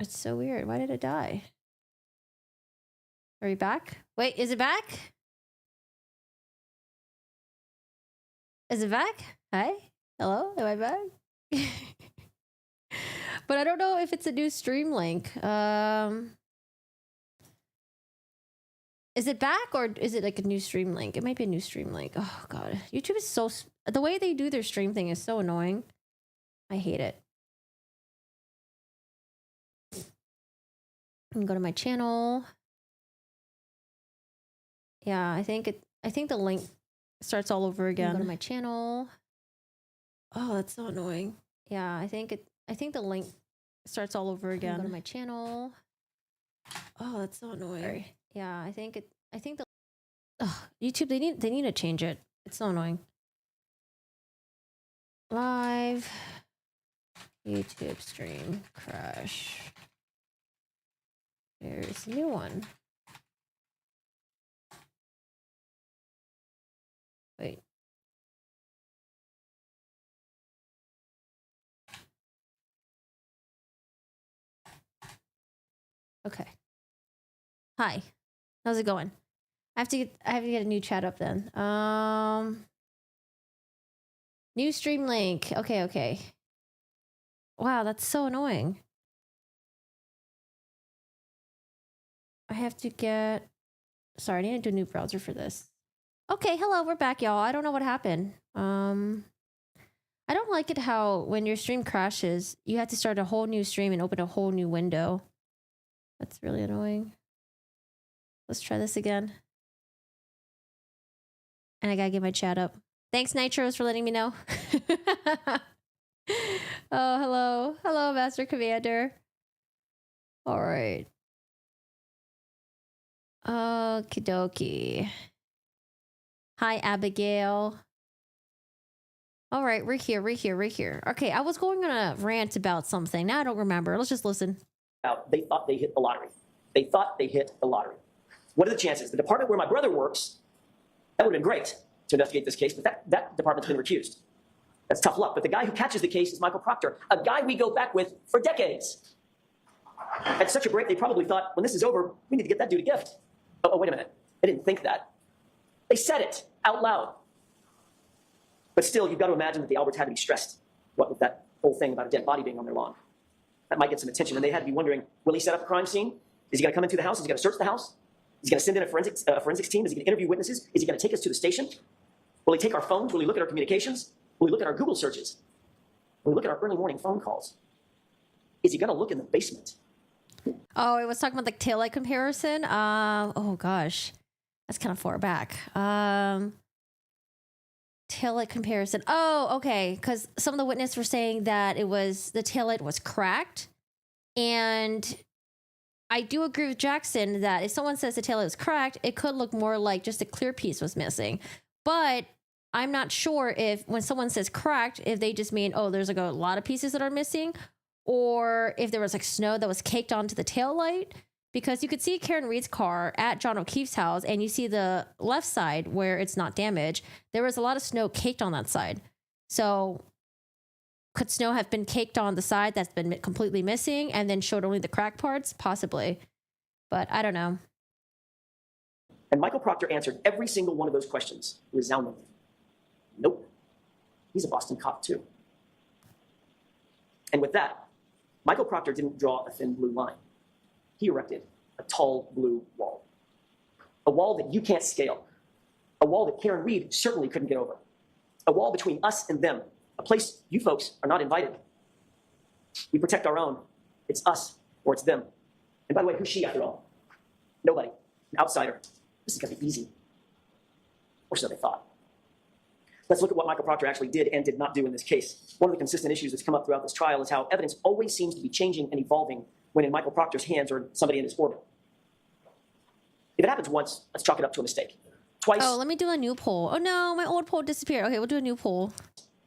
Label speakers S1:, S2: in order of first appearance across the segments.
S1: It's so weird. Why did it die? Are we back? Wait, is it back? Is it back? Hi? Hello? Am I back? But I don't know if it's a new stream link. Is it back or is it like a new stream link? It might be a new stream link. Oh god. YouTube is so... The way they do their stream thing is so annoying. I hate it. I can go to my channel. Yeah, I think the link starts all over again. Go to my channel. Oh, that's so annoying. Yeah, I think the link starts all over again. Go to my channel. Oh, that's so annoying. Sorry. Yeah, I think the YouTube they need to change it. It's so annoying. Live YouTube stream crash. There's a new one. Wait. Okay. Hi. How's it going? I have to get a new chat up then. New stream link. Okay. Wow, that's so annoying. I have to get... Sorry, I need to do a new browser for this. Okay, hello, we're back, y'all. I don't know what happened. I don't like it how when your stream crashes, you have to start a whole new stream and open a whole new window. That's really annoying. Let's try this again. And I gotta get my chat up. Thanks, Nitros, for letting me know. Oh, hello. Hello, Master Commander. All right. Okie dokie. Hi, Abigail. All right, we're here. Okay, I was going on a rant about something. Now I don't remember. Let's just listen.
S2: They thought they hit the lottery. What are the chances? The department where my brother works, that would have been great to investigate this case, but that department's been recused. That's tough luck. But the guy who catches the case is Michael Proctor, a guy we go back with for decades. At such a break, they probably thought, when this is over, we need to get that dude a gift. Oh, wait a minute. They didn't think that. They said it out loud. But still, you've got to imagine that the Alberts had to be stressed, what with that whole thing about a dead body being on their lawn. That might get some attention, and they had to be wondering, will he set up a crime scene? Is he going to come into the house? Is he going to search the house? Is he going to send in a forensics team? Is he going to interview witnesses? Is he going to take us to the station? Will he take our phones? Will he look at our communications? Will he look at our Google searches? Will he look at our early morning phone calls? Is he going to look in the basement?
S1: Oh, it was talking about the taillight comparison. Oh gosh, that's kind of far back. Taillight comparison. Oh, okay. Because some of the witnesses were saying that the taillight was cracked, and I do agree with Jackson that if someone says the taillight was cracked, it could look more like just a clear piece was missing. But I'm not sure if when someone says cracked, if they just mean, oh, there's like a lot of pieces that are missing, or if there was like snow that was caked onto the taillight. Because you could see Karen Reed's car at John O'Keefe's house, and you see the left side where it's not damaged. There was a lot of snow caked on that side. So could snow have been caked on the side that's been completely missing and then showed only the crack parts? Possibly. But I don't know.
S2: And Michael Proctor answered every single one of those questions resoundingly. Nope. He's a Boston cop, too. And with that, Michael Proctor didn't draw a thin blue line. He erected a tall blue wall. A wall that you can't scale. A wall that Karen Reed certainly couldn't get over. A wall between us and them. A place you folks are not invited. We protect our own. It's us or it's them. And by the way, who's she after all? Nobody. An outsider. This is going to be easy. Or so they thought. Let's look at what Michael Proctor actually did and did not do in this case. One of the consistent issues that's come up throughout this trial is how evidence always seems to be changing and evolving when in Michael Proctor's hands or somebody in his orbit. If it happens once, let's chalk it up to a mistake. Twice.
S1: Oh, let me do a new poll. Oh no, my old poll disappeared. Okay, we'll do a new poll.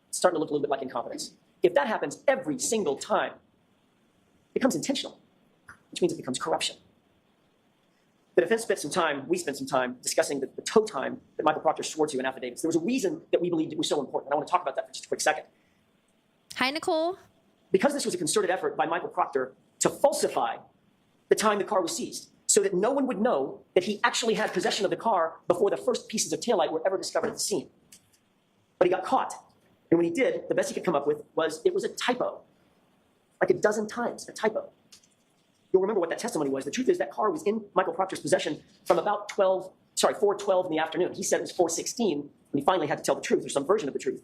S2: It's starting to look a little bit like incompetence. If that happens every single time, it becomes intentional, which means it becomes corruption. The defense spent some time, we spent some time discussing the toe time that Michael Proctor swore to in affidavits. There was a reason that we believed it was so important. And I want to talk about that for just a quick second.
S1: Hi, Nicole.
S2: Because this was a concerted effort by Michael Proctor to falsify the time the car was seized so that no one would know that he actually had possession of the car before the first pieces of taillight were ever discovered at the scene. But he got caught. And when he did, the best he could come up with was it was a typo. Like a dozen times, a typo. You'll remember what that testimony was. The truth is that car was in Michael Proctor's possession from about 4:12 in the afternoon. He said it was 4:16 when he finally had to tell the truth or some version of the truth.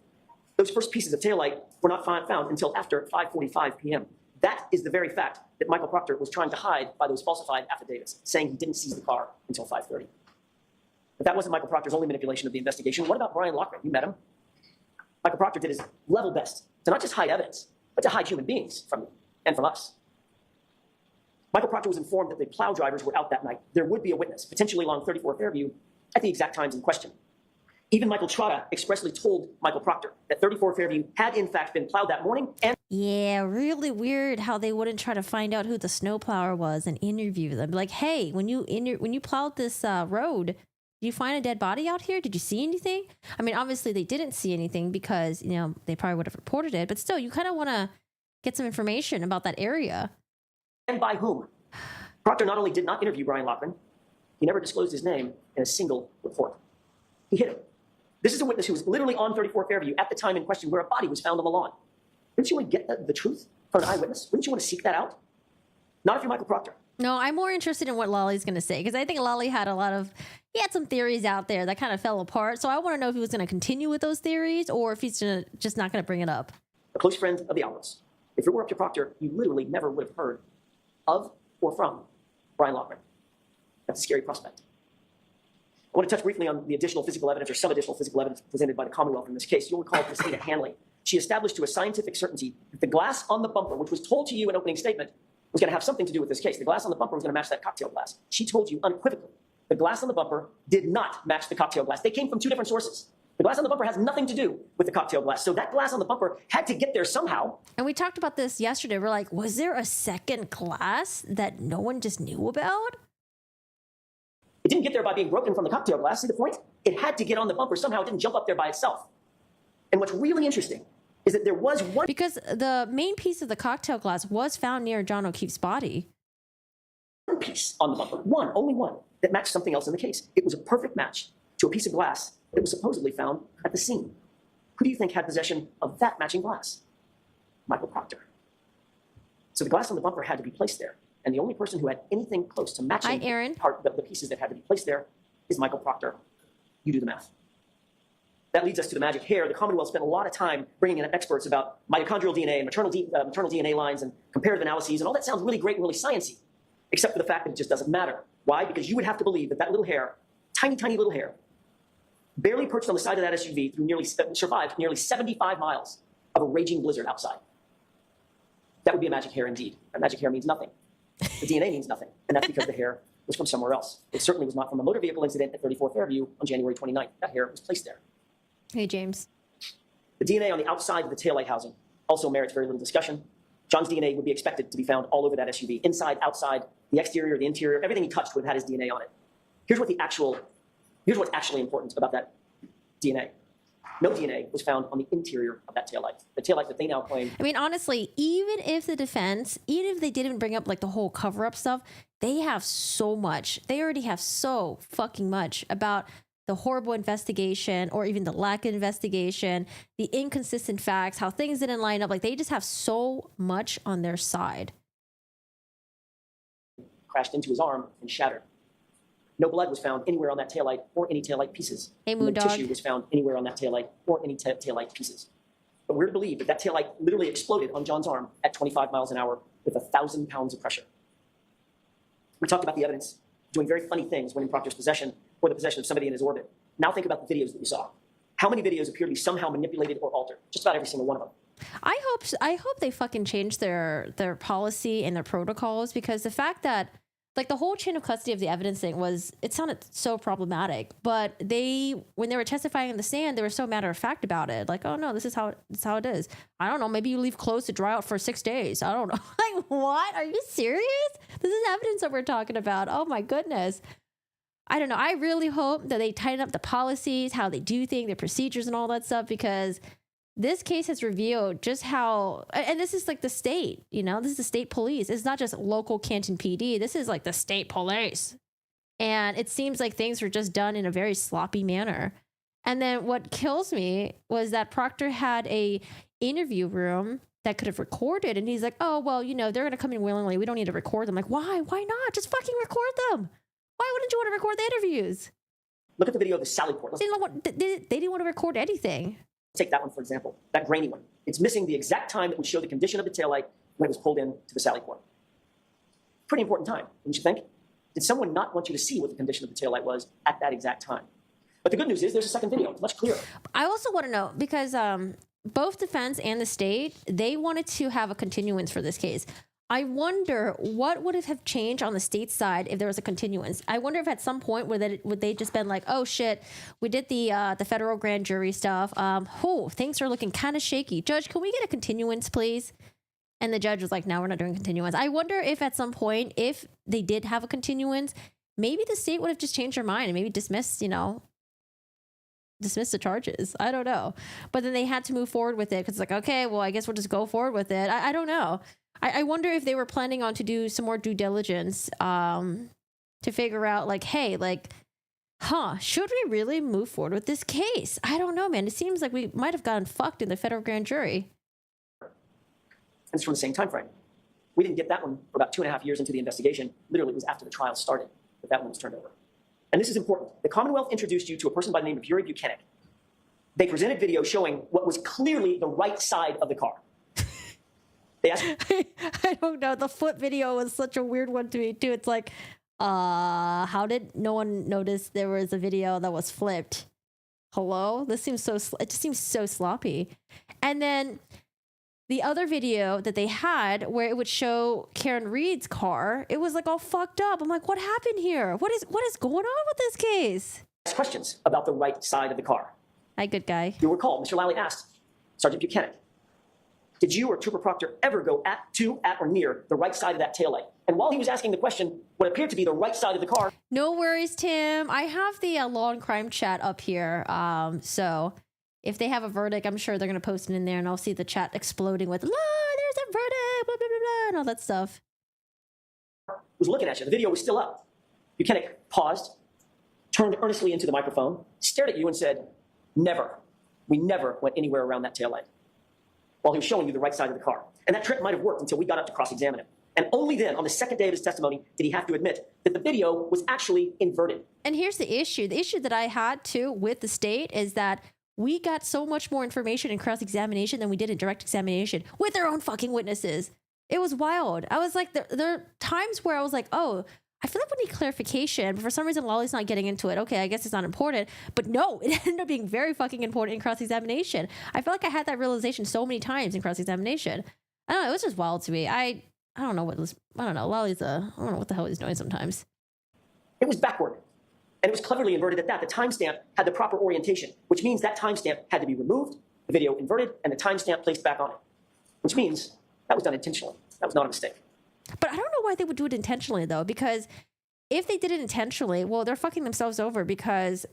S2: Those first pieces of taillight were not found until after 5:45 p.m. That is the very fact that Michael Proctor was trying to hide by those falsified affidavits, saying he didn't seize the car until 5:30. But that wasn't Michael Proctor's only manipulation of the investigation. What about Brian Lochran? You met him. Michael Proctor did his level best to not just hide evidence, but to hide human beings from you and from us. Michael Proctor was informed that the plow drivers were out that night. There would be a witness, potentially along 34 Fairview, at the exact times in question. Even Michael Trotta expressly told Michael Proctor that 34 Fairview had in fact been plowed that morning. And
S1: yeah, really weird how they wouldn't try to find out who the snowplower was and interview them. Like, hey, when you plowed this road, did you find a dead body out here? Did you see anything? I mean, obviously they didn't see anything because, they probably would have reported it. But still, you kind of want to get some information about that area.
S2: And by whom? Proctor not only did not interview Brian Lochran, he never disclosed his name in a single report. He hid him. This is a witness who was literally on 34 Fairview at the time in question where a body was found on the lawn. Wouldn't you want to get the truth from an eyewitness? Wouldn't you want to seek that out? Not if you're Michael Proctor.
S1: No, I'm more interested in what Lolly's going to say because I think Lolly had some theories out there that kind of fell apart. So I want to know if he was going to continue with those theories or if he's just not going to bring it up.
S2: A close friend of the Alberts. If it were up to Proctor, you literally never would have heard of or from Brian Lochran. That's a scary prospect. I want to touch briefly on the additional physical evidence or some additional physical evidence presented by the Commonwealth in this case. You'll recall Christina Hanley. She established to a scientific certainty that the glass on the bumper, which was told to you in opening statement, was going to have something to do with this case. The glass on the bumper was going to match that cocktail glass. She told you unequivocally the glass on the bumper did not match the cocktail glass. They came from two different sources. The glass on the bumper has nothing to do with the cocktail glass. So that glass on the bumper had to get there somehow.
S1: And we talked about this yesterday. We're like, was there a second glass that no one just knew about?
S2: It didn't get there by being broken from the cocktail glass. See the point? It had to get on the bumper somehow. It didn't jump up there by itself. And what's really interesting is that there was one...
S1: Because the main piece of the cocktail glass was found near John O'Keefe's body.
S2: One piece on the bumper, only one, that matched something else in the case. It was a perfect match to a piece of glass that was supposedly found at the scene. Who do you think had possession of that matching glass? Michael Proctor. So the glass on the bumper had to be placed there. And the only person who had anything close to matching the pieces that had to be placed there is Michael Proctor. You do the math. That leads us to the magic hair. The Commonwealth spent a lot of time bringing in experts about mitochondrial DNA and maternal DNA lines and comparative analyses, and all that sounds really great and really sciencey, except for the fact that it just doesn't matter. Why? Because you would have to believe that little hair, tiny, tiny little hair, barely perched on the side of that SUV survived nearly 75 miles of a raging blizzard outside. That would be a magic hair indeed. A magic hair means nothing. The DNA means nothing, and that's because the hair was from somewhere else. It certainly was not from a motor vehicle incident at 34 Fairview on January 29th. That hair was placed there.
S1: Hey, James.
S2: The DNA on the outside of the taillight housing also merits very little discussion. John's DNA would be expected to be found all over that SUV, inside, outside, the exterior, the interior, everything he touched would have had his DNA on it. Here's what's actually important about that DNA. No DNA was found on the interior of that taillight. The taillight that they now claim.
S1: I mean, honestly, even if the defense, even if they didn't bring up like the whole cover-up stuff, they have so much. They already have so fucking much about the horrible investigation or even the lack of investigation, the inconsistent facts, how things didn't line up. Like, they just have so much on their side.
S2: Crashed into his arm and shattered. No blood was found anywhere on that taillight or any taillight pieces.
S1: Hey,
S2: no
S1: Moondog.
S2: tissue was found anywhere on that taillight or any taillight pieces. But we're to believe that taillight literally exploded on John's arm at 25 miles an hour with 1,000 pounds of pressure. We talked about the evidence doing very funny things when in Proctor's possession or the possession of somebody in his orbit. Now think about the videos that you saw. How many videos appear to be somehow manipulated or altered? Just about every single one of them.
S1: I hope they fucking change their policy and their protocols, because the fact that like the whole chain of custody of the evidence thing it sounded so problematic, but when they were testifying in the stand, they were so matter of fact about it. Like, oh no, this is how it is. I don't know. Maybe you leave clothes to dry out for 6 days. I don't know. Like, what? Are you serious? This is evidence that we're talking about. Oh my goodness. I don't know. I really hope that they tighten up the policies, how they do things, their procedures and all that stuff, because this case has revealed just how, and this is like the state, you know, this is the state police. It's not just local Canton PD. This is like the state police. And it seems like things were just done in a very sloppy manner. And then what kills me was that Proctor had a interview room that could have recorded. And he's like, oh, well, you know, they're going to come in willingly. We don't need to record them. Like, why? Why not? Just fucking record them. Why wouldn't you want to record the interviews?
S2: Look at the video of the Sally Port.
S1: They didn't want to record anything.
S2: Take that one, for example, that grainy one. It's missing the exact time that would show the condition of the taillight when it was pulled in to the Sally Port. Pretty important time, don't you think? Did someone not want you to see what the condition of the taillight was at that exact time? But the good news is there's a second video. It's much clearer.
S1: I also want to know, because both defense and the state, they wanted to have a continuance for this case. I wonder what would have changed on the state side if there was a continuance. I wonder if at some point would they just been like, oh shit, we did the federal grand jury stuff. Things are looking kind of shaky. Judge, can we get a continuance, please? And the judge was like, no, we're not doing continuance. I wonder if at some point, if they did have a continuance, maybe the state would have just changed their mind and maybe dismissed the charges. I don't know. But then they had to move forward with it because it's like, okay, well, I guess we'll just go forward with it. I don't know. I wonder if they were planning on to do some more due diligence to figure out like, hey, like, should we really move forward with this case? I don't know, man. It seems like we might have gotten fucked in the federal grand jury.
S2: And it's from the same time frame. We didn't get that one for about 2.5 years into the investigation. Literally, it was after the trial started that one was turned over. And this is important. The Commonwealth introduced you to a person by the name of Yuri Buchanan. They presented video showing what was clearly the right side of the car. They asked,
S1: I don't know. The flip video was such a weird one to me too. It's like, how did no one notice there was a video that was flipped? Hello? This seems it just seems so sloppy. And then the other video that they had where it would show Karen Reed's car, it was like all fucked up. I'm like, what happened here? What is going on with this case?
S2: questions about the right side of the car.
S1: Hi, good guy.
S2: You'll recall, Mr. Lally asked Sergeant Buchanan, did you or Trooper Proctor ever go at or near the right side of that taillight? And while he was asking the question, what appeared to be the right side of the car.
S1: No worries, Tim. I have the law and crime chat up here. So if they have a verdict, I'm sure they're going to post it in there and I'll see the chat exploding with, there's a verdict, blah, blah, blah, blah, and all that stuff.
S2: Was looking at you. The video was still up. Buchanan paused, turned earnestly into the microphone, stared at you and said, never. We never went anywhere around that taillight. While he was showing you the right side of the car. And that trick might have worked until we got up to cross-examine him. And only then, on the second day of his testimony, did he have to admit that the video was actually inverted.
S1: And here's the issue. The issue that I had, too, with the state is that we got so much more information in cross-examination than we did in direct examination with their own fucking witnesses. It was wild. I was like, there are times where I was like, oh, I feel like we need clarification, but for some reason, Lolly's not getting into it. Okay, I guess it's not important. But no, it ended up being very fucking important in cross-examination. I feel like I had that realization so many times in cross-examination. I don't know, it was just wild to me. I don't know Lolly's I don't know what the hell he's doing sometimes.
S2: It was backward. And it was cleverly inverted at that. The timestamp had the proper orientation, which means that timestamp had to be removed, the video inverted, and the timestamp placed back on it. Which means that was done intentionally. That was not a mistake.
S1: But I don't know why they would do it intentionally, though, because if they did it intentionally, well, they're fucking themselves over because,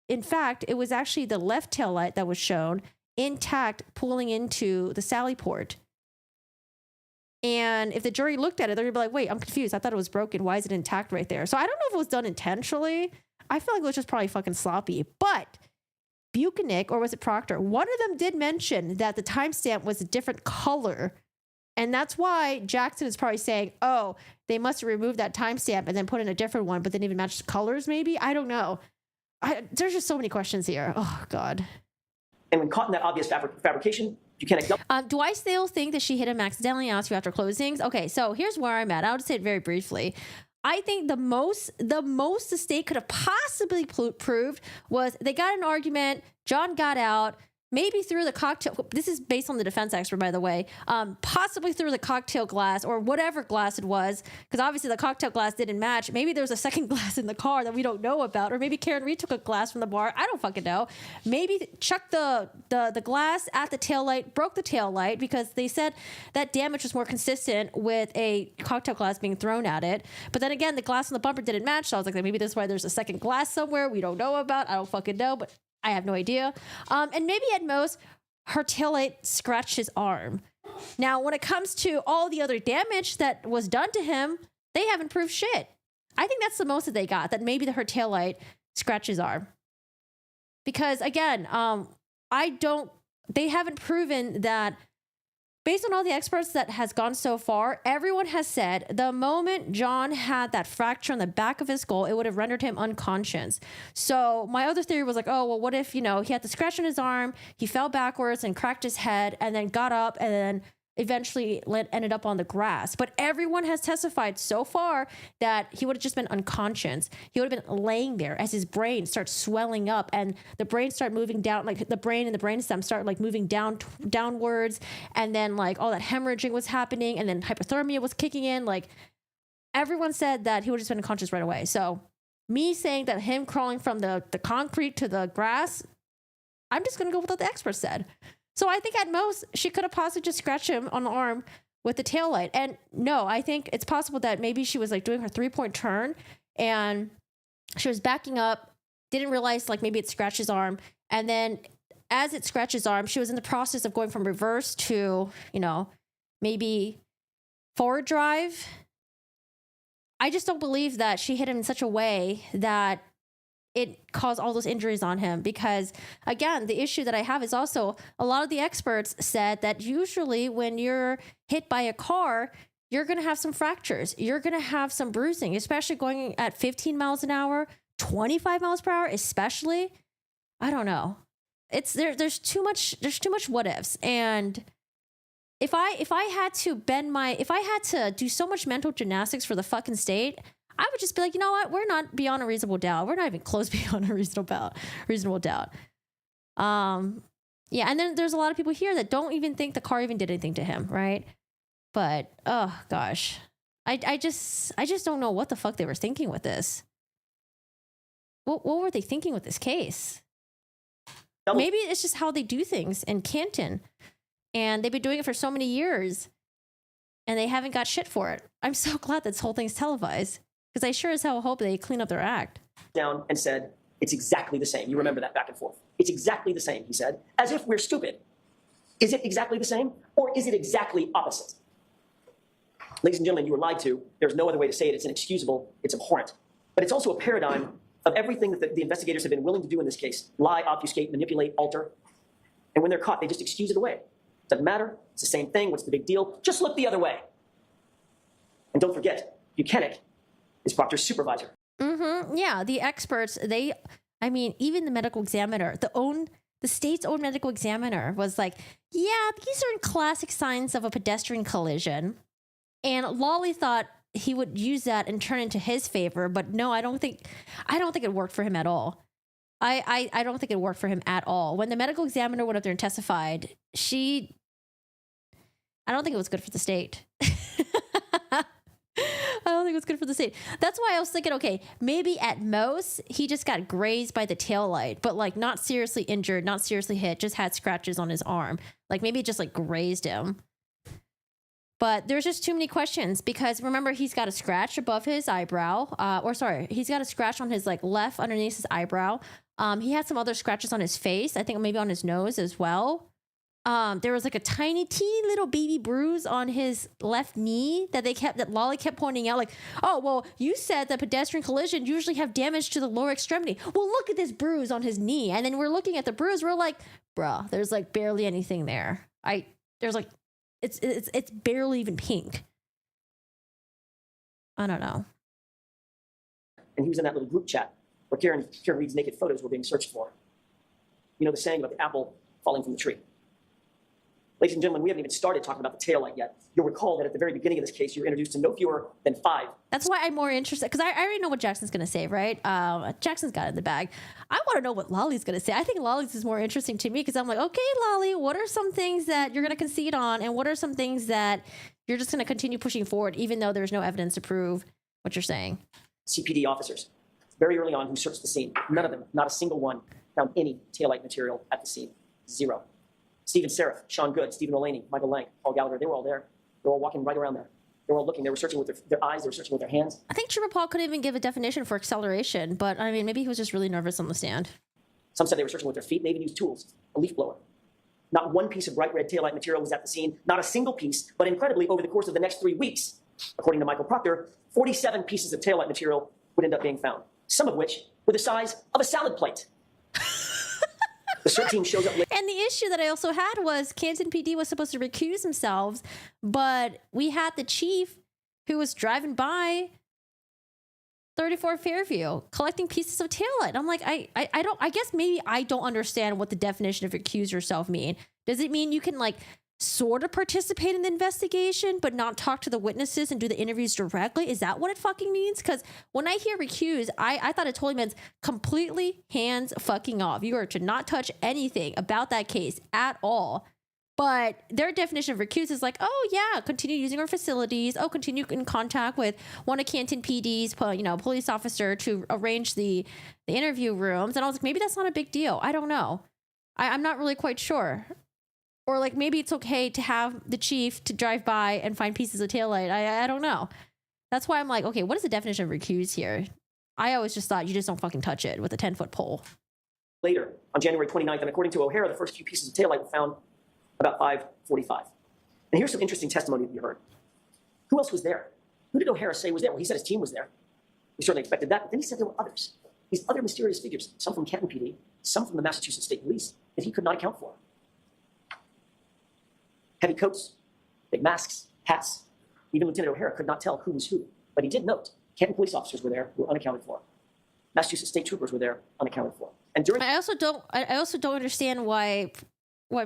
S1: in fact, it was actually the left tail light that was shown intact pulling into the Sally port. And if the jury looked at it, they're going to be like, wait, I'm confused. I thought it was broken. Why is it intact right there? So I don't know if it was done intentionally. I feel like it was just probably fucking sloppy. But Buchanan, or was it Proctor, one of them did mention that the timestamp was a different color. And that's why Jackson is probably saying, oh, they must have removed that timestamp and then put in a different one, but then even matched the colors, maybe? I don't know. There's just so many questions here. Oh, God.
S2: And when caught in that obvious fabrication, Buchanan...
S1: Do I still think that she hit him accidentally? I asked you after closings. Okay, so here's where I'm at. I'll just say it very briefly. I think the most the state could have possibly proved was they got an argument, John got out, maybe threw the cocktail. This is based on the defense expert, by the way. Possibly threw the cocktail glass or whatever glass it was, because obviously the cocktail glass didn't match. Maybe there was a second glass in the car that we don't know about, or maybe Karen Reed took a glass from the bar. I don't fucking know. Maybe chucked the glass at the taillight, broke the taillight because they said that damage was more consistent with a cocktail glass being thrown at it. But then again, the glass on the bumper didn't match, so I was like, maybe that's why there's a second glass somewhere we don't know about. I don't fucking know, but I have no idea. And maybe at most, her taillight scratched his arm. Now, when it comes to all the other damage that was done to him, they haven't proved shit. I think that's the most that they got, that maybe her taillight scratched his arm. Because again, they haven't proven that. Based on all the experts that has gone so far, everyone has said the moment John had that fracture on the back of his skull, it would have rendered him unconscious. So my other theory was like, oh, well, what if, he had the scratch on his arm, he fell backwards and cracked his head and then got up and then eventually ended up on the grass. But everyone has testified so far that he would have just been unconscious. He would have been laying there as his brain starts swelling up and the brain start moving down, like the brain and the brainstem start like moving downwards. And then like all that hemorrhaging was happening and then hypothermia was kicking in. Like everyone said that he would have just been unconscious right away. So me saying that him crawling from the concrete to the grass, I'm just going to go with what the experts said. So I think at most she could have possibly just scratched him on the arm with the taillight. And no, I think it's possible that maybe she was like doing her 3-point turn and she was backing up, didn't realize like maybe it scratched his arm. And then as it scratched his arm, she was in the process of going from reverse to, maybe forward drive. I just don't believe that she hit him in such a way that it caused all those injuries on him, because again, the issue that I have is also a lot of the experts said that usually when you're hit by a car, you're going to have some fractures. You're going to have some bruising, especially going at 15 miles an hour, 25 miles per hour, especially. I don't know. There's too much what ifs. And if I had to do so much mental gymnastics for the fucking state, I would just be like, you know what? We're not beyond a reasonable doubt. We're not even close beyond a reasonable doubt. Yeah. And then there's a lot of people here that don't even think the car even did anything to him. Right. But, oh gosh, I just don't know what the fuck they were thinking with this. What were they thinking with this case? Maybe it's just how they do things in Canton, and they've been doing it for so many years and they haven't got shit for it. I'm so glad this whole thing's televised, because I sure as hell hope they clean up their act.
S2: Down and said, it's exactly the same. You remember that back and forth. It's exactly the same, he said, as if we're stupid. Is it exactly the same, or is it exactly opposite? Ladies and gentlemen, you were lied to. There's no other way to say it. It's inexcusable. It's abhorrent. But it's also a paradigm of everything that the investigators have been willing to do in this case. Lie, obfuscate, manipulate, alter. And when they're caught, they just excuse it away. Doesn't matter. It's the same thing. What's the big deal? Just look the other way. And don't forget, Buchanan is Proctor's supervisor.
S1: Mm-hmm. Yeah, the experts, even the medical examiner, the state's own medical examiner was like, yeah, these are classic signs of a pedestrian collision. And Lawley thought he would use that and turn into his favor, but no, I don't think it worked for him at all. I don't think it worked for him at all. When the medical examiner went up there and testified, I don't think it was good for the state. I don't think it was good for the state. That's why I was thinking, okay, maybe at most he just got grazed by the taillight, but like not seriously injured, not seriously hit, just had scratches on his arm. Like maybe it just like grazed him. But there's just too many questions, because remember, he's got a scratch above his eyebrow, he's got a scratch on his like left underneath his eyebrow. He had some other scratches on his face. I think maybe on his nose as well. There was like a teeny little baby bruise on his left knee that Lawley kept pointing out, like, oh, well, you said that pedestrian collisions usually have damage to the lower extremity. Well, look at this bruise on his knee. And then we're looking at the bruise. We're like, bruh, there's like barely anything there. It's barely even pink. I don't know.
S2: And he was in that little group chat where Karen Reed's naked photos were being searched for. You know the saying about the apple falling from the tree. Ladies and gentlemen, we haven't even started talking about the taillight yet. You'll recall that at the very beginning of this case, you were introduced to no fewer than 5.
S1: That's why I'm more interested, because I already know what Jackson's going to say, right? Jackson's got it in the bag. I want to know what Lolly's going to say. I think Lolly's is more interesting to me, because I'm like, okay, Lolly, what are some things that you're going to concede on, and what are some things that you're just going to continue pushing forward, even though there's no evidence to prove what you're saying?
S2: CPD officers, very early on, who searched the scene. None of them, not a single one, found any taillight material at the scene. 0. Stephen Seraph, Sean Good, Stephen Olaney, Michael Lang, Paul Gallagher, they were all there. They were all walking right around there. They were all looking. They were searching with their eyes. They were searching with their hands.
S1: I think Trooper Paul couldn't even give a definition for acceleration, but I mean, maybe he was just really nervous on the stand.
S2: Some said they were searching with their feet and they even used tools, a leaf blower. Not one piece of bright red taillight material was at the scene, not a single piece, but incredibly, over the course of the next 3 weeks, according to Michael Proctor, 47 pieces of taillight material would end up being found, some of which were the size of a salad plate. The CERT team shows up late.
S1: And the issue that I also had was Canton PD was supposed to recuse themselves, but we had the chief who was driving by 34 Fairview collecting pieces of taillight. I'm like, I guess maybe I don't understand what the definition of recuse yourself mean. Does it mean you can like sort of participate in the investigation, but not talk to the witnesses and do the interviews directly? Is that what it fucking means? Because when I hear recuse, I thought it totally meant completely hands fucking off. You are to not touch anything about that case at all. But their definition of recuse is like, oh yeah, continue using our facilities. Oh, continue in contact with one of Canton PD's, police officer to arrange the interview rooms. And I was like, maybe that's not a big deal. I don't know. I'm not really quite sure. Or like maybe it's okay to have the chief to drive by and find pieces of taillight. I don't know. That's why I'm like, okay, what is the definition of recuse here? I always just thought you just don't fucking touch it with a 10-foot pole.
S2: Later, on January 29th, and according to O'Hara, the first few pieces of taillight were found about 5:45. And here's some interesting testimony that you heard. Who else was there? Who did O'Hara say was there? Well, he said his team was there. We certainly expected that, but then he said there were others. These other mysterious figures, some from Canton PD, some from the Massachusetts State Police, that he could not account for. Heavy coats, big masks, hats. Even Lieutenant O'Hara could not tell who was who, but he did note Canton police officers were there, who were unaccounted for. Massachusetts state troopers were there, unaccounted for. And during
S1: I also don't understand why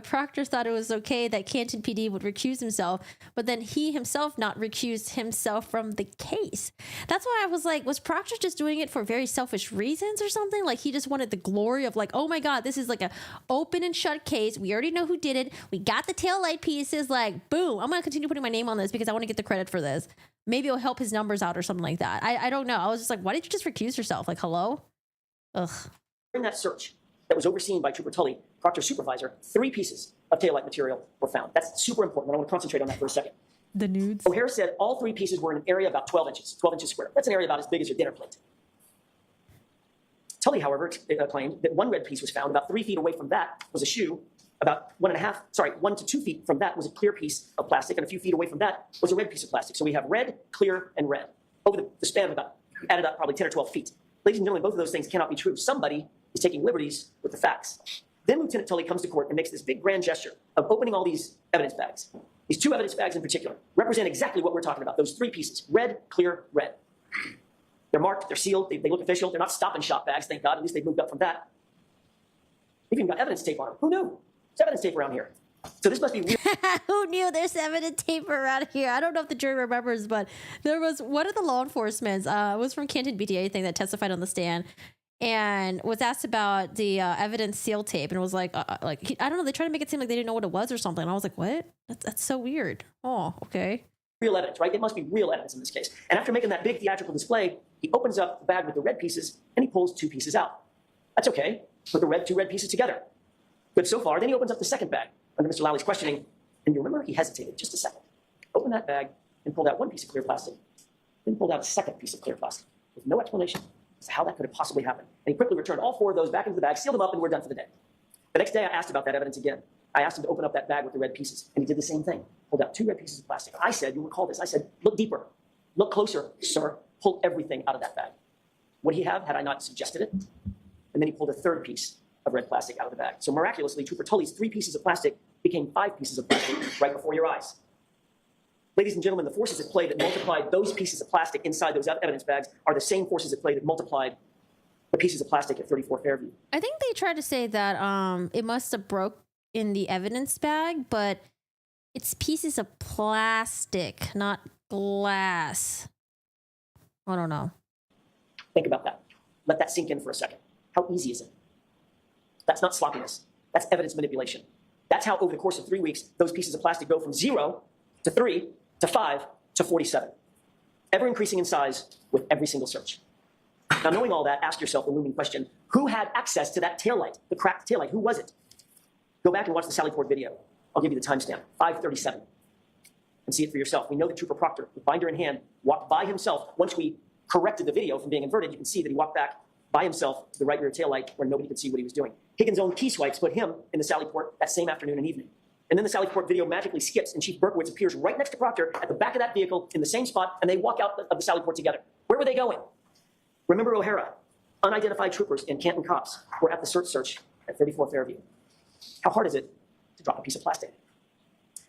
S1: Proctor thought it was okay that Canton PD would recuse himself, but then he himself not recuse himself from the case. That's why I was like, was Proctor just doing it for very selfish reasons or something? Like he just wanted the glory of like, oh my God, this is like a open and shut case. We already know who did it. We got the taillight pieces. Like, boom, I'm going to continue putting my name on this because I want to get the credit for this. Maybe it'll help his numbers out or something like that. I don't know. I was just like, why did you just recuse yourself? Like, hello? Ugh.
S2: During that search that was overseen by Trooper Tully, Proctor's supervisor, 3 pieces of taillight material were found. That's super important. I want to concentrate on that for a second.
S1: The nudes.
S2: O'Hara said all 3 pieces were in an area about 12 inches square. That's an area about as big as your dinner plate. Tully, however, claimed that one red piece was found about 3 feet away from that was a shoe. About 1 to 2 feet from that was a clear piece of plastic, and a few feet away from that was a red piece of plastic. So we have red, clear, and red over the span of about, added up probably 10 or 12 feet. Ladies and gentlemen, both of those things cannot be true. Somebody is taking liberties with the facts. Then Lieutenant Tully comes to court and makes this big grand gesture of opening all these evidence bags. These 2 evidence bags in particular represent exactly what we're talking about, those 3 pieces, red, clear, red. They're marked, they're sealed, they look official. They're not stop and shop bags, thank God. At least they've moved up from that. They've even got evidence tape on them. Who knew? There's evidence tape around here. So this must be real.
S1: Who knew there's evidence tape around here? I don't know if the jury remembers, but there was one of the law enforcement, it was from Canton BTA thing that testified on the stand and was asked about the evidence seal tape and was like, I don't know, they tried to make it seem like they didn't know what it was or something. And I was like, what? That's so weird. Oh, okay.
S2: Real evidence, right? It must be real evidence in this case. And after making that big theatrical display, he opens up the bag with the red pieces and he pulls 2 pieces out. That's okay. Put the 2 red pieces together. Good so far. Then he opens up the second bag under Mr. Lowley's questioning. And you remember he hesitated just a second. Opened that bag and pulled out 1 piece of clear plastic. Then pulled out a second piece of clear plastic with no explanation as to how that could have possibly happened. And he quickly returned all 4 of those back into the bag, sealed them up, and we're done for the day. The next day I asked about that evidence again. I asked him to open up that bag with the red pieces, and he did the same thing. Pulled out 2 red pieces of plastic. I said, you'll recall this, I said, look deeper. Look closer, sir. Pull everything out of that bag. Would he have had I not suggested it? And then he pulled a 3rd piece of red plastic out of the bag. So miraculously, Trooper Tully's 3 pieces of plastic became 5 pieces of plastic right before your eyes. Ladies and gentlemen, the forces at play that multiplied those pieces of plastic inside those evidence bags are the same forces at play that multiplied the pieces of plastic at 34 Fairview.
S1: I think they tried to say that it must have broke in the evidence bag, but it's pieces of plastic, not glass. I don't know.
S2: Think about that. Let that sink in for a second. How easy is it? That's not sloppiness. That's evidence manipulation. That's how over the course of 3 weeks, those pieces of plastic go from 0 to 3 to 5 to 47. Ever increasing in size with every single search. Now, knowing all that, ask yourself the looming question, who had access to that taillight, the cracked taillight? Who was it? Go back and watch the Sally Port video. I'll give you the timestamp, 5:37, and see it for yourself. We know that Trooper Proctor, with binder in hand, walked by himself. Once we corrected the video from being inverted, you can see that he walked back by himself to the right rear taillight where nobody could see what he was doing. Higgins' own key swipes put him in the Sally Port that same afternoon and evening. And then the Sally Port video magically skips, and Chief Berkowitz appears right next to Proctor at the back of that vehicle in the same spot, and they walk out of the Sally Port together. Where were they going? Remember O'Hara? Unidentified troopers and Canton cops were at the search at 34 Fairview. How hard is it to drop a piece of plastic?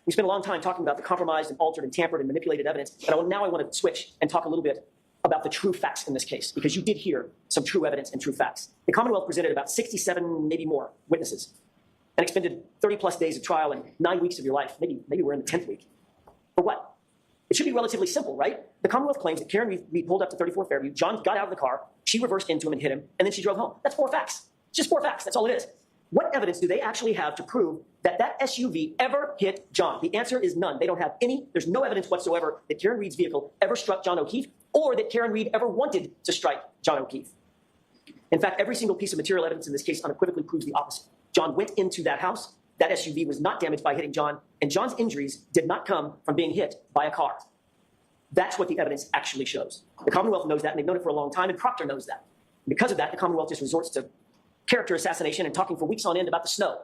S2: We spent a long time talking about the compromised and altered and tampered and manipulated evidence, but now I want to switch and talk a little bit about the true facts in this case, because you did hear some true evidence and true facts. The Commonwealth presented about 67, maybe more, witnesses, and expended 30-plus days of trial and 9 weeks of your life. Maybe we're in the 10th week. For what? It should be relatively simple, right? The Commonwealth claims that Karen Reed pulled up to 34 Fairview, John got out of the car, she reversed into him and hit him, and then she drove home. That's 4 facts. It's just 4 facts. That's all it is. What evidence do they actually have to prove that that SUV ever hit John? The answer is none. They don't have any. There's no evidence whatsoever that Karen Reed's vehicle ever struck John O'Keefe or that Karen Reed ever wanted to strike John O'Keefe. In fact, every single piece of material evidence in this case unequivocally proves the opposite. John went into that house. That SUV was not damaged by hitting John, and John's injuries did not come from being hit by a car. That's what the evidence actually shows. The Commonwealth knows that, and they've known it for a long time, and Proctor knows that. Because of that, the Commonwealth just resorts to character assassination and talking for weeks on end about the snow.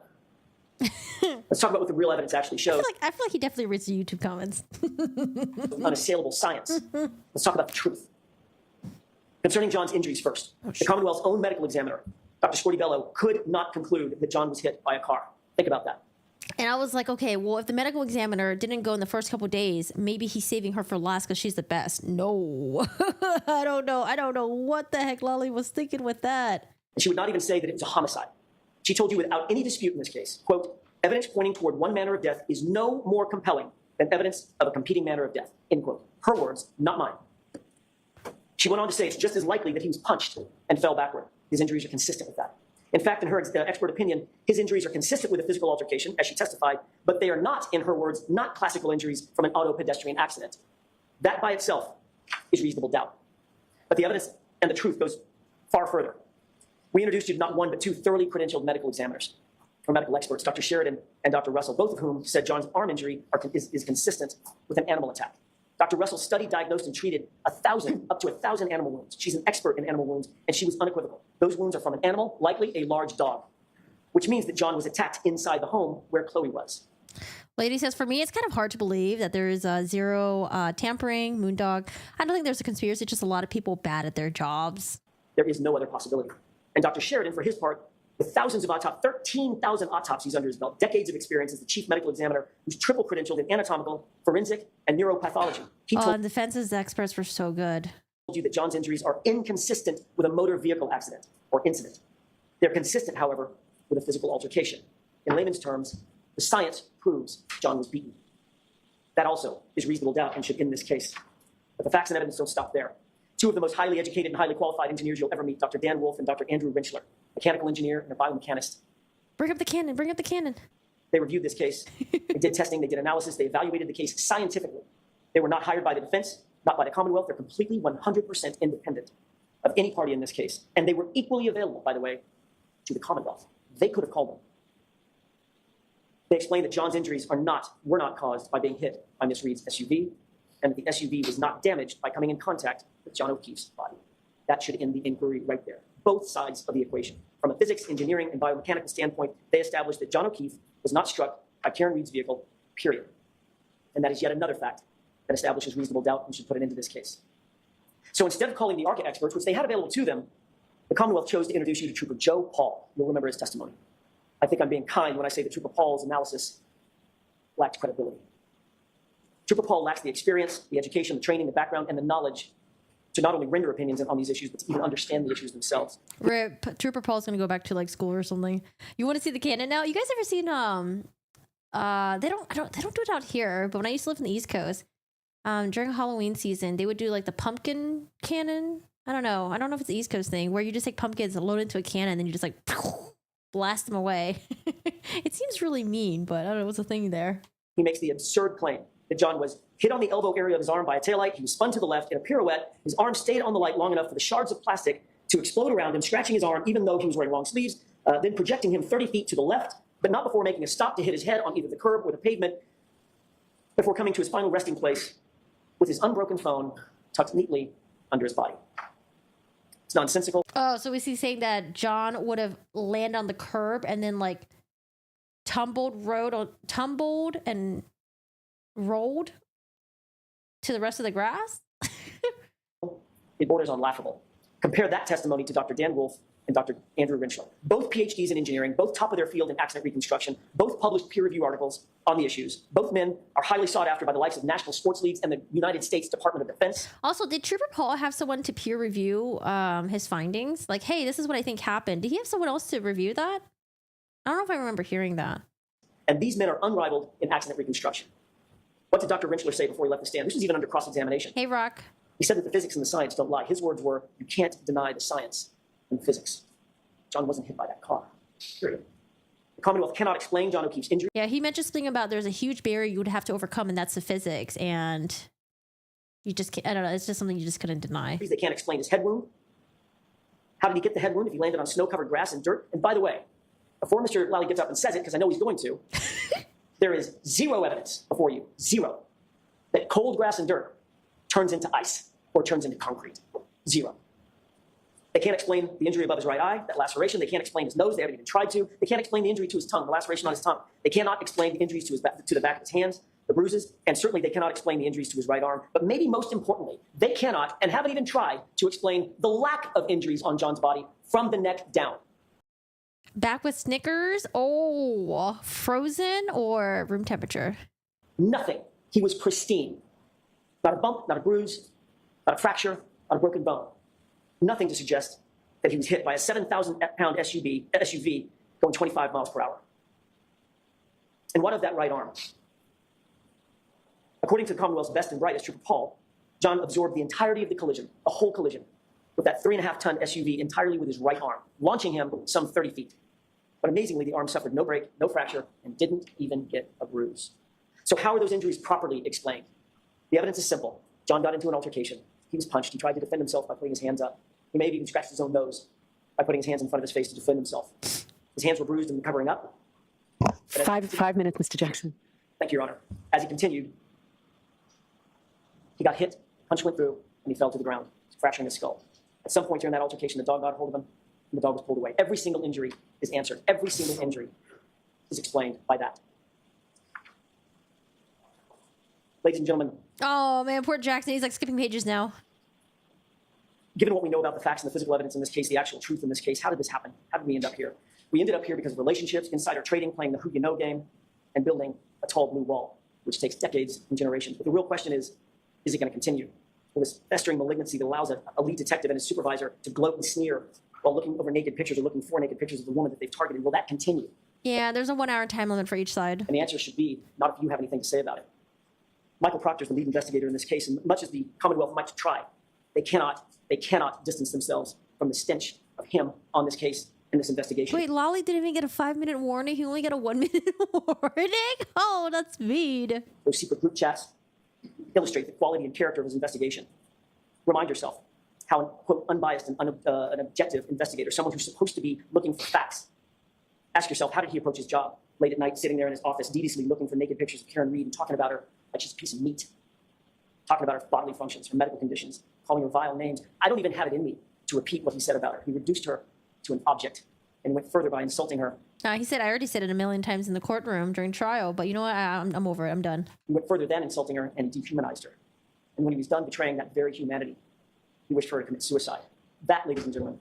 S2: Let's talk about what the real evidence actually shows.
S1: I feel like he definitely reads the YouTube comments.
S2: Unassailable science. Let's talk about the truth. Concerning John's injuries first, the Commonwealth's own medical examiner, Dr. Scortibello, could not conclude that John was hit by a car. Think about that.
S1: And I was like, okay, well, if the medical examiner didn't go in the first couple of days, maybe he's saving her for last because she's the best. No, I don't know. I don't know what the heck Lolly was thinking with that.
S2: And she would not even say that it was a homicide. She told you without any dispute in this case, quote, evidence pointing toward one manner of death is no more compelling than evidence of a competing manner of death, end quote. Her words, not mine. She went on to say it's just as likely that he was punched and fell backward. His injuries are consistent with that. In fact, in her expert opinion, his injuries are consistent with a physical altercation, as she testified, but they are not, in her words, not classical injuries from an auto-pedestrian accident. That by itself is reasonable doubt. But the evidence and the truth goes far further. We introduced you to not one but 2 thoroughly credentialed medical examiners, or medical experts, Dr. Sheridan and Dr. Russell, both of whom said John's arm injury is consistent with an animal attack. Dr. Russell studied, diagnosed, and treated up to 1,000 animal wounds. She's an expert in animal wounds, and she was unequivocal. Those wounds are from an animal, likely a large dog, which means that John was attacked inside the home where Chloe was.
S1: Lady says, for me, it's kind of hard to believe that there is zero tampering, Moondog. I don't think there's a conspiracy, just a lot of people bad at their jobs.
S2: There is no other possibility. And Dr. Sheridan, for his part, with thousands of 13,000 autopsies under his belt, decades of experience as the chief medical examiner who's triple credentialed in anatomical, forensic, and neuropathology. He told
S1: defense's experts were so good.
S2: You that John's injuries are inconsistent with a motor vehicle accident or incident. They're consistent, however, with a physical altercation. In layman's terms, the science proves John was beaten. That also is reasonable doubt and should end this case. But the facts and evidence don't stop there. 2 of the most highly educated and highly qualified engineers you'll ever meet, Dr. Dan Wolf and Dr. Andrew Winchler, mechanical engineer and a biomechanist.
S1: Bring up the cannon. Bring up the cannon.
S2: They reviewed this case. They did testing. They did analysis. They evaluated the case scientifically. They were not hired by the defense, not by the Commonwealth. They're completely 100% independent of any party in this case. And they were equally available, by the way, to the Commonwealth. They could have called them. They explained that John's injuries were not caused by being hit by Miss Reed's SUV, and that the SUV was not damaged by coming in contact with John O'Keefe's body. That should end the inquiry right there. Both sides of the equation. From a physics, engineering, and biomechanical standpoint, they established that John O'Keefe was not struck by Karen Reed's vehicle, period. And that is yet another fact that establishes reasonable doubt and should put an end to this case. So instead of calling the ARCA experts, which they had available to them, the Commonwealth chose to introduce you to Trooper Joe Paul. You'll remember his testimony. I think I'm being kind when I say that Trooper Paul's analysis lacked credibility. Trooper Paul lacks the experience, the education, the training, the background, and the knowledge to not only render opinions on these issues, but to even understand the issues themselves.
S1: Trooper Paul's going to go back to like school or something. You want to see the cannon now? You guys ever seen they don't do it out here, but when I used to live in the East Coast, during Halloween season, they would do like the pumpkin cannon. I don't know if it's the East Coast thing where you just take pumpkins and load into a cannon and then you just like blast them away. It seems really mean, but I don't know what's the thing there.
S2: He makes the absurd claim that John was hit on the elbow area of his arm by a taillight. He was spun to the left in a pirouette. His arm stayed on the light long enough for the shards of plastic to explode around him, scratching his arm even though he was wearing long sleeves, then projecting him 30 feet to the left, but not before making a stop to hit his head on either the curb or the pavement before coming to his final resting place with his unbroken phone tucked neatly under his body. It's nonsensical.
S1: Oh, so is he saying that John would have landed on the curb and then like tumbled and rolled to the rest of the grass?
S2: It borders on laughable. Compare that testimony to Dr. Dan Wolf and Dr. Andrew Rinchler. Both PhDs in engineering, both top of their field in accident reconstruction, both published peer review articles on the issues. Both men are highly sought after by the likes of national sports leagues and the United States Department of Defense.
S1: Also, did Trooper Paul have someone to peer review his findings? Like, hey, this is what I think happened. Did he have someone else to review that? I don't know if I remember hearing that.
S2: And these men are unrivaled in accident reconstruction. What did Dr. Rinchler say before he left the stand? This was even under cross-examination.
S1: Hey, Rock.
S2: He said that the physics and the science don't lie. His words were, you can't deny the science and the physics. John wasn't hit by that car. Period. The Commonwealth cannot explain John O'Keefe's injury.
S1: Yeah, he mentioned something about there's a huge barrier you would have to overcome, and that's the physics. And you just can't, I don't know, it's just something you just couldn't deny.
S2: They can't explain his head wound. How did he get the head wound if he landed on snow-covered grass and dirt? And by the way, before Mr. Lally gets up and says it, because I know he's going to, there is zero evidence before you, zero, that cold grass and dirt turns into ice or turns into concrete. Zero. They can't explain the injury above his right eye, that laceration. They can't explain his nose. They haven't even tried to. They can't explain the injury to his tongue, the laceration on his tongue. They cannot explain the injuries to the back of his hands, the bruises, and certainly they cannot explain the injuries to his right arm. But maybe most importantly, they cannot and haven't even tried to explain the lack of injuries on John's body from the neck down.
S1: Back with Snickers? Oh, frozen or room temperature?
S2: Nothing. He was pristine. Not a bump, not a bruise, not a fracture, not a broken bone. Nothing to suggest that he was hit by a 7,000-pound SUV going 25 miles per hour. And what of that right arm? According to the Commonwealth's best and brightest, Trooper Paul, John absorbed the entirety of the collision, the whole collision, with that 3.5-ton SUV entirely with his right arm, launching him some 30 feet. But amazingly, the arm suffered no break, no fracture, and didn't even get a bruise. So how are those injuries properly explained? The evidence is simple. John got into an altercation. He was punched. He tried to defend himself by putting his hands up. He may have even scratched his own nose by putting his hands in front of his face to defend himself. His hands were bruised and covering up.
S3: 5 minutes, Mr. Jackson.
S2: Thank you, Your Honor. As he continued, he got hit, punch went through, and he fell to the ground, fracturing his skull. At some point during that altercation, the dog got hold of him, and the dog was pulled away. Every single injury is answered. Every single injury is explained by that. Ladies and gentlemen.
S1: Oh, man, poor Jackson. He's like skipping pages now.
S2: Given what we know about the facts and the physical evidence in this case, the actual truth in this case, how did this happen? How did we end up here? We ended up here because of relationships, insider trading, playing the who you know game, and building a tall blue wall, which takes decades and generations. But the real question is it going to continue? Well, this festering malignancy that allows a lead detective and his supervisor to gloat and sneer while looking over naked pictures or looking for naked pictures of the woman that they've targeted, will that continue?
S1: Yeah, there's a 1-hour time limit for each side.
S2: And the answer should be, not if you have anything to say about it. Michael Proctor is the lead investigator in this case, and much as the Commonwealth might try, they cannot distance themselves from the stench of him on this case and this investigation.
S1: Wait, Lolly didn't even get a 5-minute warning. He only got a 1-minute warning? Oh, that's mean.
S2: Those secret group chats illustrate the quality and character of his investigation. Remind yourself how, quote, unbiased and an objective investigator, someone who's supposed to be looking for facts. Ask yourself, how did he approach his job? Late at night, sitting there in his office, deviously looking for naked pictures of Karen Reed and talking about her like she's a piece of meat. Talking about her bodily functions, her medical conditions, calling her vile names. I don't even have it in me to repeat what he said about her. He reduced her to an object and went further by insulting her.
S1: He said, I already said it a million times in the courtroom during trial, but you know what? I'm over it. I'm done.
S2: He went further than insulting her and dehumanized her. And when he was done betraying that very humanity, he wished for her to commit suicide. That, ladies and gentlemen,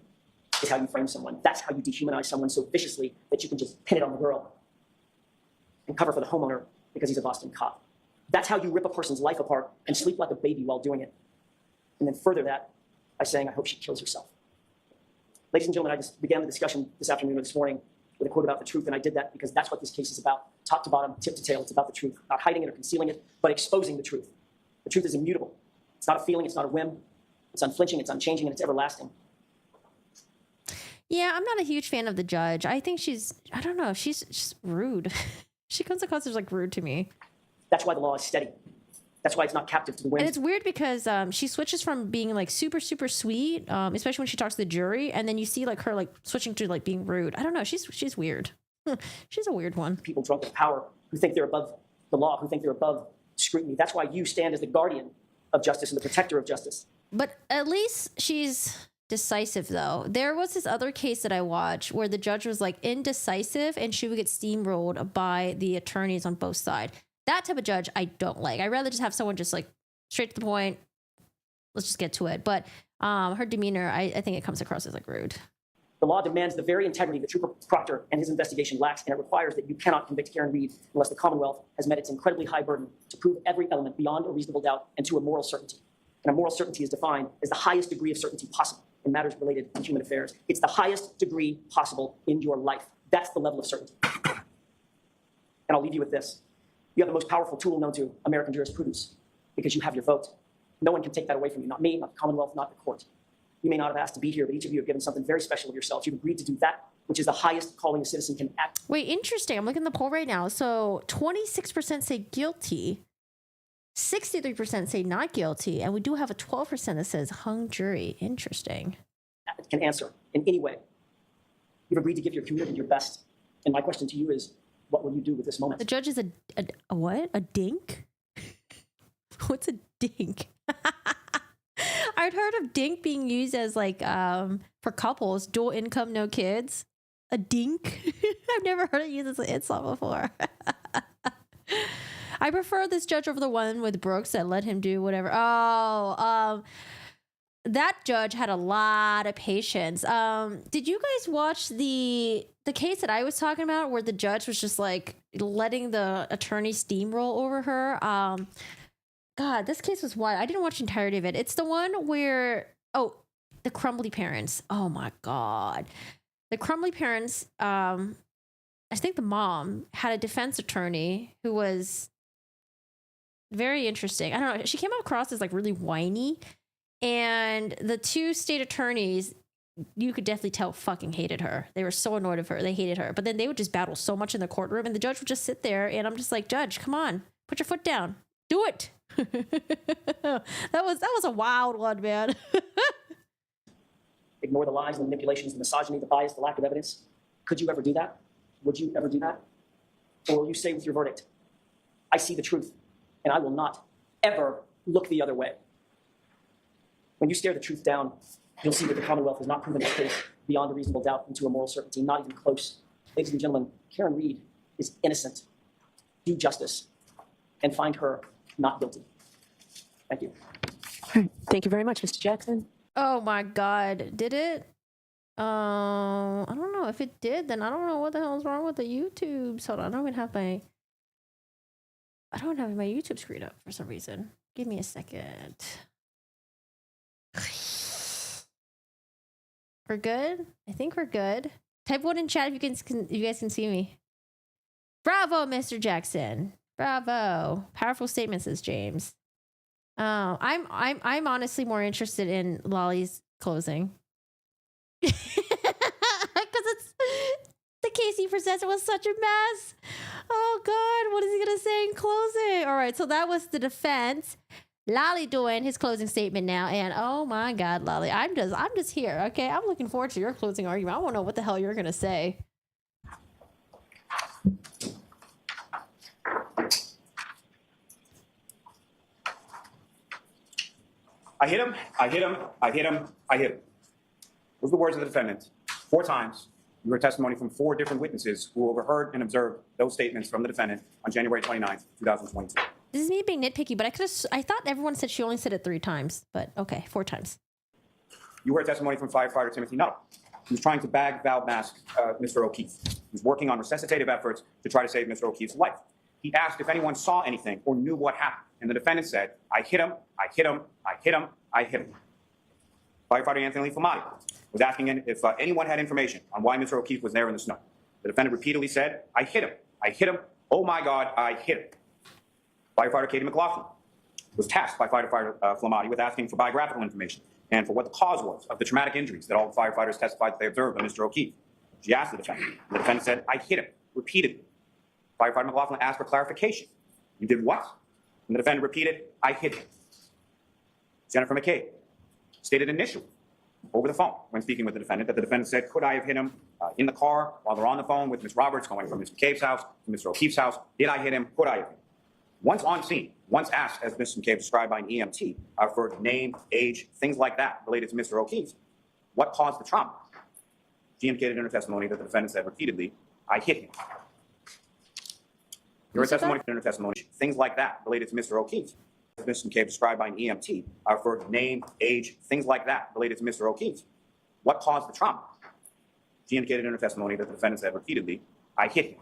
S2: is how you frame someone. That's how you dehumanize someone so viciously that you can just pin it on the girl and cover for the homeowner because he's a Boston cop. That's how you rip a person's life apart and sleep like a baby while doing it. And then further that by saying, I hope she kills herself. Ladies and gentlemen, I just began the discussion this afternoon or this morning with a quote about the truth, and I did that because that's what this case is about. Top to bottom, tip to tail, it's about the truth. Not hiding it or concealing it, but exposing the truth. The truth is immutable. It's not a feeling, it's not a whim. It's unflinching, it's unchanging, and it's everlasting.
S1: Yeah, I'm not a huge fan of the judge. I think she's just rude. She comes across as like rude to me.
S2: That's why the law is steady. That's why it's not captive to the wind.
S1: And it's weird because she switches from being like super, super sweet, especially when she talks to the jury, and then you see like her like switching to like being rude. I don't know. She's weird. She's a weird one.
S2: People drunk with power who think they're above the law, who think they're above scrutiny. That's why you stand as the guardian of justice and the protector of justice.
S1: But at least she's decisive, though. There was this other case that I watched where the judge was like indecisive and she would get steamrolled by the attorneys on both sides. That type of judge I don't like. I'd rather just have someone just like straight to the point. Let's just get to it. But her demeanor, I think it comes across as like rude.
S2: The law demands the very integrity that Trooper Proctor and his investigation lacks, and it requires that you cannot convict Karen Reed unless the Commonwealth has met its incredibly high burden to prove every element beyond a reasonable doubt and to a moral certainty. And a moral certainty is defined as the highest degree of certainty possible in matters related to human affairs. It's the highest degree possible in your life. That's the level of certainty. And I'll leave you with this. You have the most powerful tool known to American jurisprudence because you have your vote. No one can take that away from you, not me, not the Commonwealth, not the court. You may not have asked to be here, but each of you have given something very special of yourselves. You've agreed to do that, which is the highest calling a citizen can act.
S1: Wait, interesting. I'm looking at the poll right now. So 26% say guilty, 63% say not guilty, and we do have a 12% that says hung jury. Interesting.
S2: Can answer in any way. You've agreed to give your community your best. And my question to you is, what will you do with this moment?
S1: The judge is a what? A dink? What's a dink? I'd heard of dink being used as like for couples, dual income, no kids. A dink. I've never heard it used as an insult before. I prefer this judge over the one with Brooks that let him do whatever. That judge had a lot of patience. Did you guys watch the case that I was talking about where the judge was just like letting the attorney steamroll over her? God, this case was wild. I didn't watch the entirety of it. It's the one where, the Crumbly parents. Oh my God. The Crumbly parents, I think the mom had a defense attorney who was very interesting. I don't know. She came across as like really whiny. And the two state attorneys, you could definitely tell, fucking hated her. They were so annoyed of her. They hated her. But then they would just battle so much in the courtroom, and the judge would just sit there. And I'm just like, Judge, come on, put your foot down, do it. that was a wild one, man.
S2: Ignore the lies, the manipulations, the misogyny, the bias, the lack of evidence. Could you ever do that? Would you ever do that? Or will you say with your verdict, I see the truth, and I will not ever look the other way? When you stare the truth down, you'll see that the Commonwealth has not proven its case beyond a reasonable doubt into a moral certainty, not even close. Ladies and gentlemen, Karen Reed is innocent. Do justice and find her not guilty. Thank you.
S3: All right. Thank you very much, Mr. Jackson.
S1: Oh my God. Did it? I don't know. If it did, then I don't know what the hell is wrong with the YouTubes. Hold on. I don't have my YouTube screen up for some reason. Give me a second. We're good? I think we're good. Type 1 in chat if you guys can see me. Bravo, Mr. Jackson. Bravo. Powerful statement, says James. I'm honestly more interested in Lolly's closing. Because it's the case he presented was such a mess. Oh God, what is he gonna say in closing? All right, so that was the defense. Lolly doing his closing statement now, and oh my God, Lolly, I'm just here. Okay, I'm looking forward to your closing argument. I want to know what the hell you're gonna say.
S4: I hit him, I hit him, I hit him, I hit him. Those are the words of the defendant. 4 times. You heard testimony from 4 different witnesses who overheard and observed those statements from the defendant on January 29th, 2022.
S1: This is me being nitpicky, but I thought everyone said she only said it 3 times, but okay, 4 times.
S4: You heard testimony from firefighter Timothy Nuttall. He was trying to bag valve mask Mr. O'Keefe. He was working on resuscitative efforts to try to save Mr. O'Keefe's life. He asked if anyone saw anything or knew what happened, and the defendant said, I hit him, I hit him, I hit him, I hit him. Firefighter Anthony Flamati was asking if anyone had information on why Mr. O'Keefe was there in the snow. The defendant repeatedly said, I hit him, oh my God, I hit him. Firefighter Katie McLaughlin was tasked by Firefighter Flamati with asking for biographical information and for what the cause was of the traumatic injuries that all the firefighters testified that they observed on Mr. O'Keefe. She asked the defendant, and the defendant said, I hit him, repeatedly. Firefighter McLaughlin asked for clarification. You did what? And the defendant repeated, I hit him. Jennifer McCabe stated initially over the phone when speaking with the defendant that the defendant said, could I have hit him in the car while they're on the phone with Ms. Roberts going from Ms. McCabe's house to Mr. O'Keefe's house? Did I hit him? Could I have hit him? Once on scene, once asked, as Ms. McCabe described by an EMT, for name, age, things like that related to Mr. O'Keefe, What caused the trauma? She indicated in her testimony that the defendant said repeatedly, "I hit him." Your testimony, in her testimony, things like that related to Mr. O'Keefe. Mr. McCabe described by an EMT for name, age, things like that related to Mr. O'Keefe. What caused the trauma? She indicated in her testimony that the defendant said repeatedly, "I hit him."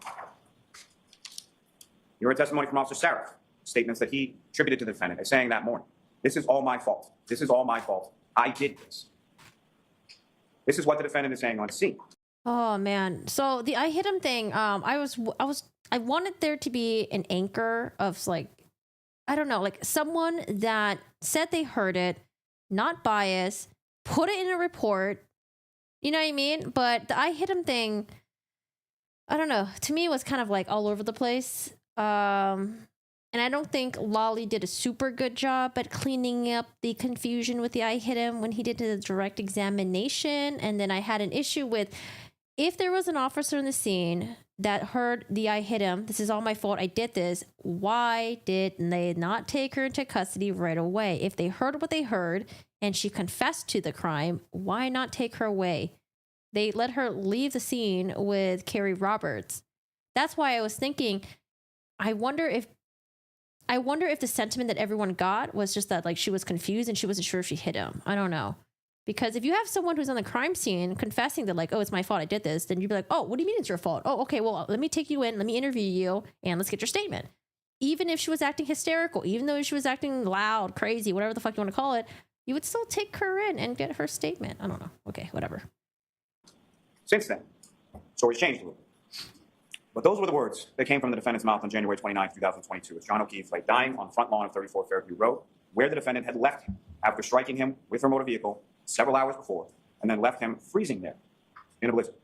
S4: Your testimony from Officer Sarif, statements that he attributed to the defendant as saying that morning, "This is all my fault. This is all my fault. I did this." This is what the defendant is saying on scene.
S1: Oh man. So the I hit him thing, I wanted there to be an anchor of like, I don't know, like someone that said they heard it, not biased, put it in a report. You know what I mean? But the I hit him thing, I don't know. To me, it was kind of like all over the place. And I don't think Lolly did a super good job at cleaning up the confusion with the I hit him when he did the direct examination. And then I had an issue with if there was an officer in the scene that heard the I hit him, this is all my fault, I did this, why did they not take her into custody right away? If they heard what they heard and she confessed to the crime, why not take her away? They let her leave the scene with Carrie Roberts. That's why I was thinking, I wonder if the sentiment that everyone got was just that like she was confused and she wasn't sure if she hit him. I don't know. Because if you have someone who's on the crime scene confessing that like, oh, it's my fault, I did this, then you'd be like, oh, what do you mean it's your fault? Oh, okay, well, let me take you in, let me interview you, and let's get your statement. Even if she was acting hysterical, even though she was acting loud, crazy, whatever the fuck you want to call it, you would still take her in and get her statement. I don't know. Okay, whatever.
S4: Since then, stories changed a little bit. But those were the words that came from the defendant's mouth on January 29, 2022, as John O'Keefe lay dying on the front lawn of 34 Fairview Road, where the defendant had left him after striking him with her motor vehicle several hours before, and then left him freezing there in a blizzard.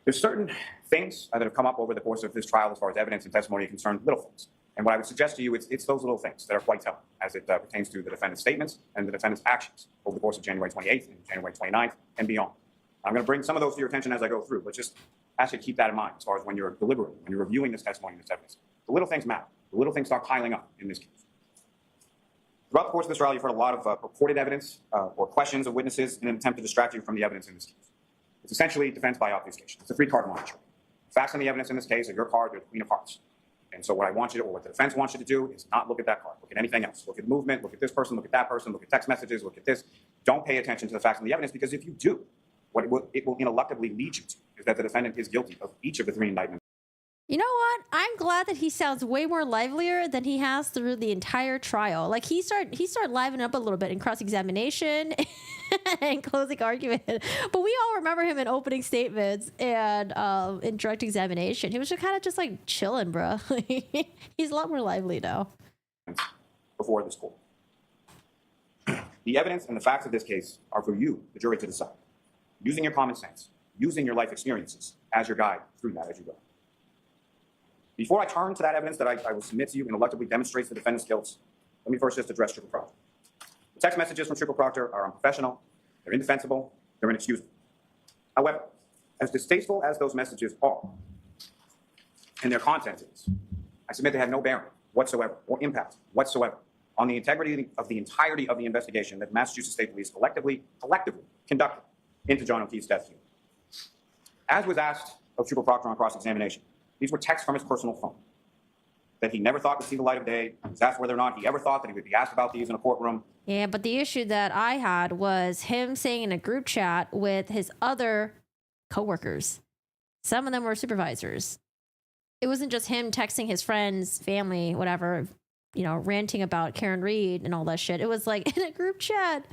S4: There's certain things that have come up over the course of this trial as far as evidence and testimony concerned, little things. And what I would suggest to you, it's those little things that are quite telling as it pertains to the defendant's statements and the defendant's actions over the course of January 28th and January 29th and beyond. I'm going to bring some of those to your attention as I go through, but just ask you to keep that in mind as far as when you're deliberating, when you're reviewing this testimony and this evidence. The little things matter. The little things start piling up in this case. Throughout the course of this trial, you've heard a lot of purported evidence or questions of witnesses in an attempt to distract you from the evidence in this case. It's essentially defense by obfuscation. It's a three-card monitoring. Facts and the evidence in this case are your card, they're the queen of hearts. And so what I want you to, or what the defense wants you to do is not look at that card. Look at anything else. Look at movement, look at this person, look at that person, look at text messages, look at this. Don't pay attention to the facts and the evidence, because if you do, what it will ineluctably lead you to is that the defendant is guilty of each of the three indictments.
S1: You know what? I'm glad that he sounds way more livelier than he has through the entire trial. Like he started livening up a little bit in cross-examination and closing argument. But we all remember him in opening statements and in direct examination. He was just kind of just like chilling, bro. He's a lot more lively now.
S4: Before this court. The evidence and the facts of this case are for you, the jury, to decide. Using your common sense, using your life experiences as your guide through that as you go. Before I turn to that evidence that I will submit to you and ineluctably demonstrates the defendant's guilt, let me first just address Triple Proctor. The text messages from Triple Proctor are unprofessional, they're indefensible, they're inexcusable. However, as distasteful as those messages are, and their content is, I submit they have no bearing whatsoever or impact whatsoever on the integrity of the entirety of the investigation that Massachusetts State Police collectively conducted into John O'Keefe's death scene. As was asked of Triple Proctor on cross-examination, these were texts from his personal phone that he never thought would see the light of day. He was asked whether or not he ever thought that he would be asked about these in a courtroom.
S1: Yeah, but the issue that I had was him saying in a group chat with his other coworkers. Some of them were supervisors. It wasn't just him texting his friends, family, whatever, you know, ranting about Karen Reed and all that shit. It was like in a group chat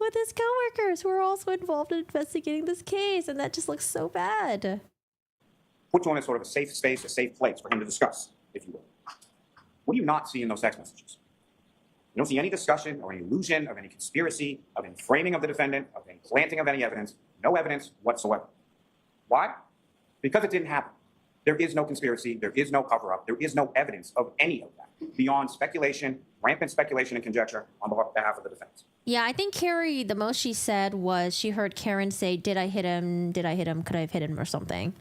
S1: with his coworkers who were also involved in investigating this case. And that just looks so bad.
S4: Put you in a sort of a safe space, a safe place for him to discuss, if you will. What do you not see in those text messages? You don't see any discussion or any illusion of any conspiracy, of any framing of the defendant, of any planting of any evidence. No evidence whatsoever. Why? Because it didn't happen. There is no conspiracy. There is no cover-up. There is no evidence of any of that beyond speculation, rampant speculation and conjecture on behalf of the defense.
S1: Yeah, I think Carrie, the most she said was she heard Karen say, did I hit him? Did I hit him? Could I have hit him or something?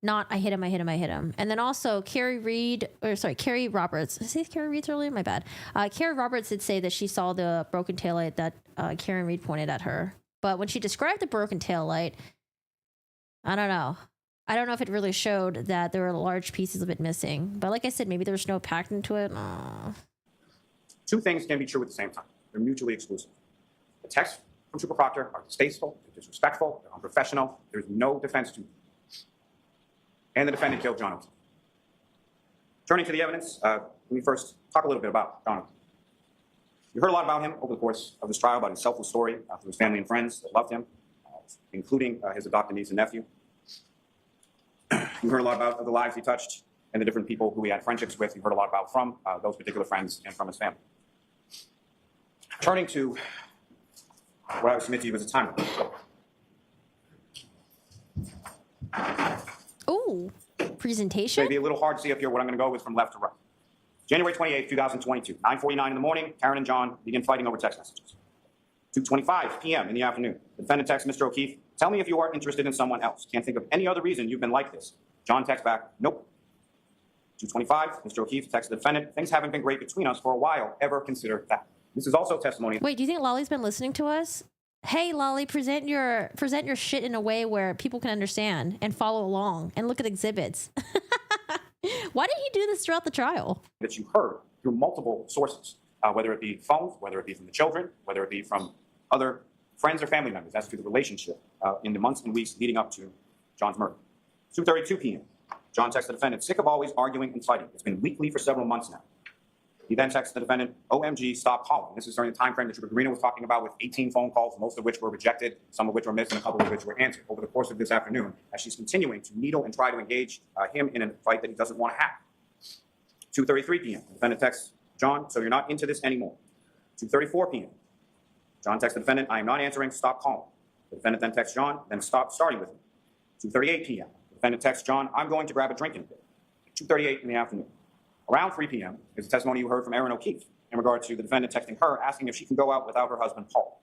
S1: Not, I hit him, I hit him, I hit him. And then also Carrie Roberts. Did I say Carrie Reed earlier? My bad. Carrie Roberts did say that she saw the broken taillight that Karen Reed pointed at her. But when she described the broken taillight, I don't know. I don't know if it really showed that there were large pieces of it missing. But like I said, maybe there's no packed into it.
S4: Two things can be true at the same time. They're mutually exclusive. The texts from Trooper Proctor are distasteful, they're disrespectful, they're unprofessional. There's no defense to them. And the defendant killed John O'Keefe. Turning to the evidence, let me first talk a little bit about John O'Keefe. You heard a lot about him over the course of this trial, about his selfless story, through his family and friends that loved him, including his adopted niece and nephew. You heard a lot about the lives he touched and the different people who he had friendships with. You heard a lot about from those particular friends and from his family. Turning to what I would submit to you as a timeline.
S1: Ooh,
S4: It
S1: presentation?
S4: may be a little hard to see up here what I'm going to go with from left to right. January 28, 2022, 9:49 in the morning, Karen and John begin fighting over text messages. 2:25 p.m. in the afternoon, the defendant texts Mr. O'Keefe, tell me if you are interested in someone else. Can't think of any other reason you've been like this. John texts back, nope. 2:25, Mr. O'Keefe texts the defendant, things haven't been great between us for a while. Ever consider that? This is also testimony.
S1: Wait, do you think Lolly's been listening to us? Hey, Lolly, present your shit in a way where people can understand and follow along and look at exhibits. Why did he do this throughout the trial?
S4: That you heard through multiple sources, whether it be phones, whether it be from the children, whether it be from other friends or family members, as to the relationship in the months and weeks leading up to John's murder. 2:32 p.m. John texts the defendant, sick of always arguing and fighting. It's been weekly for several months now. He then texts the defendant, OMG, stop calling. This is during the time frame that Trooper Garino was talking about, with 18 phone calls, most of which were rejected, some of which were missed, and a couple of which were answered over the course of this afternoon, as she's continuing to needle and try to engage him in a fight that he doesn't want to have. 2:33 p.m. The defendant texts John, so you're not into this anymore. 2:34 p.m. John texts the defendant, I am not answering, stop calling. The defendant then texts John, then stop starting with him. 2:38 p.m. The defendant texts John, I'm going to grab a drink in a bit. 2:38 in the afternoon. Around 3 p.m. is the testimony you heard from Erin O'Keefe in regard to the defendant texting her, asking if she can go out without her husband, Paul.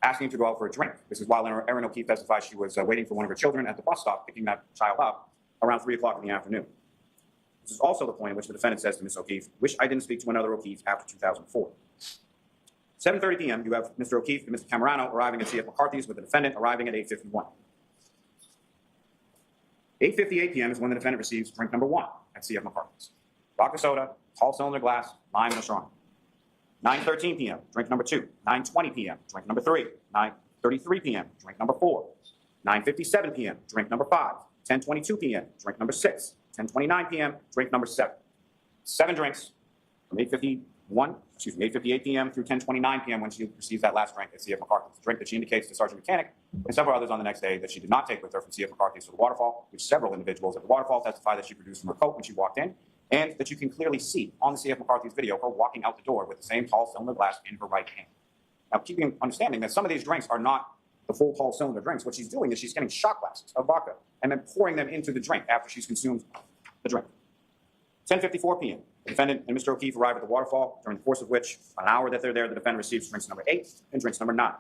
S4: Asking him to go out for a drink. This is while Erin O'Keefe testified she was waiting for one of her children at the bus stop, picking that child up around 3 o'clock in the afternoon. This is also the point at which the defendant says to Ms. O'Keefe, wish I didn't speak to another O'Keefe after 2004. 7:30 p.m., you have Mr. O'Keefe and Mr. Camerano arriving at C.F. McCarthy's, with the defendant arriving at 8:51. 8:58 p.m. is when the defendant receives drink number 1 at C.F. McCarthy's. Vodka soda, tall cylinder glass, lime, and a straw. 9:13 p.m., drink number 2. 9:20 p.m., drink number 3. 9:33 p.m., drink number 4. 9:57 p.m., drink number 5. 10:22 p.m., drink number 6. 10:29 p.m., drink number 7. 7 drinks from 8:58 p.m. through 10:29 p.m. when she receives that last drink at C.F. McCarthy's. A drink that she indicates to Sergeant Mechanic and several others on the next day that she did not take with her from C.F. McCarthy's to the waterfall, which several individuals at the waterfall testified that she produced from her coat when she walked in, and that you can clearly see on the C.F. McCarthy's video her walking out the door with the same tall cylinder glass in her right hand. Now, keeping understanding that some of these drinks are not the full tall cylinder drinks, what she's doing is she's getting shot glasses of vodka and then pouring them into the drink after she's consumed the drink. 10:54 p.m. The defendant and Mr. O'Keefe arrive at the waterfall, during the course of which, an hour that they're there, the defendant receives drinks number 8 and drinks number 9.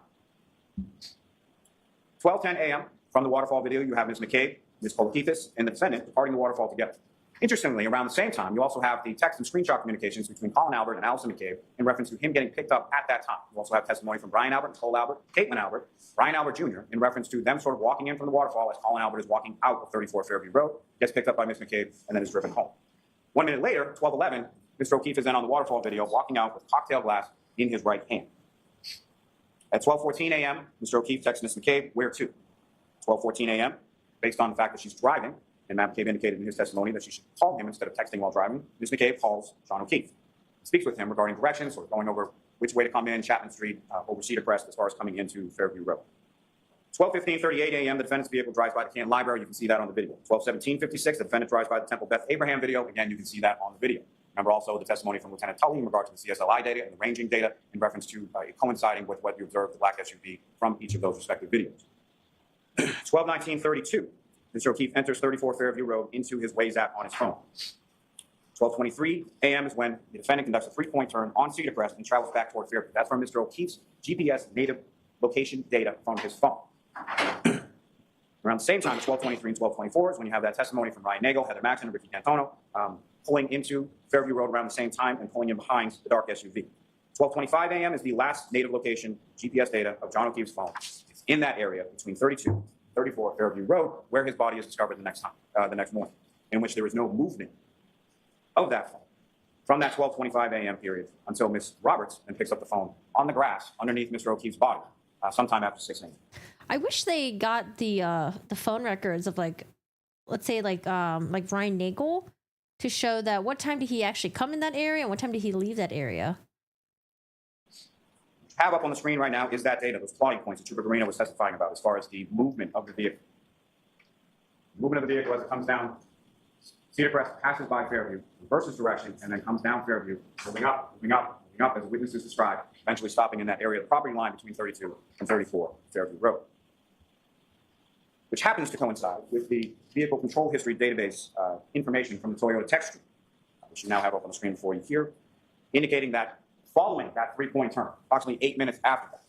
S4: 12:10 a.m. From the waterfall video, you have Ms. McCabe, Ms. Polakithis, and the defendant departing the waterfall together. Interestingly, around the same time, you also have the text and screenshot communications between Colin Albert and Allison McCabe in reference to him getting picked up at that time. You also have testimony from Brian Albert, Nicole Albert, Caitlin Albert, Brian Albert Jr. in reference to them sort of walking in from the waterfall as Colin Albert is walking out of 34 Fairview Road, gets picked up by Ms. McCabe, and then is driven home. 1 minute later, 12:11, Mr. O'Keefe is then on the waterfall video walking out with cocktail glass in his right hand. At 12:14 a.m., Mr. O'Keefe texts Ms. McCabe, where to? 12:14 a.m., based on the fact that she's driving, and Matt McCabe indicated in his testimony that she should call him instead of texting while driving, Ms. McCabe calls John O'Keefe, speaks with him regarding directions, or going over which way to come in, Chapman Street, over Cedar Crest, as far as coming into Fairview Road. 12:38 a.m., the defendant's vehicle drives by the Canton Library. You can see that on the video. 12:56, the defendant drives by the Temple Beth Abraham video. Again, you can see that on the video. Remember also the testimony from Lieutenant Tully in regard to the CSLI data and the ranging data in reference to coinciding with what you observed the black SUV from each of those respective videos. 12:19:32, Mr. O'Keefe enters 34 Fairview Road into his Waze app on his phone. 12:23 a.m. is when the defendant conducts a 3-point turn on Cedar Crest and travels back toward Fairview. That's from Mr. O'Keefe's GPS native location data from his phone. Around the same time, 12:23 and 12:24 is when you have that testimony from Ryan Nagel, Heather Maxon, and Ricky Cantono pulling into Fairview Road around the same time and pulling in behind the dark SUV. 12:25 a.m. is the last native location GPS data of John O'Keefe's phone. It's in that area between 32, 34 Fairview Road, where his body is discovered the next morning, in which there is no movement of that phone from that 12:25 a.m. period until Ms. Roberts then picks up the phone on the grass underneath Mr. O'Keefe's body, sometime after 6 a.m.
S1: I wish they got the phone records of like, let's say like Ryan Nagel, to show that what time did he actually come in that area and what time did he leave that area.
S4: Have up on the screen right now is that data, those plotting points that Trooper Garino was testifying about as far as the movement of the vehicle. Movement of the vehicle as it comes down Cedar Crest, passes by Fairview, reverses direction, and then comes down Fairview, moving up, as the witnesses described, eventually stopping in that area, the property line between 32 and 34 Fairview Road, which happens to coincide with the vehicle control history database information from the Toyota text stream, which you now have up on the screen for you here, indicating that following that 3-point turn, approximately 8 minutes after that,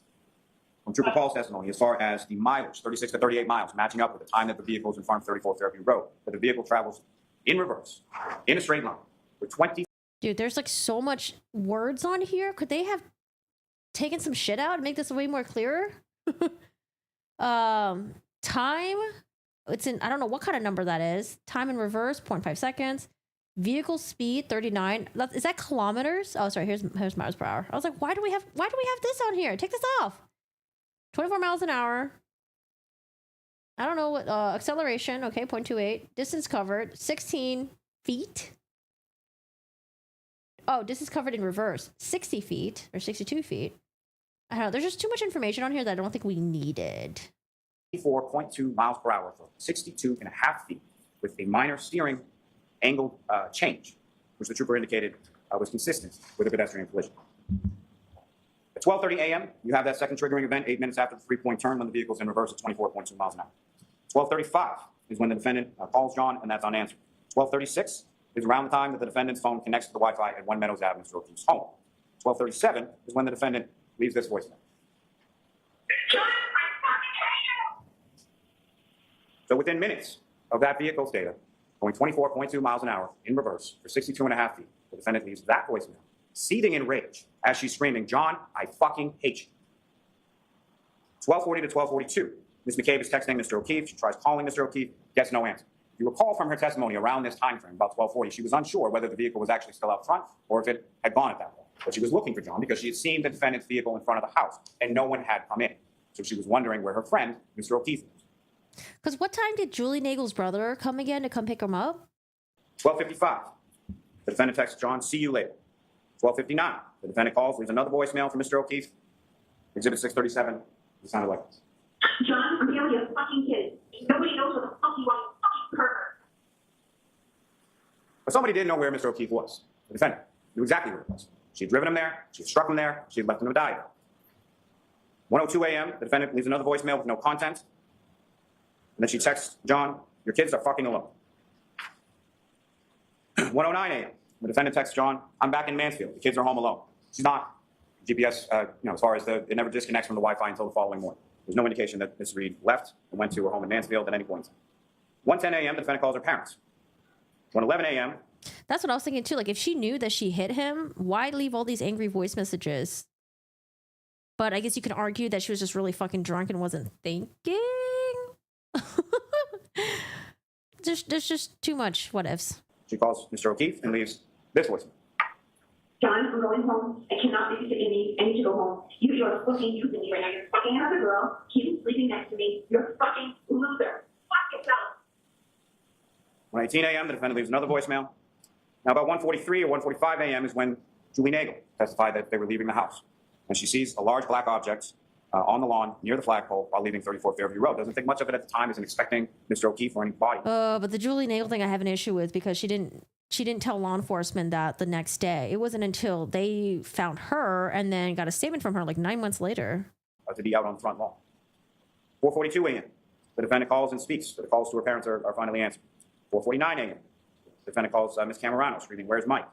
S4: from Trooper Paul's testimony, as far as the mileage, 36 to 38 miles, matching up with the time that the vehicle is in front of 34 Fairview Road, that the vehicle travels in reverse, in a straight line, with 20.
S1: Dude, there's like so much words on here. Could they have taken some shit out and make this way more clearer? Time, it's in, I don't know what kind of number that is. Time in reverse, 0.5 seconds. Vehicle speed, 39. Is that kilometers? Oh, sorry, here's miles per hour. I was like, why do we have this on here? Take this off. 24 miles an hour. I don't know what, acceleration, okay, 0.28. Distance covered, 16 feet. Oh, distance covered in reverse, 60 feet, or 62 feet. I don't know, there's just too much information on here that I don't think we needed.
S4: 4.2 miles per hour for 62 and a half feet, with a minor steering angle change, which the trooper indicated was consistent with a pedestrian collision. At 12:30 a.m., you have that second triggering event, 8 minutes after the 3-point turn when the vehicle's in reverse at 24.2 miles an hour. 12:35 is when the defendant calls John, and that's unanswered. 12:36 is around the time that the defendant's phone connects to the Wi-Fi at One Meadows Avenue, Mr. O'Keefe's home. 12:37 is when the defendant leaves this voicemail. So within minutes of that vehicle's data, going 24.2 miles an hour in reverse for 62 and a half feet, the defendant leaves that voicemail, seething in rage as she's screaming, "John, I fucking hate you." 12:40 to 12:42, Ms. McCabe is texting Mr. O'Keefe. She tries calling Mr. O'Keefe, gets no answer. If you recall from her testimony around this time frame, about 12:40, she was unsure whether the vehicle was actually still out front or if it had gone at that point. But she was looking for John because she had seen the defendant's vehicle in front of the house and no one had come in. So she was wondering where her friend, Mr. O'Keefe, was.
S1: Because what time did Julie Nagel's brother come again to come pick him up?
S4: 12:55, the defendant texts John, "See you later." 12:59, the defendant calls, leaves another voicemail for Mr. O'Keefe. Exhibit 637, it sounded like this.
S5: "John, I'm dealing with a fucking kid. Nobody knows what the fuck you want, fucking pervert."
S4: But somebody did know where Mr. O'Keefe was. The defendant knew exactly where it was. She had driven him there, she had struck him there, she had left him to die there. 1:02 a.m., the defendant leaves another voicemail with no content. And then she texts John, "Your kids are fucking alone." 1:09 a.m., the defendant texts John, "I'm back in Mansfield. The kids are home alone." She's not. GPS, as far as it never disconnects from the Wi-Fi until the following morning. There's no indication that Ms. Reed left and went to her home in Mansfield at any point. 1:10 a.m., the defendant calls her parents. 1:11 a.m.
S1: That's what I was thinking too. Like, if she knew that she hit him, why leave all these angry voice messages? But I guess you can argue that she was just really fucking drunk and wasn't thinking. There's just too much what ifs.
S4: She calls Mr. O'Keefe and leaves this voicemail.
S5: "John, I'm going home. I cannot babysit Amy. I need to go home. You are fucking using me right now. You're fucking another girl. Keep sleeping next to me. You're a fucking loser. Fuck yourself."
S4: 1:18 a.m., the defendant leaves another voicemail. Now, about 1:43 or 1:45 a.m. is when Julie Nagel testified that they were leaving the house. And she sees a large black object on the lawn near the flagpole while leaving 34 Fairview Road. Doesn't think much of it at the time, isn't expecting Mr. O'Keefe or any body.
S1: But the Julie Nagel thing I have an issue with because she didn't tell law enforcement that the next day. It wasn't until they found her and then got a statement from her like 9 months later.
S4: To be out on the front lawn. 4:42 a.m., the defendant calls and speaks. The calls to her parents are finally answered. 4:49 a.m., the defendant calls Ms. Camerano, screaming, "Where's Mike?"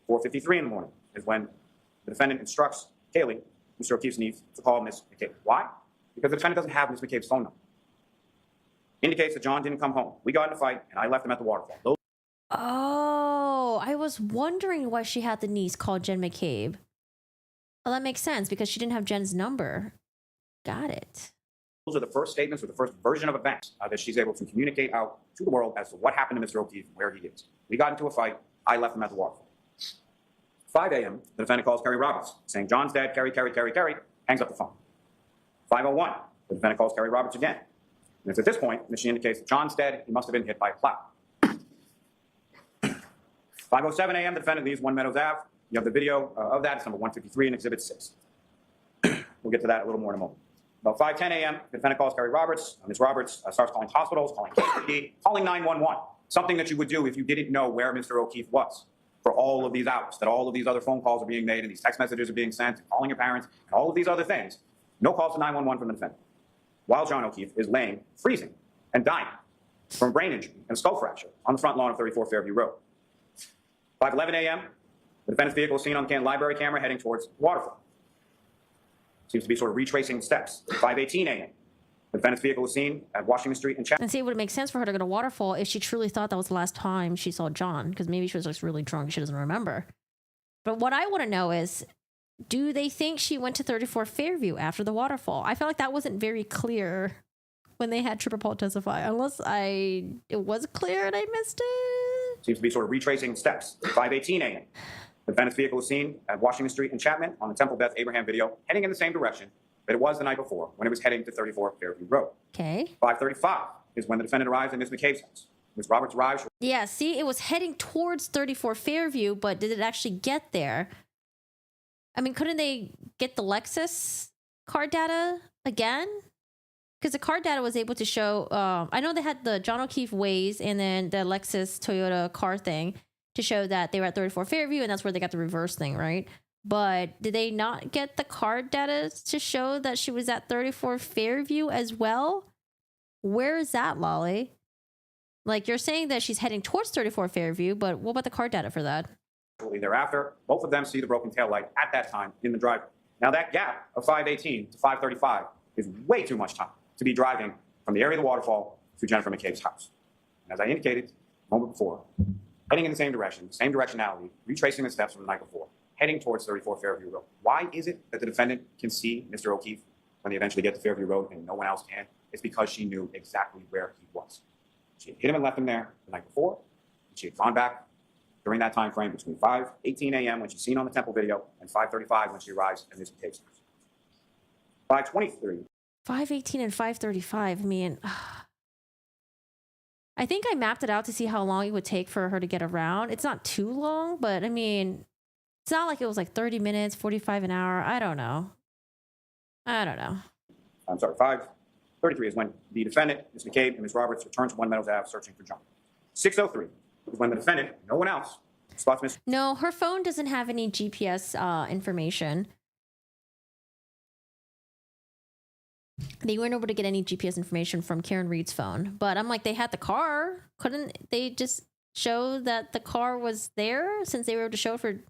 S4: 4:53 in the morning is when the defendant instructs Kaylee, Mr. O'Keefe's niece, to call Ms. McCabe. Why? Because the defendant doesn't have Ms. McCabe's phone number. Indicates that John didn't come home. We got in a fight, and I left him at the waterfall.
S1: Oh, I was wondering why she had the niece call Jen McCabe. Oh, that makes sense because she didn't have Jen's number. Got it.
S4: Those are the first statements or the first version of events that she's able to communicate out to the world as to what happened to Mr. O'Keefe and where he is. We got into a fight. I left him at the waterfall. 5 a.m., the defendant calls Kerry Roberts, saying, John's dead, Kerry, hangs up the phone. 5:01, the defendant calls Kerry Roberts again. And it's at this point that she indicates that John's dead, he must have been hit by a plow. 5:07 a.m., the defendant leaves 1 Meadows Ave. You have the video of that. It's number 153 in Exhibit 6. We'll get to that a little more in a moment. About 5:10 a.m., the defendant calls Kerry Roberts. Ms. Roberts starts calling hospitals, calling KPD, calling 911, something that you would do if you didn't know where Mr. O'Keefe was for all of these hours, that all of these other phone calls are being made and these text messages are being sent, and calling your parents, and all of these other things. No calls to 911 from the defendant. While John O'Keefe is laying, freezing, and dying from brain injury and skull fracture on the front lawn of 34 Fairview Road. 5:11 a.m., the defendant's vehicle is seen on the Canton Library camera heading towards the waterfall. Seems to be sort of retracing the steps. 5:18 a.m., the defendant's vehicle was seen at Washington Street in Chapman.
S1: And see, it would make sense for her to go to Waterfall if she truly thought that was the last time she saw John, because maybe she was just really drunk. She doesn't remember. But what I want to know is, do they think she went to 34 Fairview after the waterfall? I feel like that wasn't very clear when they had Trooper Paul testify, unless it was clear and I missed it.
S4: Seems to be sort of retracing the steps. 5:18 a.m., the defendant's vehicle was seen at Washington Street in Chapman on the Temple Beth Abraham video, heading in the same direction that it was the night before when it was heading to 34 Fairview Road.
S1: Okay.
S4: 5:35 is when the defendant arrives at Ms. McCabe's house. Ms. Roberts arrives.
S1: Yeah, see, it was heading towards 34 Fairview, but did it actually get there? I mean, couldn't they get the Lexus car data again? Because the car data was able to show, I know they had the John O'Keefe Waze and then the Lexus Toyota car thing to show that they were at 34 Fairview, and that's where they got the reverse thing, right? But did they not get the car data to show that she was at 34 Fairview as well? Where is that, Lolly? Like, you're saying that she's heading towards 34 Fairview, but what about the car data for that?
S4: Shortly thereafter, both of them see the broken taillight at that time in the driveway. Now, that gap of 5:18 to 5:35 is way too much time to be driving from the area of the waterfall to Jennifer McCabe's house. And as I indicated a moment before, heading in the same direction, same directionality, retracing the steps from the night before, heading towards 34 Fairview Road. Why is it that the defendant can see Mr. O'Keefe when they eventually get to Fairview Road and no one else can? It's because she knew exactly where he was. She had hit him and left him there the night before, and she had gone back during that time frame between 5:18 a.m. when she's seen on the Temple video and 5:35 when she arrives at Ms. McCabe's house. 5:23.
S1: 5:18 and 5:35. I mean, I think I mapped it out to see how long it would take for her to get around. It's not too long, but I mean, it's not like it was like 30 minutes, 45 an hour. I don't know.
S4: I'm sorry, 5:33 is when the defendant, Ms. McCabe, and Ms. Roberts return to 1 Meadows Ave searching for John. 6:03 is when the defendant, no one else, spots Ms.
S1: No, her phone doesn't have any GPS information. They weren't able to get any GPS information from Karen Reed's phone. But I'm like, they had the car. Couldn't they just show that the car was there since they were able to show it for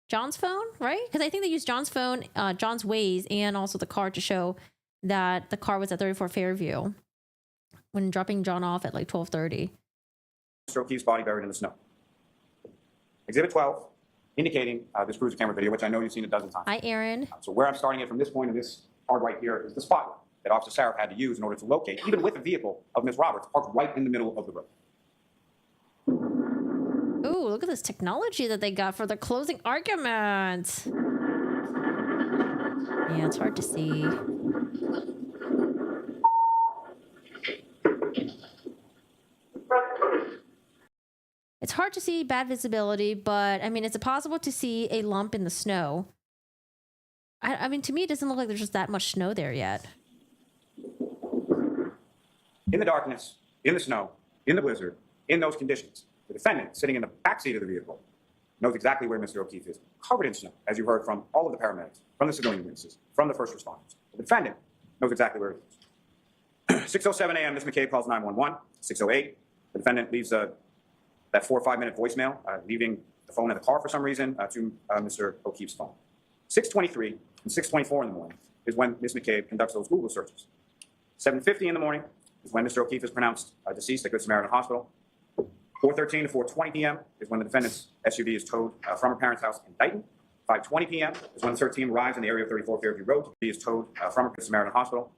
S1: John's phone, right? Because I think they used John's phone, John's Waze, and also the car to show that the car was at 34 Fairview when dropping John off at like 12:30.
S4: Mr. O'Keefe's body buried in the snow. Exhibit 12, indicating this cruiser camera video, which I know you've seen a dozen times.
S1: Hi, Aaron.
S4: So where I'm starting it from this point in this card right here is the spotlight that Officer Sarah had to use in order to locate, even with the vehicle of Ms. Roberts parked right in the middle of the road.
S1: Ooh, look at this technology that they got for the closing argument. Yeah, it's hard to see. It's hard to see, bad visibility, but I mean, it's possible to see a lump in the snow. I mean, to me, it doesn't look like there's just that much snow there yet.
S4: In the darkness, in the snow, in the blizzard, in those conditions, the defendant, sitting in the backseat of the vehicle, knows exactly where Mr. O'Keefe is, covered in snow, as you heard from all of the paramedics, from the civilian witnesses, from the first responders. The defendant knows exactly where he is. 6:07 a.m., Ms. McCabe calls 911. 6:08, the defendant leaves that 4 or 5 minute voicemail, leaving the phone in the car for some reason to Mr. O'Keefe's phone. 6:23 and 6:24 in the morning is when Ms. McCabe conducts those Google searches. 7:50 in the morning is when Mr. O'Keefe is pronounced deceased at Good Samaritan Hospital. 4:13 to 4:20 p.m. is when the defendant's SUV is towed from her parents' house in Dighton. 5:20 p.m. is when the search team arrives in the area of 34 Fairview Road. He is towed from Good Samaritan Hospital.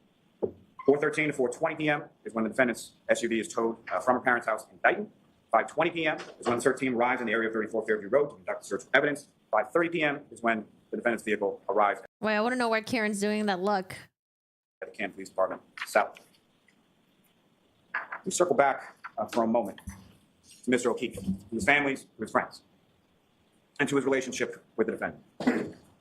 S4: 4:13 to 4:20 p.m. is when the defendant's SUV is towed from her parents' house in Dayton. 5:20 p.m. is when the search team arrives in the area of 34 Fairview Road to conduct the search for evidence. 5:30 p.m. is when the defendant's vehicle arrives
S1: Wait, I want to know why Karen's doing that look.
S4: at the Canton Police Department south. We circle back for a moment to Mr. O'Keefe, to his family, to his friends, and to his relationship with the defendant.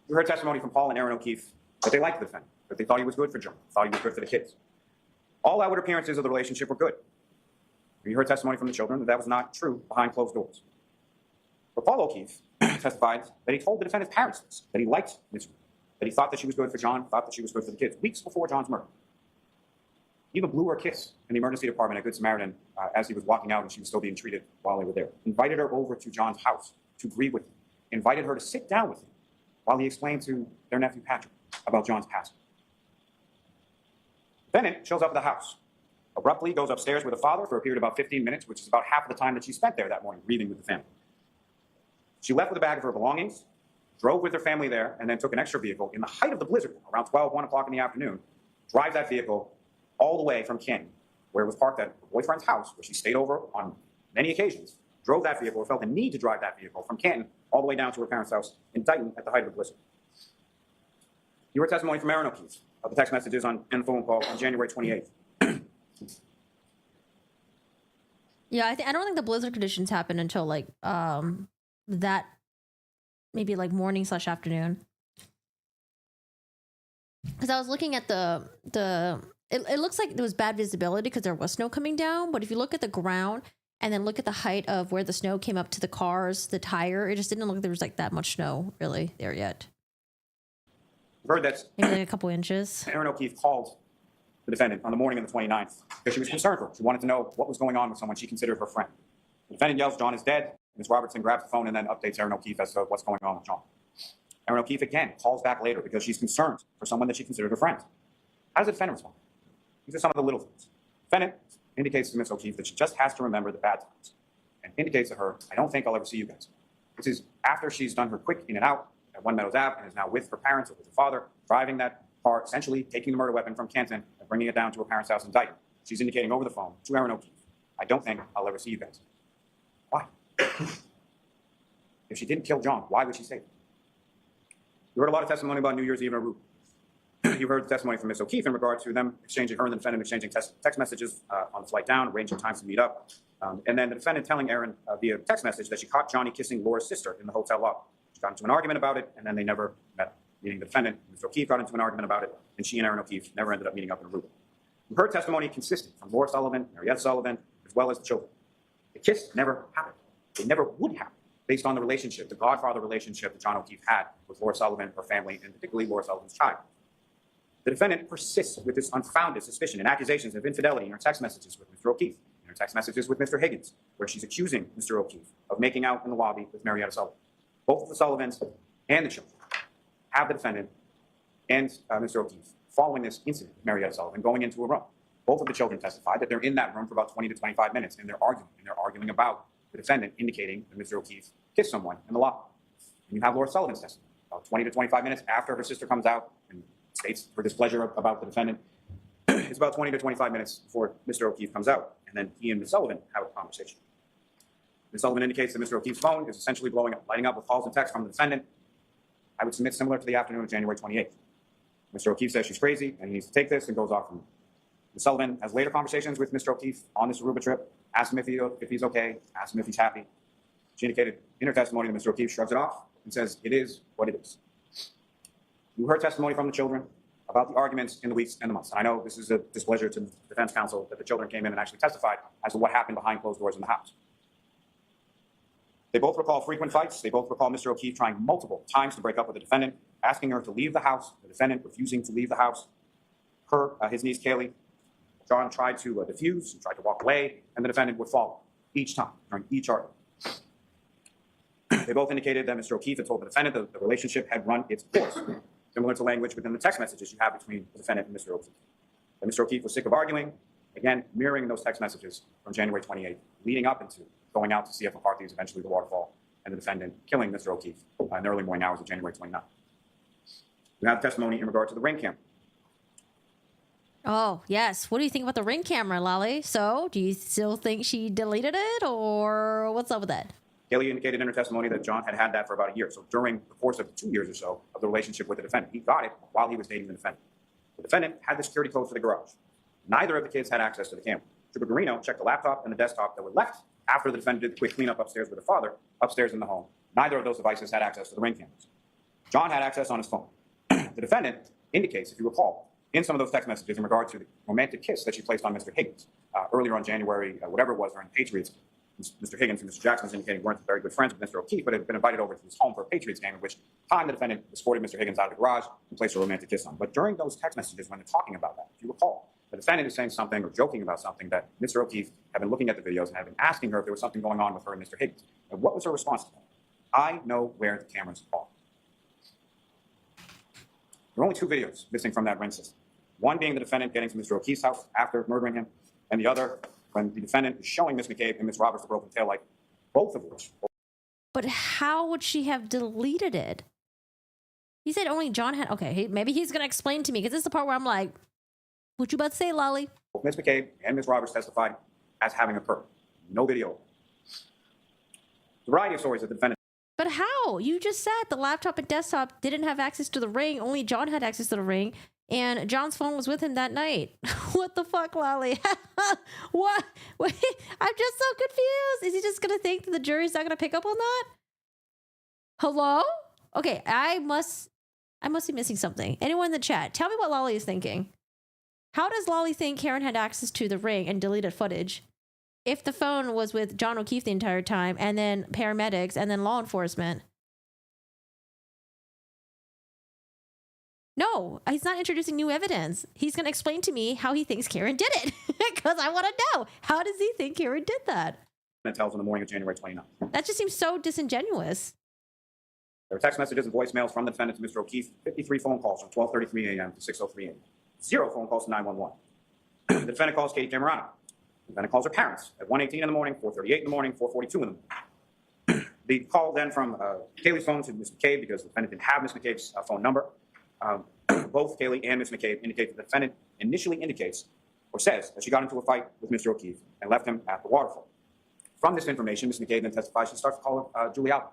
S4: We heard testimony from Paul and Aaron O'Keefe that they liked the defendant, that they thought he was good for John, thought he was good for the kids. All outward appearances of the relationship were good. We heard testimony from the children that that was not true behind closed doors. But Paul O'Keefe testified that he told the defendant's parents this, that he liked Ms. Reed, that he thought that she was good for John, thought that she was good for the kids, weeks before John's murder. He even blew her a kiss in the emergency department at Good Samaritan as he was walking out and she was still being treated while they were there. Invited her over to John's house to grieve with him. Invited her to sit down with him while he explained to their nephew Patrick about John's passing. Defendant shows up at the house. Abruptly goes upstairs with her father for a period of about 15 minutes, which is about half of the time that she spent there that morning, grieving with the family. She left with a bag of her belongings, drove with her family there, and then took an extra vehicle in the height of the blizzard, around 12, 1 o'clock in the afternoon, drives that vehicle all the way from Canton, where it was parked at her boyfriend's house, where she stayed over on many occasions, drove that vehicle, or felt the need to drive that vehicle from Canton all the way down to her parents' house in Dayton at the height of the blizzard. You heard testimony from Aaron O'Keefe of the text messages and the phone call on January 28th.
S1: Yeah, I don't think the blizzard conditions happened until like that maybe like morning / afternoon. Because I was looking at it looks like there was bad visibility because there was snow coming down. But if you look at the ground and then look at the height of where the snow came up to the cars, the tire, it just didn't look like there was like that much snow really there yet.
S4: You've heard that
S1: Maybe like a couple inches.
S4: Aaron O'Keefe called the defendant on the morning of the 29th because she was concerned for her. She wanted to know what was going on with someone she considered her friend. The defendant yells, "John is dead." Ms. Robertson grabs the phone and then updates Aaron O'Keefe as to what's going on with John. Aaron O'Keefe again calls back later because she's concerned for someone that she considered her friend. How does the defendant respond? These are some of the little things. The defendant indicates to Ms. O'Keefe that she just has to remember the bad times and indicates to her, "I don't think I'll ever see you guys." This is after she's done her quick in and out at One Meadows Ave and is now with her parents or with her father, driving that car, essentially taking the murder weapon from Canton and bringing it down to her parents' house in Dayton. She's indicating over the phone to Aaron O'Keefe, "I don't think I'll ever see you guys." Why? If she didn't kill John, why would she say that? You heard a lot of testimony about New Year's Eve in Aruba. You heard testimony from Ms. O'Keefe in regard to them exchanging, her and the defendant exchanging text messages on the flight down, arranging times to meet up. And then the defendant telling Aaron via text message that she caught Johnny kissing Laura's sister in the hotel lobby. She got into an argument about it, and then they never met, meaning the defendant, Ms. O'Keefe, got into an argument about it, and she and Aaron O'Keefe never ended up meeting up in Aruba. You heard testimony consistent from Laura Sullivan, Marietta Sullivan, as well as the children. The kiss never happened. It never would happen, based on the relationship, the godfather relationship that John O'Keefe had with Laura Sullivan, her family, and particularly Laura Sullivan's child. The defendant persists with this unfounded suspicion and accusations of infidelity in her text messages with Mr. O'Keefe, in her text messages with Mr. Higgins, where she's accusing Mr. O'Keefe of making out in the lobby with Marietta Sullivan. Both of the Sullivans and the children have the defendant and Mr. O'Keefe following this incident with Marietta Sullivan going into a room. Both of the children testified that they're in that room for about 20 to 25 minutes, and they're arguing about the defendant indicating that Mr. O'Keefe kissed someone in the lobby. And you have Laura Sullivan's testimony about 20 to 25 minutes after her sister comes out and states her displeasure about the defendant. It's about 20 to 25 minutes before Mr. O'Keefe comes out, and then he and Ms. Sullivan have a conversation. Ms. Sullivan indicates that Mr. O'Keefe's phone is essentially lighting up with calls and texts from the defendant. I would submit similar to the afternoon of January 28th. Mr. O'Keefe says she's crazy and he needs to take this and goes off from her. Ms. Sullivan has later conversations with Mr. O'Keefe on this Aruba trip, asks him if he's okay, asks him if he's happy. She indicated in her testimony that Mr. O'Keefe shrugs it off and says it is what it is. You heard testimony from the children about the arguments in the weeks and the months. And I know this is a displeasure to the defense counsel that the children came in and actually testified as to what happened behind closed doors in the house. They both recall frequent fights. They both recall Mr. O'Keefe trying multiple times to break up with the defendant, asking her to leave the house, the defendant refusing to leave the house. His niece, Kaylee, John tried to diffuse and tried to walk away, and the defendant would follow each time during each argument. They both indicated that Mr. O'Keefe had told the defendant that the relationship had run its course, similar to language within the text messages you have between the defendant and Mr. O'Keefe. That Mr. O'Keefe was sick of arguing, again, mirroring those text messages from January 28th, leading up into going out to CF McCarthy's, eventually the waterfall, and the defendant killing Mr. O'Keefe in the early morning hours of January 29th. We have testimony in regard to the ring camera.
S1: Oh, yes. What do you think about the Ring camera, Lolly? So, do you still think she deleted it, or what's up with that?
S4: Haley indicated in her testimony that John had had that for about a year. So during the course of 2 years or so of the relationship with the defendant, he got it while he was dating the defendant. The defendant had the security code for the garage. Neither of the kids had access to the camera. Trooper Garino checked the laptop and the desktop that were left after the defendant did the quick cleanup upstairs with her father, upstairs in the home. Neither of those devices had access to the Ring cameras. John had access on his phone. The defendant indicates, if you recall, in some of those text messages in regard to the romantic kiss that she placed on Mr. Higgins earlier on January, whatever it was, during Patriots. Mr. Higgins and Mr. Jackson was indicating weren't very good friends with Mr. O'Keefe, but had been invited over to his home for a Patriots game, at which time the defendant escorted Mr. Higgins out of the garage and placed a romantic kiss on him. But during those text messages, when they're talking about that, if you recall, the defendant is saying something or joking about something that Mr. O'Keefe had been looking at the videos and had been asking her if there was something going on with her and Mr. Higgins. And what was her response to that? I know where the cameras are. There are only 2 videos missing from that Ring system. One being the defendant getting to Mr. O'Keefe's house after murdering him, and the other when the defendant is showing Miss McCabe and Miss Roberts the broken taillight, both of which.
S1: But how would she have deleted it? He said only John had. Okay, maybe he's going to explain to me, because this is the part where I'm like, what you about to say, Lolly?
S4: Both Miss McCabe and Miss Roberts testified as having occurred. No video. The variety of stories that the defendant.
S1: But how? You just said the laptop and desktop didn't have access to the Ring. Only John had access to the Ring. And John's phone was with him that night. What the fuck, Lolly? What? Wait, I'm just so confused. Is he just going to think that the jury's not going to pick up on that? Hello? Okay, I must be missing something. Anyone in the chat, tell me what Lolly is thinking. How does Lolly think Karen had access to the Ring and deleted footage if the phone was with John O'Keefe the entire time, and then paramedics, and then law enforcement? No, he's not introducing new evidence. He's going to explain to me how he thinks Karen did it, because I want to know. How does he think Karen did that?
S4: Tells in the morning of January 29th.
S1: That just seems so disingenuous.
S4: There were text messages and voicemails from the defendant to Mr. O'Keefe, 53 phone calls from 12:33 a.m. to 6:03 a.m. 0 phone calls to 911. The defendant calls Kate Jamarano. The defendant calls her parents at 1:18 in the morning, 4:38 in the morning, 4:42 in the morning. The call then from Kaylee's phone to Ms. McCabe, because the defendant didn't have Ms. McCabe's phone number. Both Kaylee and Ms. McCabe indicate that the defendant initially indicates or says that she got into a fight with Mr. O'Keefe and left him at the waterfall. From this information, Ms. McCabe then testifies she starts to call Julie Albert.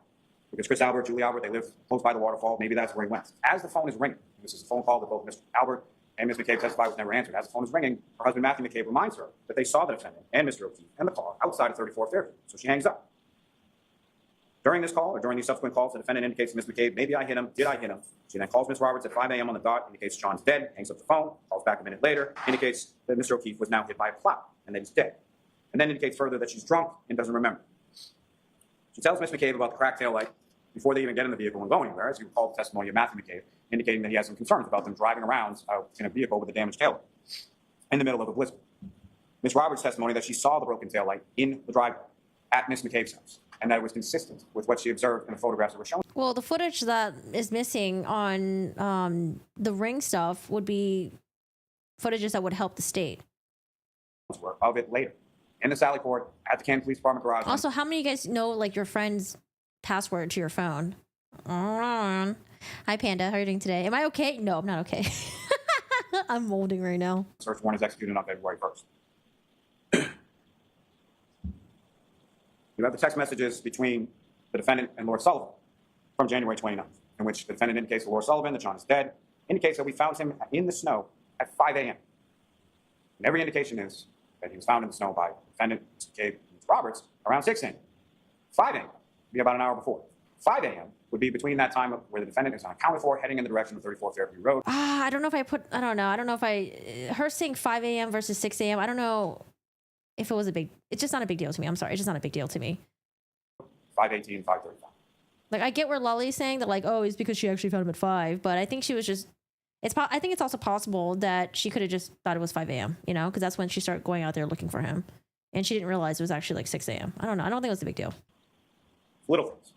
S4: Because Chris Albert, Julie Albert, they live close by the waterfall. Maybe that's where he went. As the phone is ringing, this is a phone call that both Mr. Albert and Ms. McCabe testified was never answered. As the phone is ringing, her husband Matthew McCabe reminds her that they saw the defendant and Mr. O'Keefe and the car outside of 34 Fairfield. So she hangs up. During this call, or during these subsequent calls, the defendant indicates to Ms. McCabe, maybe I hit him, did I hit him? She then calls Ms. Roberts at 5 a.m. on the dot, indicates John's dead, hangs up the phone, calls back a minute later, indicates that Mr. O'Keefe was now hit by a plow and that he's dead. And then indicates further that she's drunk and doesn't remember. She tells Ms. McCabe about the cracked tail light before they even get in the vehicle and go anywhere, as you recall the testimony of Matthew McCabe, indicating that he has some concerns about them driving around in a vehicle with a damaged tail light in the middle of a blizzard. Ms. Roberts' testimony that she saw the broken tail light in the driveway at Ms. McCabe's house, and that it was consistent with what she observed in the photographs that were shown.
S1: Well, the footage that is missing on the Ring stuff would be footages that would help the state.
S4: Of it later. In the Sally Port, at the Canton Police Department garage.
S1: Also, how many of you guys know, like, your friend's password to your phone? Hi, Panda. How are you doing today? Am I okay? No, I'm not okay. I'm molding right now.
S4: Search warrant is executed on February 1st. You have the text messages between the defendant and Lord Sullivan from January 29th, in which the defendant indicates to Lord Sullivan that John is dead, indicates that we found him in the snow at 5 a.m. And every indication is that he was found in the snow by the defendant, Mr. McCabe, and Ms. Roberts, around 6 a.m. 5 a.m. would be about an hour before. 5 a.m. would be between that time where the defendant is unaccounted for, heading in the direction of 34 Fairview Road.
S1: I don't know if I don't know if her saying 5 a.m. versus 6 a.m. I don't know if it was it's just not a big deal to me. I'm sorry. It's just not a big deal to me.
S4: 5:18, 5:35.
S1: Like, I get where Lolly's saying that, like, oh, it's because she actually found him at 5, but I think she was just, I think it's also possible that she could have just thought it was 5 a.m., you know, because that's when she started going out there looking for him. And she didn't realize it was actually like 6 a.m. I don't know. I don't think it was a big deal.
S4: Little things.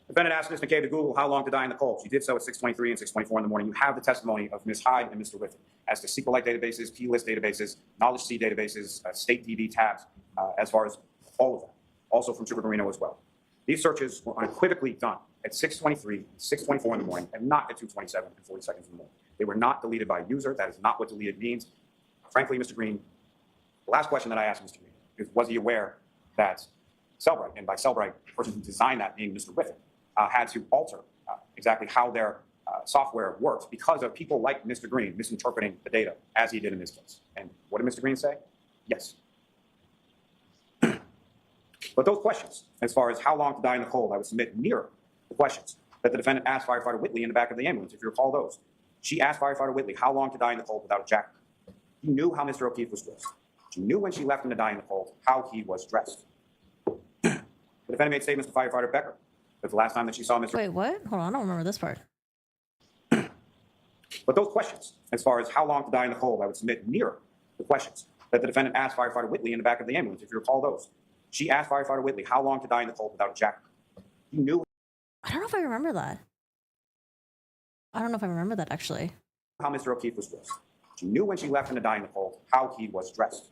S4: The defendant asked Ms. McCabe to Google how long to die in the cold. She did so at 6:23 and 6:24 in the morning. You have the testimony of Ms. Hyde and Mr. Whitford as to SQLite databases, P-list databases, Knowledge C databases, state DB tabs, as far as all of that. Also from Trooper Marino as well. These searches were unequivocally done at 6:23, 6:24 in the morning, and not at 2:27 and 40 seconds in the morning. They were not deleted by a user. That is not what deleted means. Frankly, Mr. Green, the last question that I asked Mr. Green is, was he aware that Cellbrite, and by Cellbrite, the person who designed that being Mr. Whiffen, had to alter exactly how their software works because of people like Mr. Green misinterpreting the data as he did in this case. And what did Mr. Green say? Yes. But those questions, as far as how long to die in the cold, I would submit mirror the questions that the defendant asked firefighter Whitley in the back of the ambulance, if you recall those. She asked firefighter Whitley how long to die in the cold without a jacket. He knew how Mr. O'Keefe was dressed. She knew when she left him to die in the cold how he was dressed. The defendant made statements to firefighter Becker that the last time that she saw Mr.
S1: Wait, what? Hold on, I don't remember this part.
S4: But those questions, as far as how long to die in the cold, I would submit mirror the questions that the defendant asked firefighter Whitley in the back of the ambulance, if you recall those. She asked firefighter Whitley how long to die in the cold without a jacket. He knew
S1: I don't know if I remember that. I don't know if I remember that actually.
S4: how Mr. O'Keefe was dressed. She knew when she left him to die in the cold how he was dressed.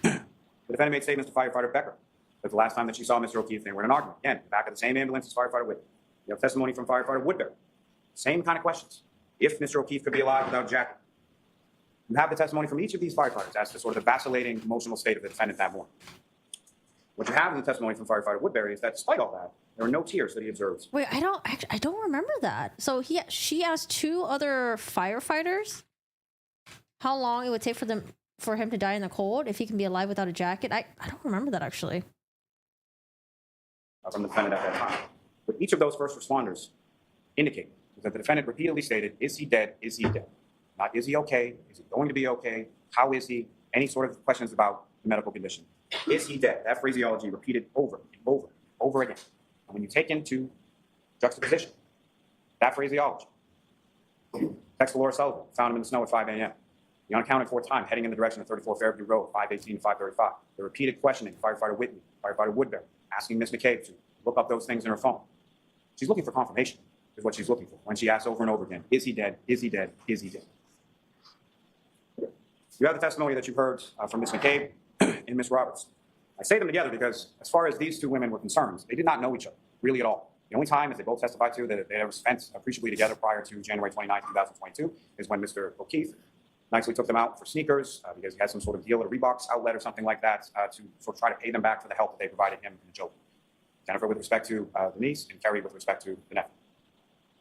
S4: The defendant made statements to firefighter Becker that the last time that she saw Mr. O'Keefe, they were in an argument. Again, in the back of the same ambulance as firefighter Whitley. You have testimony from firefighter Woodbury. Same kind of questions. If Mr. O'Keefe could be alive without a jacket. You have the testimony from each of these firefighters as to sort of the vacillating emotional state of the defendant that morning. What you have in the testimony from firefighter Woodbury is that despite all that, there were no tears that he observed.
S1: Wait, I don't remember that. So she asked two other firefighters how long it would take for him to die in the cold if he can be alive without a jacket. I don't remember that actually.
S4: From the defendant at that time. What each of those first responders indicated was that the defendant repeatedly stated, is he dead? Is he dead? Not is he okay? Is he going to be okay? How is he? Any sort of questions about the medical condition. Is he dead? That phraseology repeated over and over and over again. And when you take into juxtaposition that phraseology, text Laura Sullivan, found him in the snow at 5 a.m. The unaccounted for time heading in the direction of 34 Fairview Road, 5:18 to 5:35. The repeated questioning, firefighter Whitney, firefighter Woodbury, asking Ms. McCabe to look up those things in her phone. She's looking for confirmation, is what she's looking for. When she asks over and over again, is he dead? Is he dead? Is he dead? You have the testimony that you heard from Ms. McCabe and Ms. Roberts. I say them together because as far as these two women were concerned, they did not know each other, really at all. The only time, as they both testified to, that they ever spent appreciably together prior to January 29, 2022, is when Mr. O'Keefe nicely took them out for sneakers because he had some sort of deal at a Reebok's outlet or something like that to sort of try to pay them back for the help that they provided him in the joke. Jennifer with respect to the niece and Kerry with respect to the nephew.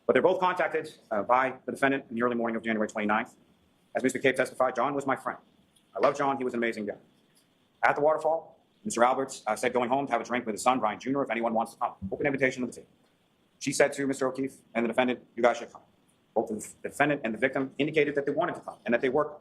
S4: But they're both contacted by the defendant in the early morning of January 29th. As Mr. McCabe testified, John was my friend. I love John. He was an amazing guy. At the waterfall, Mr. Alberts said going home to have a drink with his son, Brian Jr., if anyone wants to come. Open invitation on the table. She said to Mr. O'Keefe and the defendant, you guys should come. Both the defendant and the victim indicated that they wanted to come and that they were coming.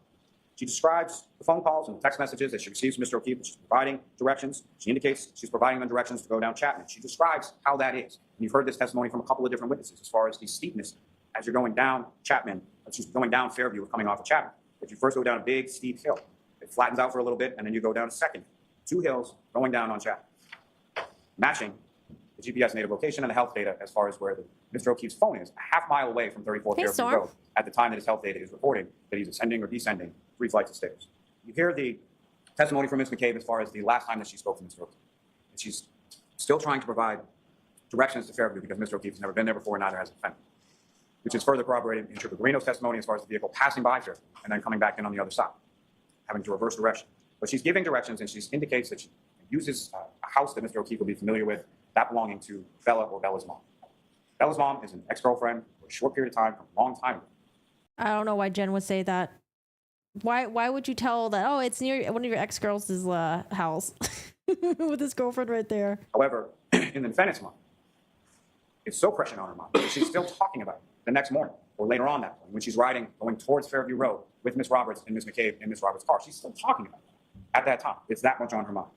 S4: She describes the phone calls and the text messages that she receives from Mr. O'Keefe, that she's providing directions. She indicates she's providing them directions to go down Chapman. She describes how that is. And you've heard this testimony from a couple of different witnesses as far as the steepness as you're going down Chapman, she's going down Fairview coming off of Chapman. But you first go down a big, steep hill. It flattens out for a little bit, and then you go down a second. 2 hills going down on Chapman. Matching the GPS native location and the health data as far as where Mr. O'Keefe's phone is, a half mile away from 34
S1: Hey,
S4: Fairview
S1: Storm.
S4: Road at the time that his health data is reporting that he's ascending or descending 3 flights of stairs. You hear the testimony from Ms. McCabe as far as the last time that she spoke to Mr. O'Keefe. And she's still trying to provide directions to Fairview because Mr. O'Keefe has never been there before, and neither has the defendant, which is further corroborated in Trooper Guarino's testimony as far as the vehicle passing by Fairview and then coming back in on the other side, having to reverse direction. But she's giving directions, and she indicates that she uses a house that Mr. O'Keefe will be familiar with, that belonging to Bella or Bella's mom. Bella's mom is an ex-girlfriend for a short period of time, from a long time ago.
S1: I don't know why Jen would say that. Why would you tell that? Oh, it's near one of your ex-girls' house with his girlfriend right there.
S4: However, in the defendant's mind, it's so prescient on her mind that she's still talking about it the next morning or later on that morning when she's riding, going towards Fairview Road with Ms. Roberts and Ms. McCabe in Ms. Roberts' car. She's still talking about it at that time. It's that much on her mind.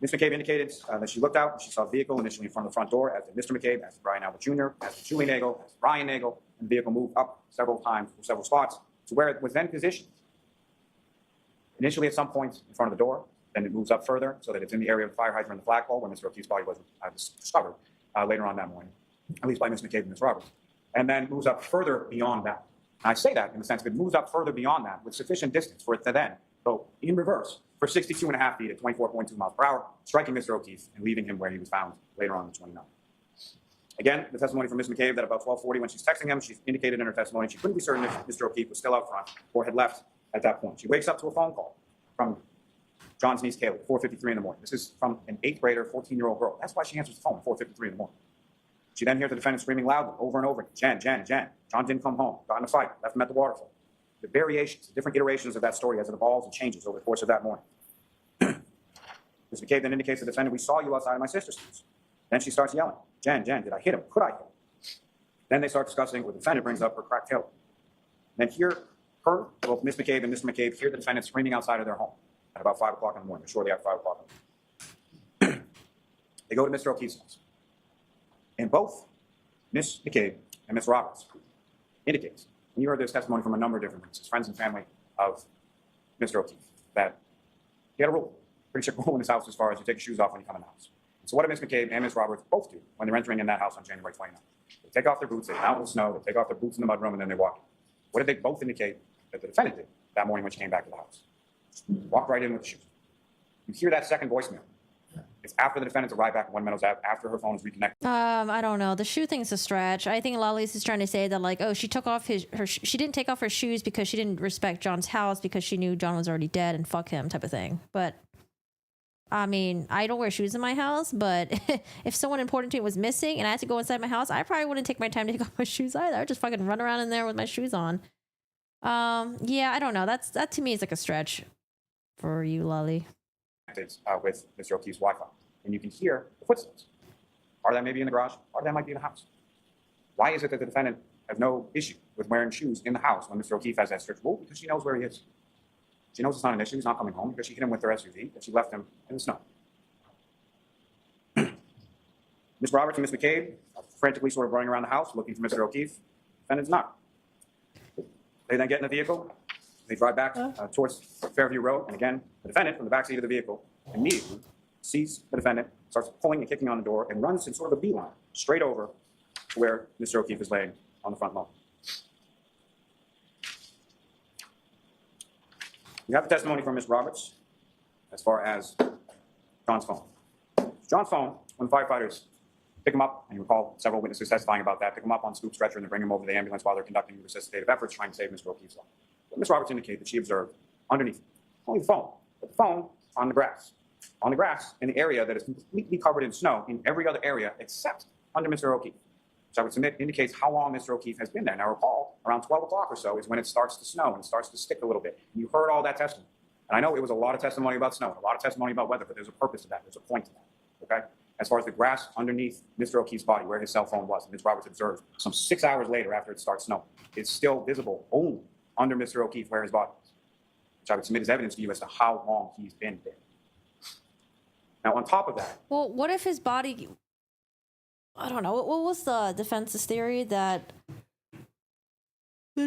S4: Ms. McCabe indicated that she looked out and she saw the vehicle initially in front of the front door, as did Mr. McCabe, as did Brian Albert Jr., as did Julie Nagel, as did Brian Nagel, and the vehicle moved up several times from several spots to where it was then positioned. Initially at some point in front of the door, then it moves up further so that it's in the area of the fire hydrant and the flagpole where Mr. O'Keefe's body was discovered later on that morning, at least by Ms. McCabe and Ms. Roberts, and then moves up further beyond that. And I say that in the sense that it moves up further beyond that with sufficient distance for it to then go in reverse for 62.5 feet at 24.2 miles per hour, striking Mr. O'Keefe and leaving him where he was found later on the 29th. Again, the testimony from Ms. McCabe that about 12:40 when she's texting him, she indicated in her testimony she couldn't be certain if Mr. O'Keefe was still out front or had left at that point. She wakes up to a phone call from John's niece, Kaylee, 4:53 in the morning. This is from an 8th grader, 14-year-old girl. That's why she answers the phone at 4:53 in the morning. She then hears the defendant screaming loudly over and over again, Jen. John didn't come home, got in a fight, left him at the waterfall. The variations, the different iterations of that story as it evolves and changes over the course of that morning. Ms. McCabe then indicates to the defendant, we saw you outside of my sister's house. Then she starts yelling, Jen, did I hit him? Could I hit him? Then they start discussing what the defendant brings up her cracked tail. Then both Ms. McCabe and Mr. McCabe hear the defendant screaming outside of their home at about 5 o'clock in the morning, shortly after 5 o'clock in the morning. They go to Mr. O'Keefe's house. And both Ms. McCabe and Ms. Roberts indicates, and you heard this testimony from a number of different witnesses, friends and family of Mr. O'Keefe, that he had a rule, pretty strict rule in his house as far as you take your shoes off when you come in the house. So what did Ms. McCabe and Ms. Roberts both do when they're entering in that house on January 29th? They take off their boots, they get out in the snow, they take off their boots in the mudroom, and then they walk in. What did they both indicate that the defendant did that morning when she came back to the house? Walked right in with the shoes. You hear that second voicemail. It's after the defendant's arrived back at One Meadows Ave, after her phone is reconnected.
S1: I don't know. The shoe thing's a stretch. I think Lolly's is trying to say that, like, oh, she took off she didn't take off her shoes because she didn't respect John's house because she knew John was already dead and fuck him type of thing. But I mean, I don't wear shoes in my house, but if someone important to me was missing and I had to go inside my house, I probably wouldn't take my time to take off my shoes either. I would just fucking run around in there with my shoes on. Yeah, I don't know. That to me is like a stretch for you, Lolly.
S4: With Mr. O'Keefe's Wi-Fi. And you can hear the footsteps. Part of that may be in the garage, part of that might be in the house. Why is it that the defendant has no issue with wearing shoes in the house when Mr. O'Keefe has that strict rule? Because she knows where he is. She knows it's not an issue, he's not coming home, because she hit him with her SUV, and she left him in the snow. Ms. Roberts and Ms. McCabe are frantically sort of running around the house looking for Mr. O'Keefe. The defendant's not. They then get in the vehicle. They drive back towards Fairview Road, and again, the defendant, from the backseat of the vehicle, immediately sees the defendant, starts pulling and kicking on the door, and runs in sort of a beeline straight over to where Mr. O'Keefe is laying on the front lawn. We have the testimony from Ms. Roberts as far as John's phone. John's phone, when firefighters pick him up, and you recall several witnesses testifying about that, pick him up on scoop stretcher and then bring him over to the ambulance while they're conducting resuscitative efforts trying to save Mr. O'Keefe's life. But Ms. Roberts indicated that she observed underneath only the phone, but the phone on the grass in the area that is completely covered in snow in every other area except under Mr. O'Keefe. So I would submit indicates how long Mr. O'Keefe has been there. Now recall, around 12 o'clock or so is when it starts to snow and it starts to stick a little bit. And you heard all that testimony. And I know it was a lot of testimony about snow, and a lot of testimony about weather, but there's a purpose to that. There's a point to that, okay? As far as the grass underneath Mr. O'Keefe's body, where his cell phone was, Ms. Roberts observed some 6 hours later after it starts snowing, it's still visible only under Mr. O'Keefe where his body is, which I would submit as evidence to you as to how long he's been there. Now, on top of that...
S1: Well, what if his body... I don't know. What was the defense's theory that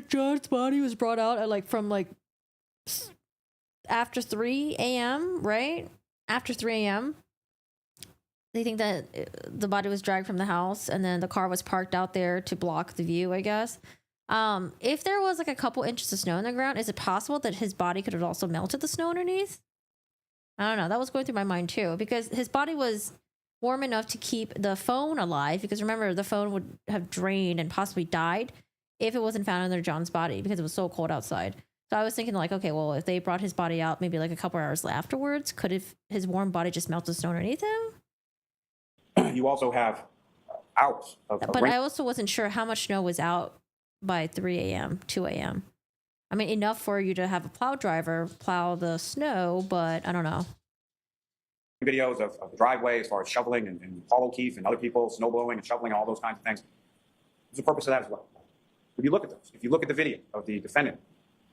S1: John's body was brought out at from after 3 a.m., right? After 3 a.m.? They think that the body was dragged from the house and then the car was parked out there to block the view, I guess. If there was a couple inches of snow on the ground, is it possible that his body could have also melted the snow underneath? I don't know. That was going through my mind too, because his body was warm enough to keep the phone alive, because remember, the phone would have drained and possibly died if it wasn't found under John's body because it was so cold outside. So I was thinking okay, well, if they brought his body out maybe a couple hours afterwards, could his warm body just melt the snow underneath him?
S4: You also have hours of
S1: But I also wasn't sure how much snow was out by 3 a.m., 2 a.m. I mean, enough for you to have a plow driver plow the snow, but I don't know.
S4: Videos of the driveway as far as shoveling and Paul O'Keefe and other people snow blowing and shoveling, all those kinds of things. There's a purpose to that as well. If you look at those, if you look at the video of the defendant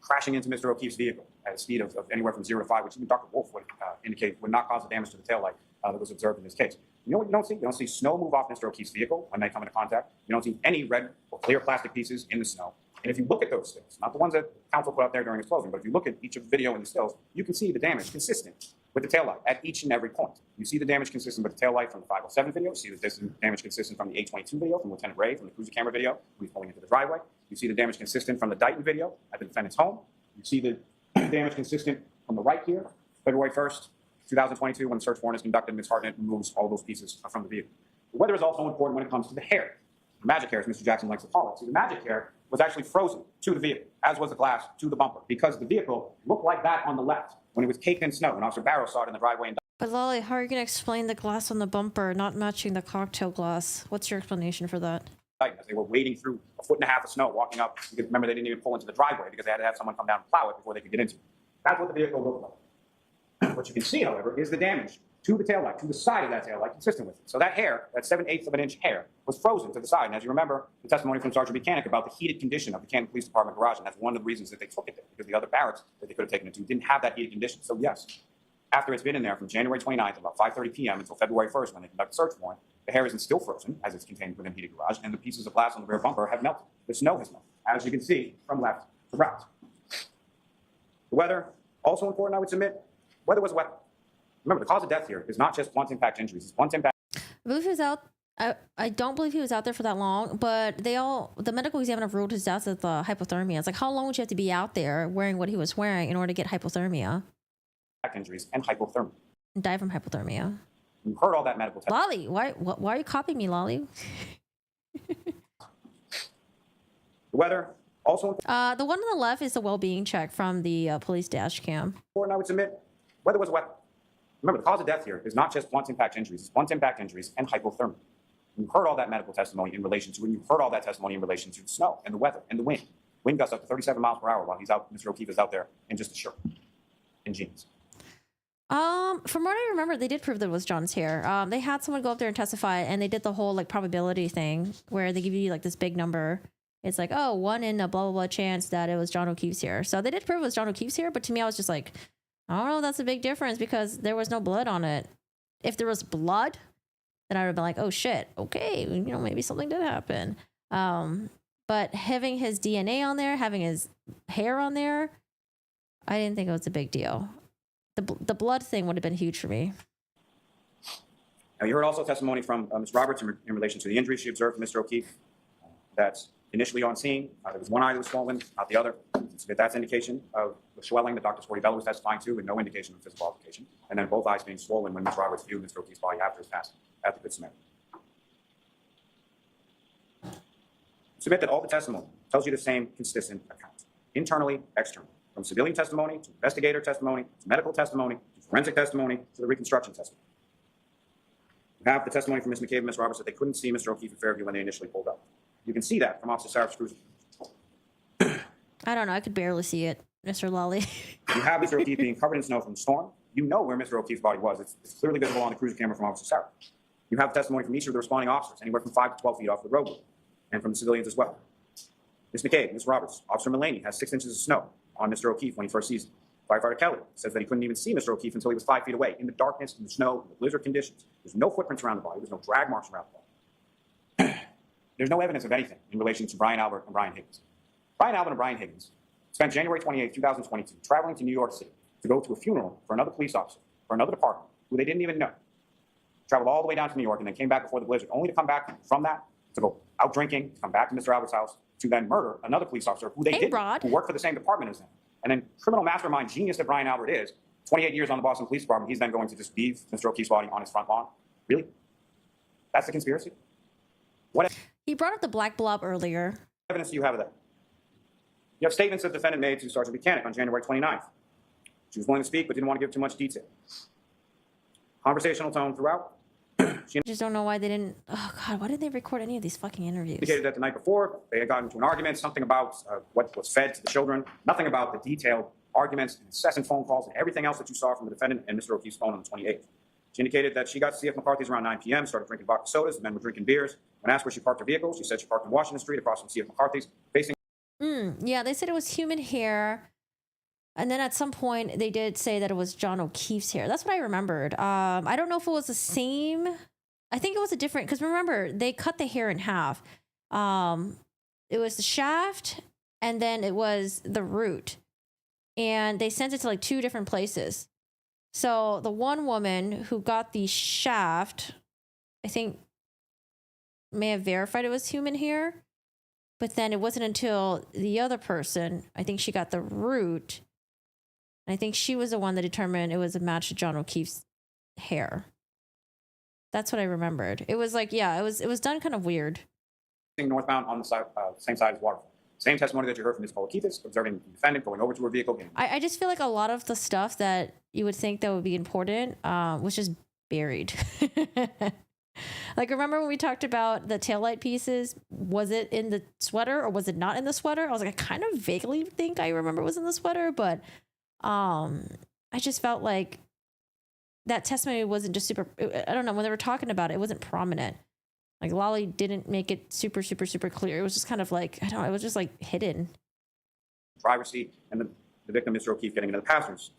S4: crashing into Mr. O'Keefe's vehicle at a speed of anywhere from 0 to 5, which even Dr. Wolf would indicate would not cause the damage to the taillight that was observed in this case. You know what you don't see? You don't see snow move off Mr. O'Keefe's vehicle when they come into contact. You don't see any red or clear plastic pieces in the snow. And if you look at those stills, not the ones that counsel put out there during his closing, but if you look at each of the video in the stills, you can see the damage consistent with the taillight at each and every point. You see the damage consistent with the taillight from the 507 video. You see the damage consistent from the 822 video from Lieutenant Ray from the cruiser camera video when he's pulling into the driveway. You see the damage consistent from the Dighton video at the defendant's home. You see the damage consistent from the right here, February 1st, 2022, when the search warrant is conducted, Ms. Hartnett removes all those pieces from the vehicle. The weather is also important when it comes to the hair. The magic hair, as Mr. Jackson likes to call it. See, the magic hair was actually frozen to the vehicle, as was the glass to the bumper, because the vehicle looked like that on the left when it was caked in snow, and Officer Barrow saw it in the driveway.
S1: But Lolly, how are you going to explain the glass on the bumper not matching the cocktail glass? What's your explanation for that?
S4: As they were wading through a foot and a half of snow, walking up. Because remember, they didn't even pull into the driveway because they had to have someone come down and plow it before they could get into it. That's what the vehicle looked like. What you can see, however, is the damage to the taillight, to the side of that taillight, consistent with it. So that hair, that 7/8 of an inch hair, was frozen to the side. And as you remember, the testimony from Sergeant Buchanan about the heated condition of the Canton Police Department garage, and that's one of the reasons that they took it there, because the other barracks that they could have taken it to didn't have that heated condition. So yes, after it's been in there from January 29th, about 5:30 p.m. until February 1st, when they conduct a search warrant, the hair isn't still frozen, as it's contained within heated garage, and the pieces of glass on the rear bumper have melted. The snow has melted, as you can see from left to right. The weather, also important, I would submit. Weather was wet. Remember, the cause of death here is not just blunt impact injuries. It's blunt impact.
S1: I believe he was out. I don't believe he was out there for that long, but the medical examiner ruled his death as the hypothermia. It's like, how long would you have to be out there wearing what he was wearing in order to get hypothermia?
S4: Injuries and hypothermia.
S1: And die from hypothermia.
S4: You heard all that medical testimony.
S1: Lolly, why are you copying me, Lolly?
S4: The weather, also
S1: The one on the left is the well-being check from the police dash cam.
S4: important, I would submit. Weather was wet. Remember, the cause of death here is not just blunt impact injuries. It's blunt impact injuries and hypothermia. You heard all that medical testimony in relation to, and you heard all that testimony in relation to the snow and the weather and the wind. Wind gusts up to 37 miles per hour while he's out. Mr. O'Keefe is out there in just a shirt and jeans.
S1: From what I remember, they did prove that it was John's hair. They had someone go up there and testify, and they did the whole like probability thing where they give you like this big number. It's like, oh, 1 in a blah blah blah chance that it was John O'Keefe's hair. So they did prove it was John O'Keefe's hair, but to me, I was just like, I don't know, that's a big difference because there was no blood on it. If there was blood, then I would have been like, oh shit, okay, maybe something did happen. But having his DNA on there, having his hair on there, I didn't think it was a big deal. The blood thing would have been huge for me.
S4: Now, you heard also testimony from Ms. Roberts in relation to the injuries she observed from Mr. O'Keefe. That's initially on scene. There was one eye that was swollen, not the other. So that's indication of the swelling that Dr. Sporty Bella was testifying to, and no indication of physical altercation. And then both eyes being swollen when Ms. Roberts viewed Mr. O'Keefe's body after his passing at the Good Samaritan. Submit that all the testimony tells you the same consistent account, internally, externally, from civilian testimony to investigator testimony to medical testimony to forensic testimony to the reconstruction testimony. You have the testimony from Ms. McCabe and Ms. Roberts that they couldn't see Mr. O'Keefe at Fairview when they initially pulled up. You can see that from Officer Sarah's cruiser.
S1: I don't know. I could barely see it, Mr. Lolly.
S4: You have Mr. O'Keefe being covered in snow from the storm. You know where Mr. O'Keefe's body was. It's clearly visible on the cruiser camera from Officer Sarah. You have testimony from each of the responding officers, anywhere from 5 to 12 feet off the roadway, and from the civilians as well. Ms. McCabe, Ms. Roberts, Officer Mullaney has 6 inches of snow on Mr. O'Keefe when he first sees him. Firefighter Kelly says that he couldn't even see Mr. O'Keefe until he was 5 feet away, in the darkness, in the snow, in the blizzard conditions. There's no footprints around the body. There's no drag marks around the body. There's no evidence of anything in relation to Brian Albert and Brian Higgins. Brian Albert and Brian Higgins spent January 28, 2022, traveling to New York City to go to a funeral for another police officer, for another department, who they didn't even know. Traveled all the way down to New York and then came back before the blizzard, only to come back from that, to go out drinking, to come back to Mr. Albert's house, to then murder another police officer who they didn't, who worked for the same department as them. And then criminal mastermind genius that Brian Albert is, 28 years on the Boston Police Department, he's then going to just leave Mr. O'Keefe's body on his front lawn. Really? That's the conspiracy? What
S1: He brought up the black blob earlier.
S4: evidence do you have of that? You have statements that the defendant made to Sergeant Buchanan on January 29th. She was willing to speak, but didn't want to give too much detail. Conversational tone throughout. She
S1: I just don't know why they didn't. Oh God, why didn't they record any of these fucking interviews?
S4: indicated that the night before they had gotten into an argument, something about what was fed to the children, nothing about the detailed arguments, incessant phone calls, and everything else that you saw from the defendant and Mr. O'Keefe's phone on the 28th. She indicated that she got to C.F. McCarthy's around 9 p.m., started drinking vodka sodas, the men were drinking beers. When asked where she parked her vehicle, she said she parked on Washington Street across from C.F. McCarthy's, facing.
S1: Yeah, they said it was human hair. And then at some point, they did say that it was John O'Keefe's hair. That's what I remembered. I don't know if it was the same. I think it was a different, because remember, they cut the hair in half. It was the shaft, and then it was the root. And they sent it to like 2 different places. So the one woman who got the shaft, I think, may have verified it was human hair. But then it wasn't until the other person, I think she got the root. And I think she was the one that determined it was a match to John O'Keefe's hair. That's what I remembered. It was like, yeah, it was done kind of weird.
S4: Northbound on the side, same side as Waterfall. Same testimony that you heard from Ms. Polakithis, observing the defendant going over to her vehicle.
S1: I just feel like a lot of the stuff that you would think that would be important was just buried. Like, remember when we talked about the taillight pieces? Was it in the sweater or was it not in the sweater? I was like, I kind of vaguely think I remember it was in the sweater, but I just felt like that testimony wasn't just super, I don't know, when they were talking about it, it wasn't prominent. Like, Lolly didn't make it super clear. It was just kind of like, I don't know, it was just like hidden.
S4: Driver's seat, and the victim, Mr. O'Keefe, getting into the passenger seat.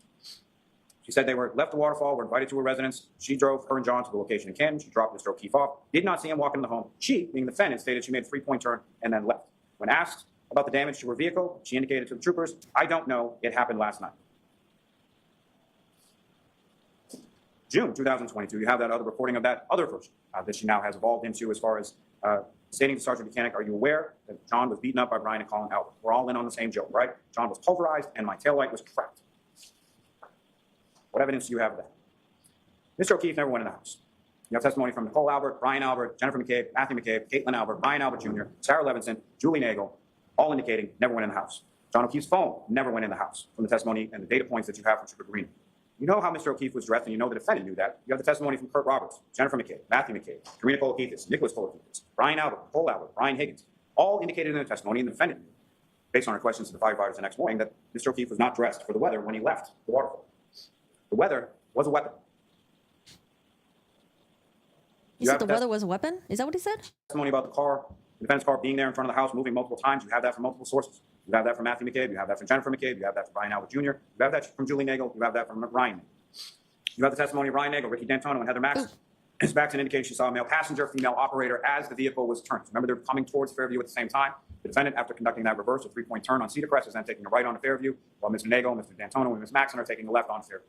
S4: She said they were left the Waterfall, were invited to her residence. She drove her and John to the location in Canton. She dropped Mr. O'Keefe off, did not see him walk into the home. She, being the defendant, stated she made a 3-point turn and then left. When asked about the damage to her vehicle, she indicated to the troopers, I don't know, it happened last night. June 2022, you have that other recording of that other version that she now has evolved into as far as stating to Sergeant Mechanic, are you aware that John was beaten up by Brian and Colin Albert? We're all in on the same joke, right? John was pulverized and my taillight was cracked. What evidence do you have of that? Mr. O'Keefe never went in the house. You have testimony from Nicole Albert, Brian Albert, Jennifer McCabe, Matthew McCabe, Caitlin Albert, Brian Albert Jr., Sarah Levinson, Julie Nagel, all indicating never went in the house. John O'Keefe's phone never went in the house from the testimony and the data points that you have from Trooper Green. You know how Mr. O'Keefe was dressed, and you know the defendant knew that. You have the testimony from Kurt Roberts, Jennifer McCabe, Matthew McCabe, Karina Polakithis, Nicholas Polakithis, Brian Albert, Nicole Albert, Brian Higgins, all indicated in the testimony, and the defendant knew, based on her questions to the firefighters the next morning, that Mr. O'Keefe was not dressed for the weather when he left the Waterfall. The weather was a weapon.
S1: He said the weather was a weapon? Is that what he said?
S4: Testimony about the car, the defendant's car being there in front of the house, moving multiple times. You have that from multiple sources. You have that from Matthew McCabe. You have that from Jennifer McCabe. You have that from Brian Albert Jr. You have that from Julie Nagel. You have that from Ryan Nagel. You have the testimony of Ryan Nagel, Ricky D'Antonio, and Heather Maxson. Ms. Maxson indicates she saw a male passenger, female operator as the vehicle was turned. Remember, they're coming towards Fairview at the same time. The defendant, after conducting that reverse, a 3-point turn on Cedar Crest, is then taking a right onto Fairview, while Mr. Nagel, Mr. D'Antonio, and Ms. Maxson are taking the left onto Fairview.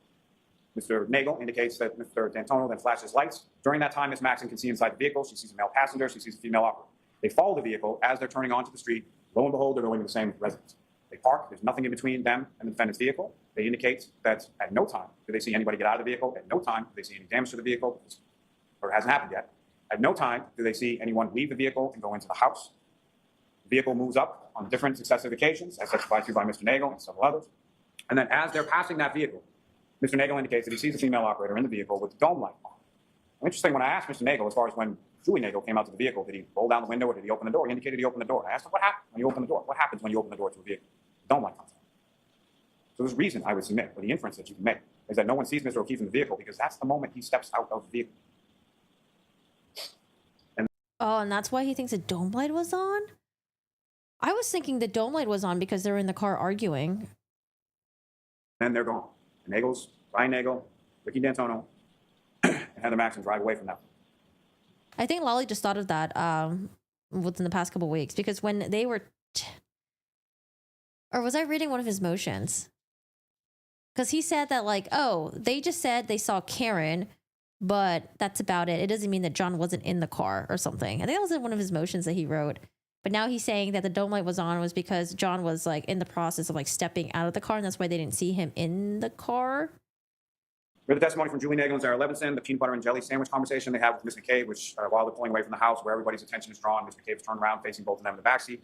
S4: Mr. Nagel indicates that Mr. D'Antonio then flashes lights. During that time, Ms. Maxson can see inside the vehicle. She sees a male passenger. She sees a female operator. They follow the vehicle as they're turning onto the street. Lo and behold, they're going to the same residence. They park. There's nothing in between them and the defendant's vehicle. They indicate that at no time do they see anybody get out of the vehicle. At no time do they see any damage to the vehicle, or it hasn't happened yet. At no time do they see anyone leave the vehicle and go into the house. The vehicle moves up on different successive occasions, as testified to by Mr. Nagel and several others. And then as they're passing that vehicle, Mr. Nagel indicates that he sees a female operator in the vehicle with the dome light on. Interesting, when I asked Mr. Nagel, as far as when Julie Nagel came out to the vehicle, did he roll down the window or did he open the door? He indicated he opened the door. I asked him, what happened when you open the door? What happens when you open the door to a vehicle? The dome light comes on. So there's a reason I would submit, or the inference that you can make, is that no one sees Mr. O'Keefe in the vehicle because that's the moment he steps out of the vehicle.
S1: And that's why he thinks the dome light was on? I was thinking the dome light was on because they were in the car arguing.
S4: Then they're gone. The Nagels, Ryan Nagel, Ricky D'Antonio, and Heather Maxson drive away from that.
S1: I think Lolly just thought of that within the past couple of weeks, because when they were... or was I reading one of his motions? Because he said that, like, oh, they just said they saw Karen, but that's about it. It doesn't mean that John wasn't in the car or something. I think that was in one of his motions that he wrote. But now he's saying that the dome light was on was because John was, like, in the process of, like, stepping out of the car, and that's why they didn't see him in the car.
S4: We have the testimony from Julie Nagel and Sarah Levinson, the peanut butter and jelly sandwich conversation they have with Ms. McCabe, which while they're pulling away from the house, where everybody's attention is drawn, Ms. McCabe is turned around, facing both of them in the backseat.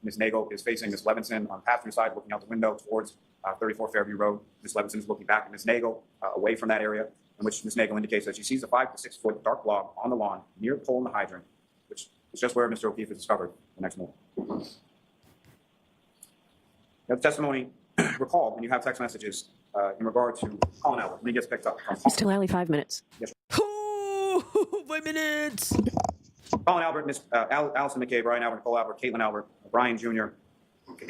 S4: Ms. Nagel is facing Ms. Levinson on the passenger side, looking out the window towards 34 Fairview Road. Ms. Levinson is looking back at Ms. Nagel, away from that area, in which Ms. Nagel indicates that she sees a 5 to 6 foot dark blob on the lawn near the pole in the hydrant, which is just where Mr. O'Keefe is discovered the next morning. You have the testimony recalled when you have text messages in regard to Colin Albert when he gets picked up.
S3: Mr. Lally, 5 minutes.
S4: Yes.
S1: 5 minutes.
S4: Colin Albert, Ms. Allison McCabe, Brian Albert, Nicole Albert, Caitlin Albert, Brian Jr.,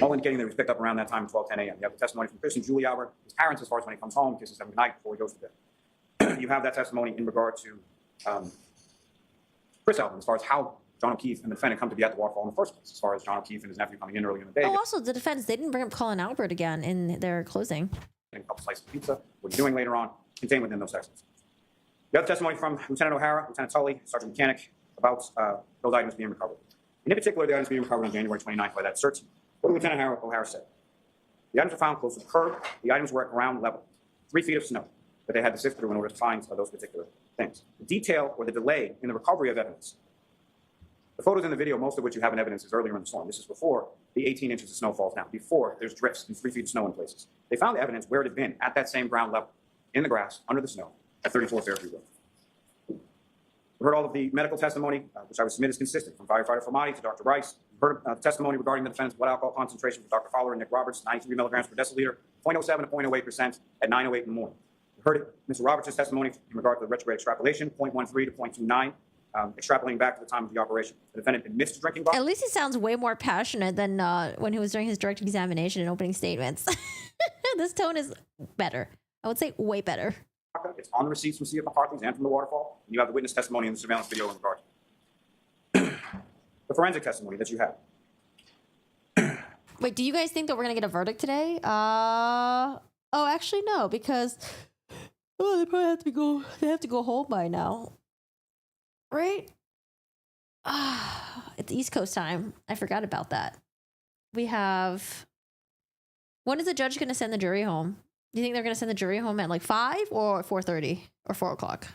S4: all indicating that he was picked up around that time, 12:10 a.m. You have the testimony from Chris and Julie Albert, his parents, as far as when he comes home, kisses them goodnight before he goes to bed. You have that testimony in regard to Chris Albert, as far as how John O'Keefe and the defendant come to be at the Waterfall in the first place, as far as John O'Keefe and his nephew coming in early in the day.
S1: Oh, also, the defense, they didn't bring up Colin Albert again in their closing.
S4: A couple slices of pizza, what you're doing later on, contained within those sections. You have testimony from Lieutenant O'Hara, Lieutenant Tully, Sergeant Mechanic, about those items being recovered. And in particular, the items being recovered on January 29th by that search team. What did Lieutenant O'Hara say? The items were found close to the curb. The items were at ground level, 3 feet of snow. that they had to sift through in order to find those particular things. The detail or the delay in the recovery of evidence. The photos in the video, most of which you have in evidence, is earlier in the storm. This is before the 18 inches of snow falls down, before there's drifts and 3 feet of snow in places. They found evidence where it had been at that same ground level, in the grass, under the snow, at 34 Fairview Road. We heard all of the medical testimony, which I would submit is consistent, from firefighter Formati to Dr. Rice. We heard testimony regarding the defendant's blood alcohol concentration from Dr. Fowler and Nick Roberts, 93 milligrams per deciliter, 0.07 to 0.08% at 9:08 in the morning. We heard Mr. Roberts' testimony in regard to the retrograde extrapolation, 0.13 to 0.29, extrapolating back to the time of the operation. The defendant admits to drinking vodka.
S1: At least he sounds way more passionate than when he was doing his direct examination and opening statements. This tone is better. I would say way better.
S4: It's on the receipts from C.F. McCarthy's and from the waterfall. And you have the witness testimony in the surveillance video in regard to the forensic testimony that you have.
S1: Wait, do you guys think that we're gonna get a verdict today? Oh, actually no, because they probably have to go. They have to go home by now, right? It's East Coast time. I forgot about that. We have. When is the judge gonna send the jury home? Do you think they're gonna send the jury home at like 5 or 4:30 or 4 o'clock?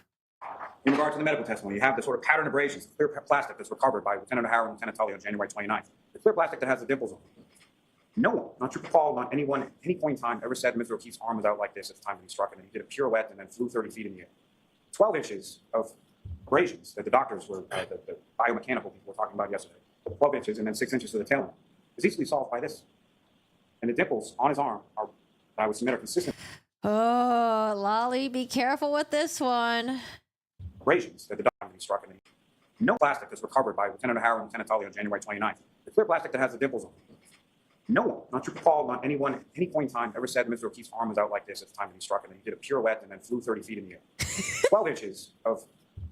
S4: In regard to the medical testimony, you have the sort of pattern abrasions, the clear plastic that's recovered by Lieutenant O'Hara and Lieutenant Tully on January 29th. The clear plastic that has the dimples on it. No one, not Trooper Paul, not anyone at any point in time ever said Mr. O'Keefe's arm was out like this at the time that he struck, and then he did a pirouette and then flew 30 feet in the air. 12 inches of abrasions that the doctors were, the biomechanical people were talking about yesterday. 12 inches and then 6 inches to the tail end. It's easily solved by this. And the dimples on his arm are, I would submit, are consistent.
S1: Oh, Lolly, be careful with this one.
S4: Abrasions that the doctor struck, and no plastic that's recovered by Lieutenant O'Hara and Lieutenant Tully on January 29th. The clear plastic that has the dimples on it. No one, not Trooper Paul, not anyone at any point in time ever said Mr. O'Keefe's arm was out like this at the time that he struck, and then he did a pirouette and then flew 30 feet in the air. 12 inches of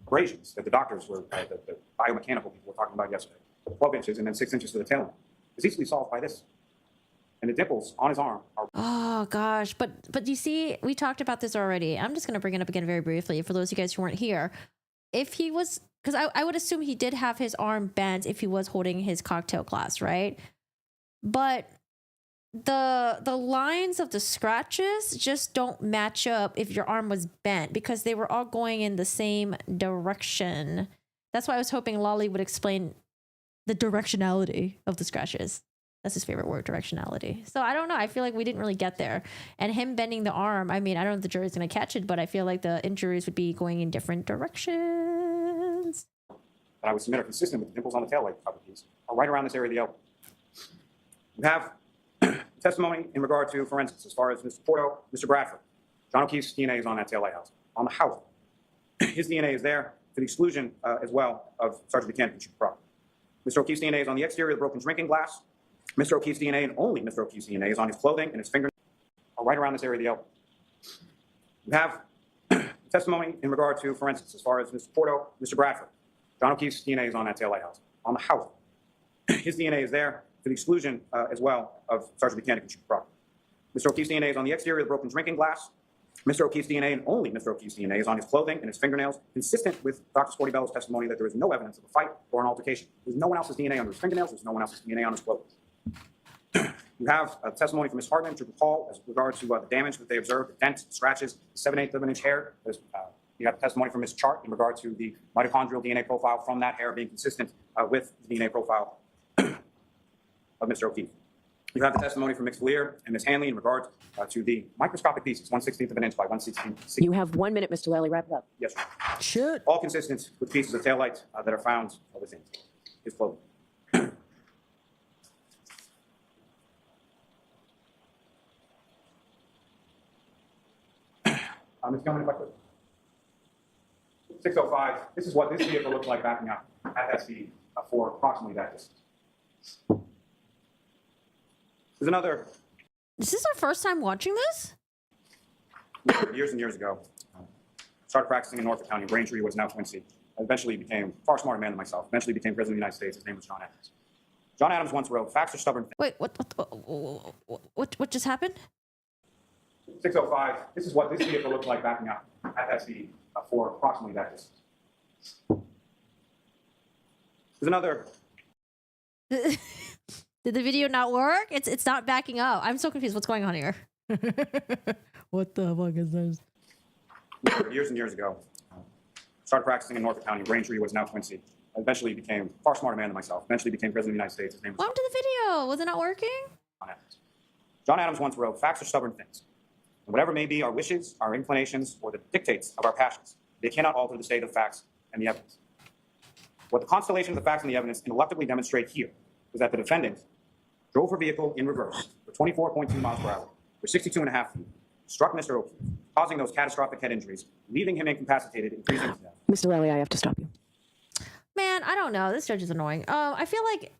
S4: abrasions that the doctors were, the biomechanical people were talking about yesterday. 12 inches and then 6 inches to the tail end. It's easily solved by this. And the dimples on his arm are.
S1: Oh gosh, but you see, we talked about this already. I'm just gonna bring it up again very briefly for those of you guys who weren't here. If he was, because I would assume he did have his arm bent if he was holding his cocktail glass, right? But the lines of the scratches just don't match up if your arm was bent because they were all going in the same direction. That's why I was hoping Lolly would explain the directionality of the scratches. That's his favorite word, directionality. So I don't know. I feel like we didn't really get there. And him bending the arm, I mean, I don't know if the jury's going to catch it, but I feel like the injuries would be going in different directions.
S4: And I would submit are consistent with the dimples on the tail light cover piece, are right around this area of the elbow. We have testimony in regard to forensics as far as Mr. Porto, Mr. Bradford. John O'Keefe's DNA is on that tail light house, on the house. His DNA is there to the exclusion as well of Sergeant Buchanan and Chief Proctor. Mr. O'Keefe's DNA is on the exterior of the broken drinking glass. Mr. O'Keefe's DNA and only Mr. O'Keefe's DNA is on his clothing and his fingernails, are right around this area of the elbow. We have testimony in regard to forensics as far as Mr. Porto, Mr. Bradford. John O'Keefe's DNA is on that tail light house, on the house. His DNA is there to the exclusion as well of Sergeant Buchanan and Chief Proctor. Mr. O'Keefe's DNA is on the exterior of the broken drinking glass. Mr. O'Keefe's DNA and only Mr. O'Keefe's DNA is on his clothing and his fingernails, consistent with Dr. Sporty Bell's testimony that there is no evidence of a fight or an altercation. There's no one else's DNA on his fingernails. There's no one else's DNA on his clothing. You have testimony from Ms. Hartman and Trooper Paul as regards to the damage that they observed, the dent, scratches, 7/8 of an inch hair. You have testimony from Ms. Chart in regard to the mitochondrial DNA profile from that hair being consistent with the DNA profile of Mr. O'Keefe. You have the testimony from Ms. Lear and Ms. Hanley in regard to the microscopic pieces, 1/16 of an inch by 1/16.
S3: You have 1 minute, Mr. Lally. Wrap it up.
S4: Yes, sir.
S1: Shoot.
S4: All consistent with pieces of taillight that are found within his clothing. Ms. Gilman, if I could. 605, this is what this vehicle looks like backing up at that speed for approximately that distance. There's another.
S1: Is this our first time watching this?
S4: Years and years ago, started practicing in Norfolk County, Braintree, was now Quincy. I eventually became a far smarter man than myself. Eventually became President of the United States. His name was John Adams. John Adams once wrote, "Facts are stubborn."
S1: Wait, what just happened?
S4: 605, this is what this vehicle looks like backing up at that speed for approximately that distance. There's another.
S1: Did the video not work? It's not backing up. I'm so confused. What's going on here? What the fuck is this?
S4: Years and years ago, started practicing in Norfolk County, Braintree, what is now Quincy. I eventually became a far smarter man than myself. Eventually became president of the United States. His name was
S1: Welcome to the video. Was it not working?
S4: John Adams. John Adams once wrote, "Facts are stubborn things. And whatever may be our wishes, our inclinations, or the dictates of our passions, they cannot alter the state of facts and the evidence." What the constellation of the facts and the evidence ineluctably demonstrate here is that the defendant drove her vehicle in reverse for 24.2 miles per hour for 62.5 feet, struck Mr. O'Keefe, causing those catastrophic head injuries, leaving him incapacitated and freezing to death.
S3: Mr. Lally, I have to stop you.
S1: Man, I don't know. This judge is annoying. I feel like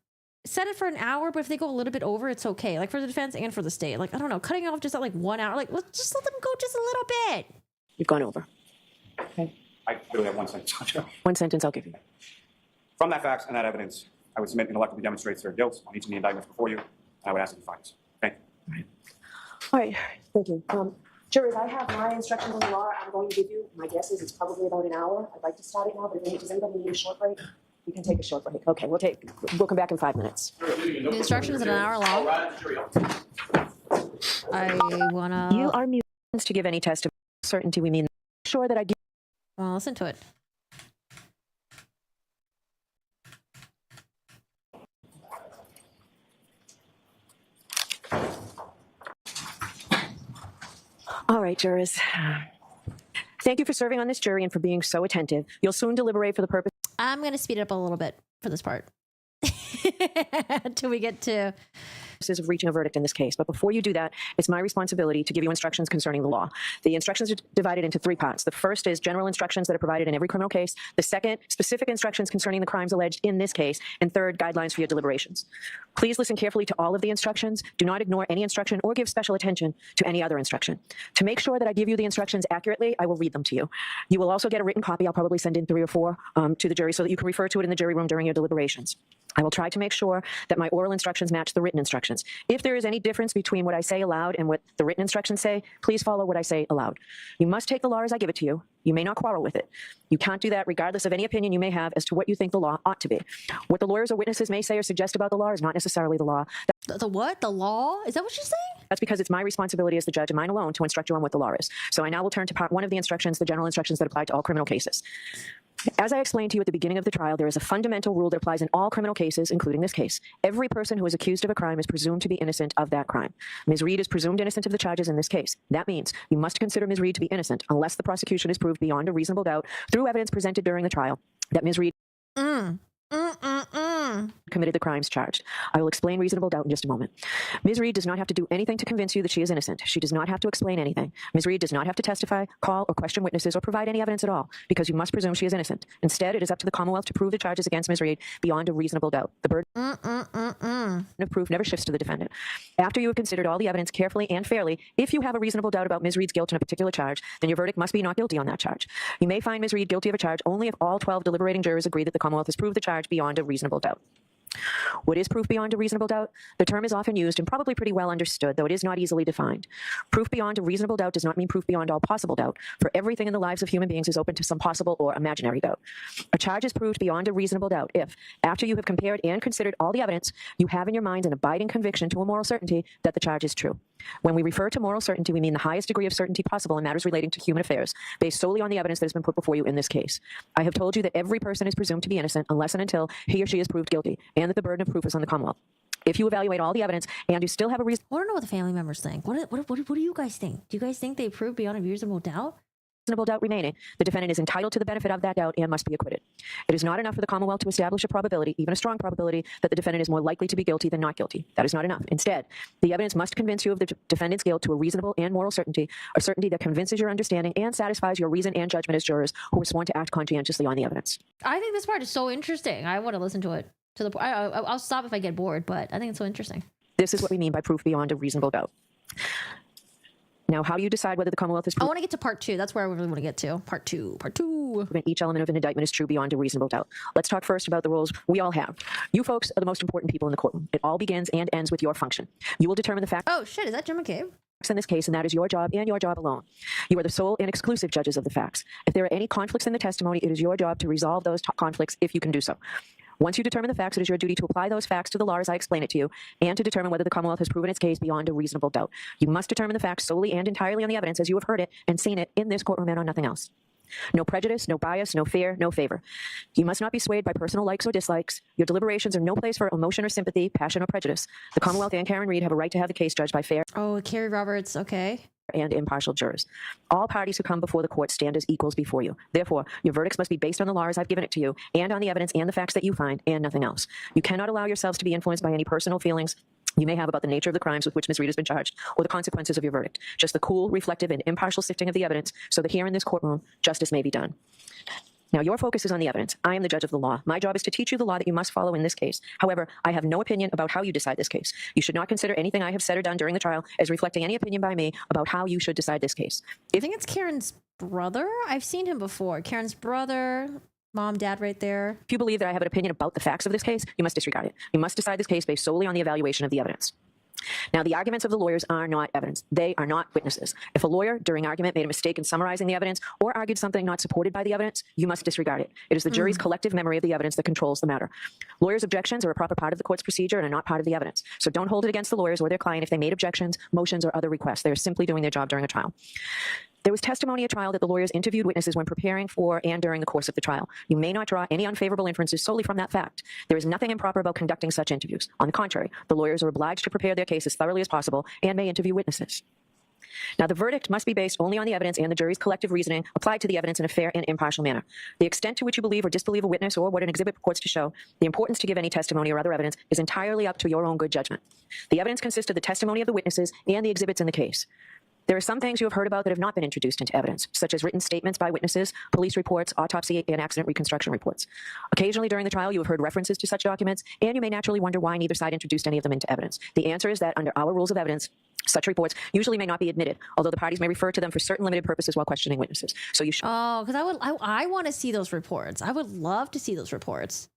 S1: set it for an hour, but if they go a little bit over, it's okay. Like for the defense and for the state. Like, I don't know, cutting off just at like 1 hour. Like, let's just let them go just a little bit.
S3: You've gone over.
S4: I literally have one sentence.
S3: One sentence I'll give you.
S4: From that facts and that evidence, I would submit ineluctably demonstrates their guilt on each of the indictments before you, and I would ask that you find us. Thank you.
S3: All right, thank you. Jurors, I have my instructions on the law I'm going to give you. My guess is it's probably about an hour. I'd like to start it now, but does anybody need a short break? You can take a short break. Okay, we'll come back in 5 minutes.
S1: The instructions are an hour long. I wanna.
S3: You are muted to give any test of certainty. We mean sure that I give.
S1: Well, listen to it.
S3: All right, jurors. Thank you for serving on this jury and for being so attentive. You'll soon deliberate for the purpose.
S1: I'm going to speed it up a little bit for this part. Until we get to...
S3: Of reaching a verdict in this case. But before you do that, it's my responsibility to give you instructions concerning the law. The instructions are divided into 3 parts. The first is general instructions that are provided in every criminal case. The second, specific instructions concerning the crimes alleged in this case. And third, guidelines for your deliberations. Please listen carefully to all of the instructions. Do not ignore any instruction or give special attention to any other instruction. To make sure that I give you the instructions accurately, I will read them to you. You will also get a written copy. I'll probably send in 3 or 4 to the jury so that you can refer to it in the jury room during your deliberations. I will try to make sure that my oral instructions match the written instructions. If there is any difference between what I say aloud and what the written instructions say, please follow what I say aloud. You must take the law as I give it to you. You may not quarrel with it. You can't do that regardless of any opinion you may have as to what you think the law ought to be. What the lawyers or witnesses may say or suggest about the law is not necessarily the law.
S1: The what? The law? Is that what you're saying?
S3: That's because it's my responsibility as the judge and mine alone to instruct you on what the law is. So I now will turn to part 1 of the instructions, the general instructions that apply to all criminal cases. As I explained to you at the beginning of the trial, there is a fundamental rule that applies in all criminal cases, including this case. Every person who is accused of a crime is presumed to be innocent of that crime. Ms. Reed is presumed innocent of the charges in this case. That means you must consider Ms. Reed to be innocent unless the prosecution is proved beyond a reasonable doubt through evidence presented during the trial that Ms. Reed committed the crimes charged. I will explain reasonable doubt in just a moment. Ms. Reed does not have to do anything to convince you that she is innocent. She does not have to explain anything. Ms. Reed does not have to testify, call, or question witnesses, or provide any evidence at all, because you must presume she is innocent. Instead, it is up to the Commonwealth to prove the charges against Ms. Reed beyond a reasonable doubt. The burden of proof never shifts to the defendant. After you have considered all the evidence carefully and fairly, if you have a reasonable doubt about Ms. Reed's guilt in a particular charge, then your verdict must be not guilty on that charge. You may find Ms. Reed guilty of a charge only if all 12 deliberating jurors agree that the Commonwealth has proved the charge beyond a reasonable doubt. What is proof beyond a reasonable doubt? The term is often used and probably pretty well understood, though it is not easily defined. Proof beyond a reasonable doubt does not mean proof beyond all possible doubt, for everything in the lives of human beings is open to some possible or imaginary doubt. A charge is proved beyond a reasonable doubt if, after you have compared and considered all the evidence, you have in your mind an abiding conviction to a moral certainty that the charge is true. When we refer to moral certainty, we mean the highest degree of certainty possible in matters relating to human affairs, based solely on the evidence that has been put before you in this case. I have told you that every person is presumed to be innocent unless and until he or she is proved guilty, and that the burden of proof is on the Commonwealth. If you evaluate all the evidence and you still have a reason...
S1: I want to know what the family members think. What do you guys think? Do you guys think they proved beyond a reasonable doubt?
S3: Reasonable doubt remaining, the defendant is entitled to the benefit of that doubt and must be acquitted. It is not enough for the Commonwealth to establish a probability, even a strong probability, that the defendant is more likely to be guilty than not guilty. That is not enough. Instead, the evidence must convince you of the defendant's guilt to a reasonable and moral certainty, a certainty that convinces your understanding and satisfies your reason and judgment as jurors who are sworn to act conscientiously on the evidence.
S1: I think this part is so interesting. I want to listen to it. I'll stop if I get bored, but I think it's so interesting.
S3: This is what we mean by proof beyond a reasonable doubt. Now, how do you decide whether the Commonwealth is...
S1: I want to get to part 2. That's where I really want to get to. Part 2.
S3: Each element of an indictment is true beyond a reasonable doubt. Let's talk first about the roles we all have. You folks are the most important people in the courtroom. It all begins and ends with your function. You will determine the facts.
S1: Oh, shit. Is that Jim McCabe?
S3: In this case, and that is your job and your job alone. You are the sole and exclusive judges of the facts. If there are any conflicts in the testimony, it is your job to resolve those conflicts if you can do so. Once you determine the facts, it is your duty to apply those facts to the law as I explain it to you, and to determine whether the Commonwealth has proven its case beyond a reasonable doubt. You must determine the facts solely and entirely on the evidence as you have heard it and seen it in this courtroom and on nothing else. No prejudice, no bias, no fear, no favor. You must not be swayed by personal likes or dislikes. Your deliberations are no place for emotion or sympathy, passion or prejudice. The Commonwealth and Karen Reed have a right to have the case judged by fair
S1: Oh, Carrie Roberts. Okay.
S3: and impartial jurors. All parties who come before the court stand as equals before you. Therefore, your verdicts must be based on the law as I've given it to you, and on the evidence and the facts that you find, and nothing else. You cannot allow yourselves to be influenced by any personal feelings you may have about the nature of the crimes with which Ms. Reed has been charged, or the consequences of your verdict. Just the cool, reflective, and impartial sifting of the evidence, so that here in this courtroom, justice may be done. Now, your focus is on the evidence. I am the judge of the law. My job is to teach you the law that you must follow in this case. However, I have no opinion about how you decide this case. You should not consider anything I have said or done during the trial as reflecting any opinion by me about how you should decide this case.
S1: I think it's Karen's brother. I've seen him before. Karen's brother, mom, dad right there.
S3: If you believe that I have an opinion about the facts of this case, you must disregard it. You must decide this case based solely on the evaluation of the evidence. Now, the arguments of the lawyers are not evidence. They are not witnesses. If a lawyer, during argument, made a mistake in summarizing the evidence or argued something not supported by the evidence, you must disregard it. It is the jury's collective memory of the evidence that controls the matter. Lawyers' objections are a proper part of the court's procedure and are not part of the evidence. So don't hold it against the lawyers or their client if they made objections, motions, or other requests. They are simply doing their job during a trial. There was testimony at trial that the lawyers interviewed witnesses when preparing for and during the course of the trial. You may not draw any unfavorable inferences solely from that fact. There is nothing improper about conducting such interviews. On the contrary, the lawyers are obliged to prepare their case as thoroughly as possible and may interview witnesses. Now, the verdict must be based only on the evidence and the jury's collective reasoning applied to the evidence in a fair and impartial manner. The extent to which you believe or disbelieve a witness or what an exhibit purports to show, the importance to give any testimony or other evidence is entirely up to your own good judgment. The evidence consists of the testimony of the witnesses and the exhibits in the case. There are some things you have heard about that have not been introduced into evidence, such as written statements by witnesses, police reports, autopsy, and accident reconstruction reports. Occasionally during the trial, you have heard references to such documents, and you may naturally wonder why neither side introduced any of them into evidence. The answer is that under our rules of evidence, such reports usually may not be admitted, although the parties may refer to them for certain limited purposes while questioning witnesses. So you should
S1: Oh, because I want to see those reports. I would love to see those reports.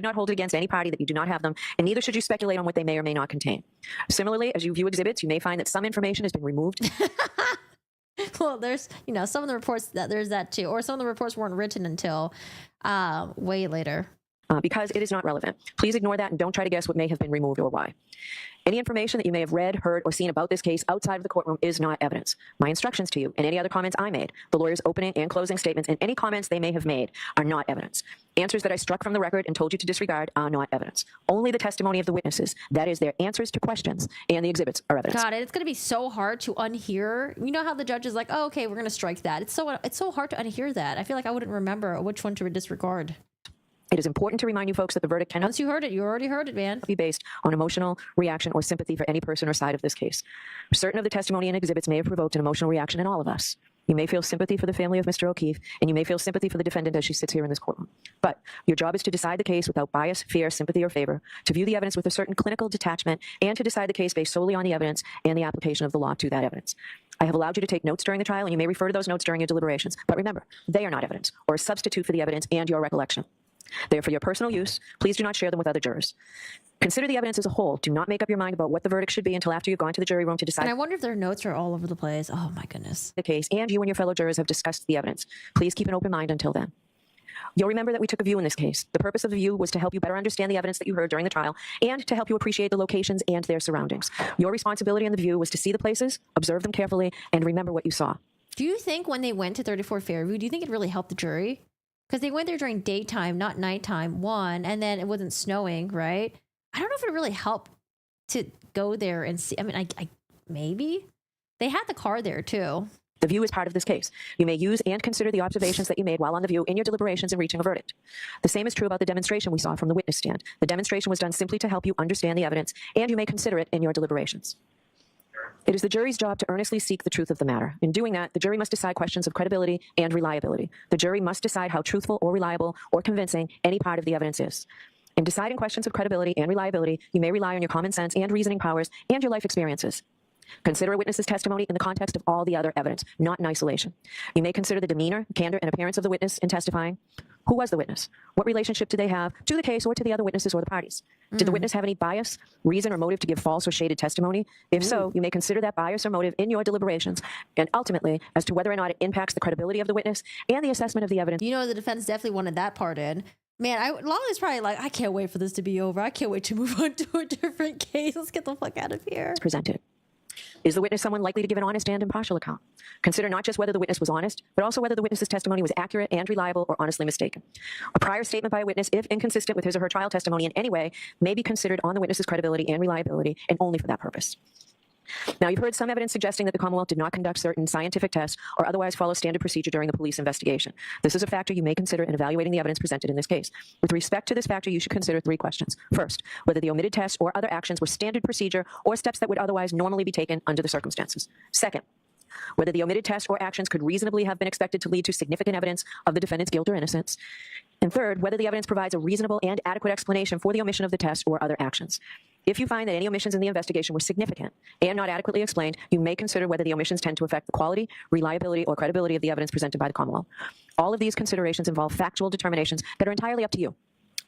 S3: not hold it against any party that you do not have them, and neither should you speculate on what they may or may not contain. Similarly, as you view exhibits, you may find that some information has been removed.
S1: Well, there's, some of the reports that there's that too, or some of the reports weren't written until way later.
S3: Because it is not relevant. Please ignore that and don't try to guess what may have been removed or why. Any information that you may have read, heard, or seen about this case outside of the courtroom is not evidence. My instructions to you and any other comments I made, the lawyer's opening and closing statements, and any comments they may have made are not evidence. Answers that I struck from the record and told you to disregard are not evidence. Only the testimony of the witnesses, that is, their answers to questions, and the exhibits are evidence.
S1: God, it's going to be so hard to unhear. You know how the judge is like, oh, okay, we're going to strike that. It's so hard to unhear that. I feel like I wouldn't remember which one to disregard.
S3: It is important to remind you folks that the verdict cannot
S1: Once you heard it, you already heard it, man.
S3: be based on emotional reaction or sympathy for any person or side of this case. Certain of the testimony and exhibits may have provoked an emotional reaction in all of us. You may feel sympathy for the family of Mr. O'Keefe, and you may feel sympathy for the defendant as she sits here in this courtroom. But your job is to decide the case without bias, fear, sympathy, or favor, to view the evidence with a certain clinical detachment, and to decide the case based solely on the evidence and the application of the law to that evidence. I have allowed you to take notes during the trial, and you may refer to those notes during your deliberations. But remember, they are not evidence, or a substitute for the evidence and your recollection. They are for your personal use. Please do not share them with other jurors. Consider the evidence as a whole. Do not make up your mind about what the verdict should be until after you've gone to the jury room to decide
S1: And I wonder if their notes are all over the place. Oh, my goodness.
S3: the case, and you and your fellow jurors have discussed the evidence. Please keep an open mind until then. You'll remember that we took a view in this case. The purpose of the view was to help you better understand the evidence that you heard during the trial and to help you appreciate the locations and their surroundings. Your responsibility in the view was to see the places, observe them carefully, and remember what you saw.
S1: Do you think when they went to 34 Fairview, do you think it really helped the jury? Because they went there during daytime, not nighttime, one, and then it wasn't snowing, right? I don't know if it really helped to go there and see. I mean, I maybe. They had the car there, too.
S3: The view is part of this case. You may use and consider the observations that you made while on the view in your deliberations in reaching a verdict. The same is true about the demonstration we saw from the witness stand. The demonstration was done simply to help you understand the evidence, and you may consider it in your deliberations. It is the jury's job to earnestly seek the truth of the matter. In doing that, the jury must decide questions of credibility and reliability. The jury must decide how truthful or reliable or convincing any part of the evidence is. In deciding questions of credibility and reliability, you may rely on your common sense and reasoning powers and your life experiences. Consider a witness's testimony in the context of all the other evidence, not in isolation. You may consider the demeanor, candor, and appearance of the witness in testifying. Who was the witness? What relationship did they have to the case or to the other witnesses or the parties? Did the witness have any bias, reason, or motive to give false or shaded testimony? If so, you may consider that bias or motive in your deliberations, and ultimately, as to whether or not it impacts the credibility of the witness and the assessment of the evidence.
S1: You know, the defense definitely wanted that part in. Man, Lolly's probably like, I can't wait for this to be over. I can't wait to move on to a different case. Let's get the fuck out of here.
S3: Presented. Is the witness someone likely to give an honest and impartial account? Consider not just whether the witness was honest, but also whether the witness's testimony was accurate and reliable or honestly mistaken. A prior statement by a witness, if inconsistent with his or her trial testimony in any way, may be considered on the witness's credibility and reliability, and only for that purpose. Now, you've heard some evidence suggesting that the Commonwealth did not conduct certain scientific tests or otherwise follow standard procedure during the police investigation. This is a factor you may consider in evaluating the evidence presented in this case. With respect to this factor, you should consider 3 questions. First, whether the omitted tests or other actions were standard procedure or steps that would otherwise normally be taken under the circumstances. Second, whether the omitted tests or actions could reasonably have been expected to lead to significant evidence of the defendant's guilt or innocence. And third, whether the evidence provides a reasonable and adequate explanation for the omission of the test or other actions. If you find that any omissions in the investigation were significant and not adequately explained, you may consider whether the omissions tend to affect the quality, reliability, or credibility of the evidence presented by the Commonwealth. All of these considerations involve factual determinations that are entirely up to you,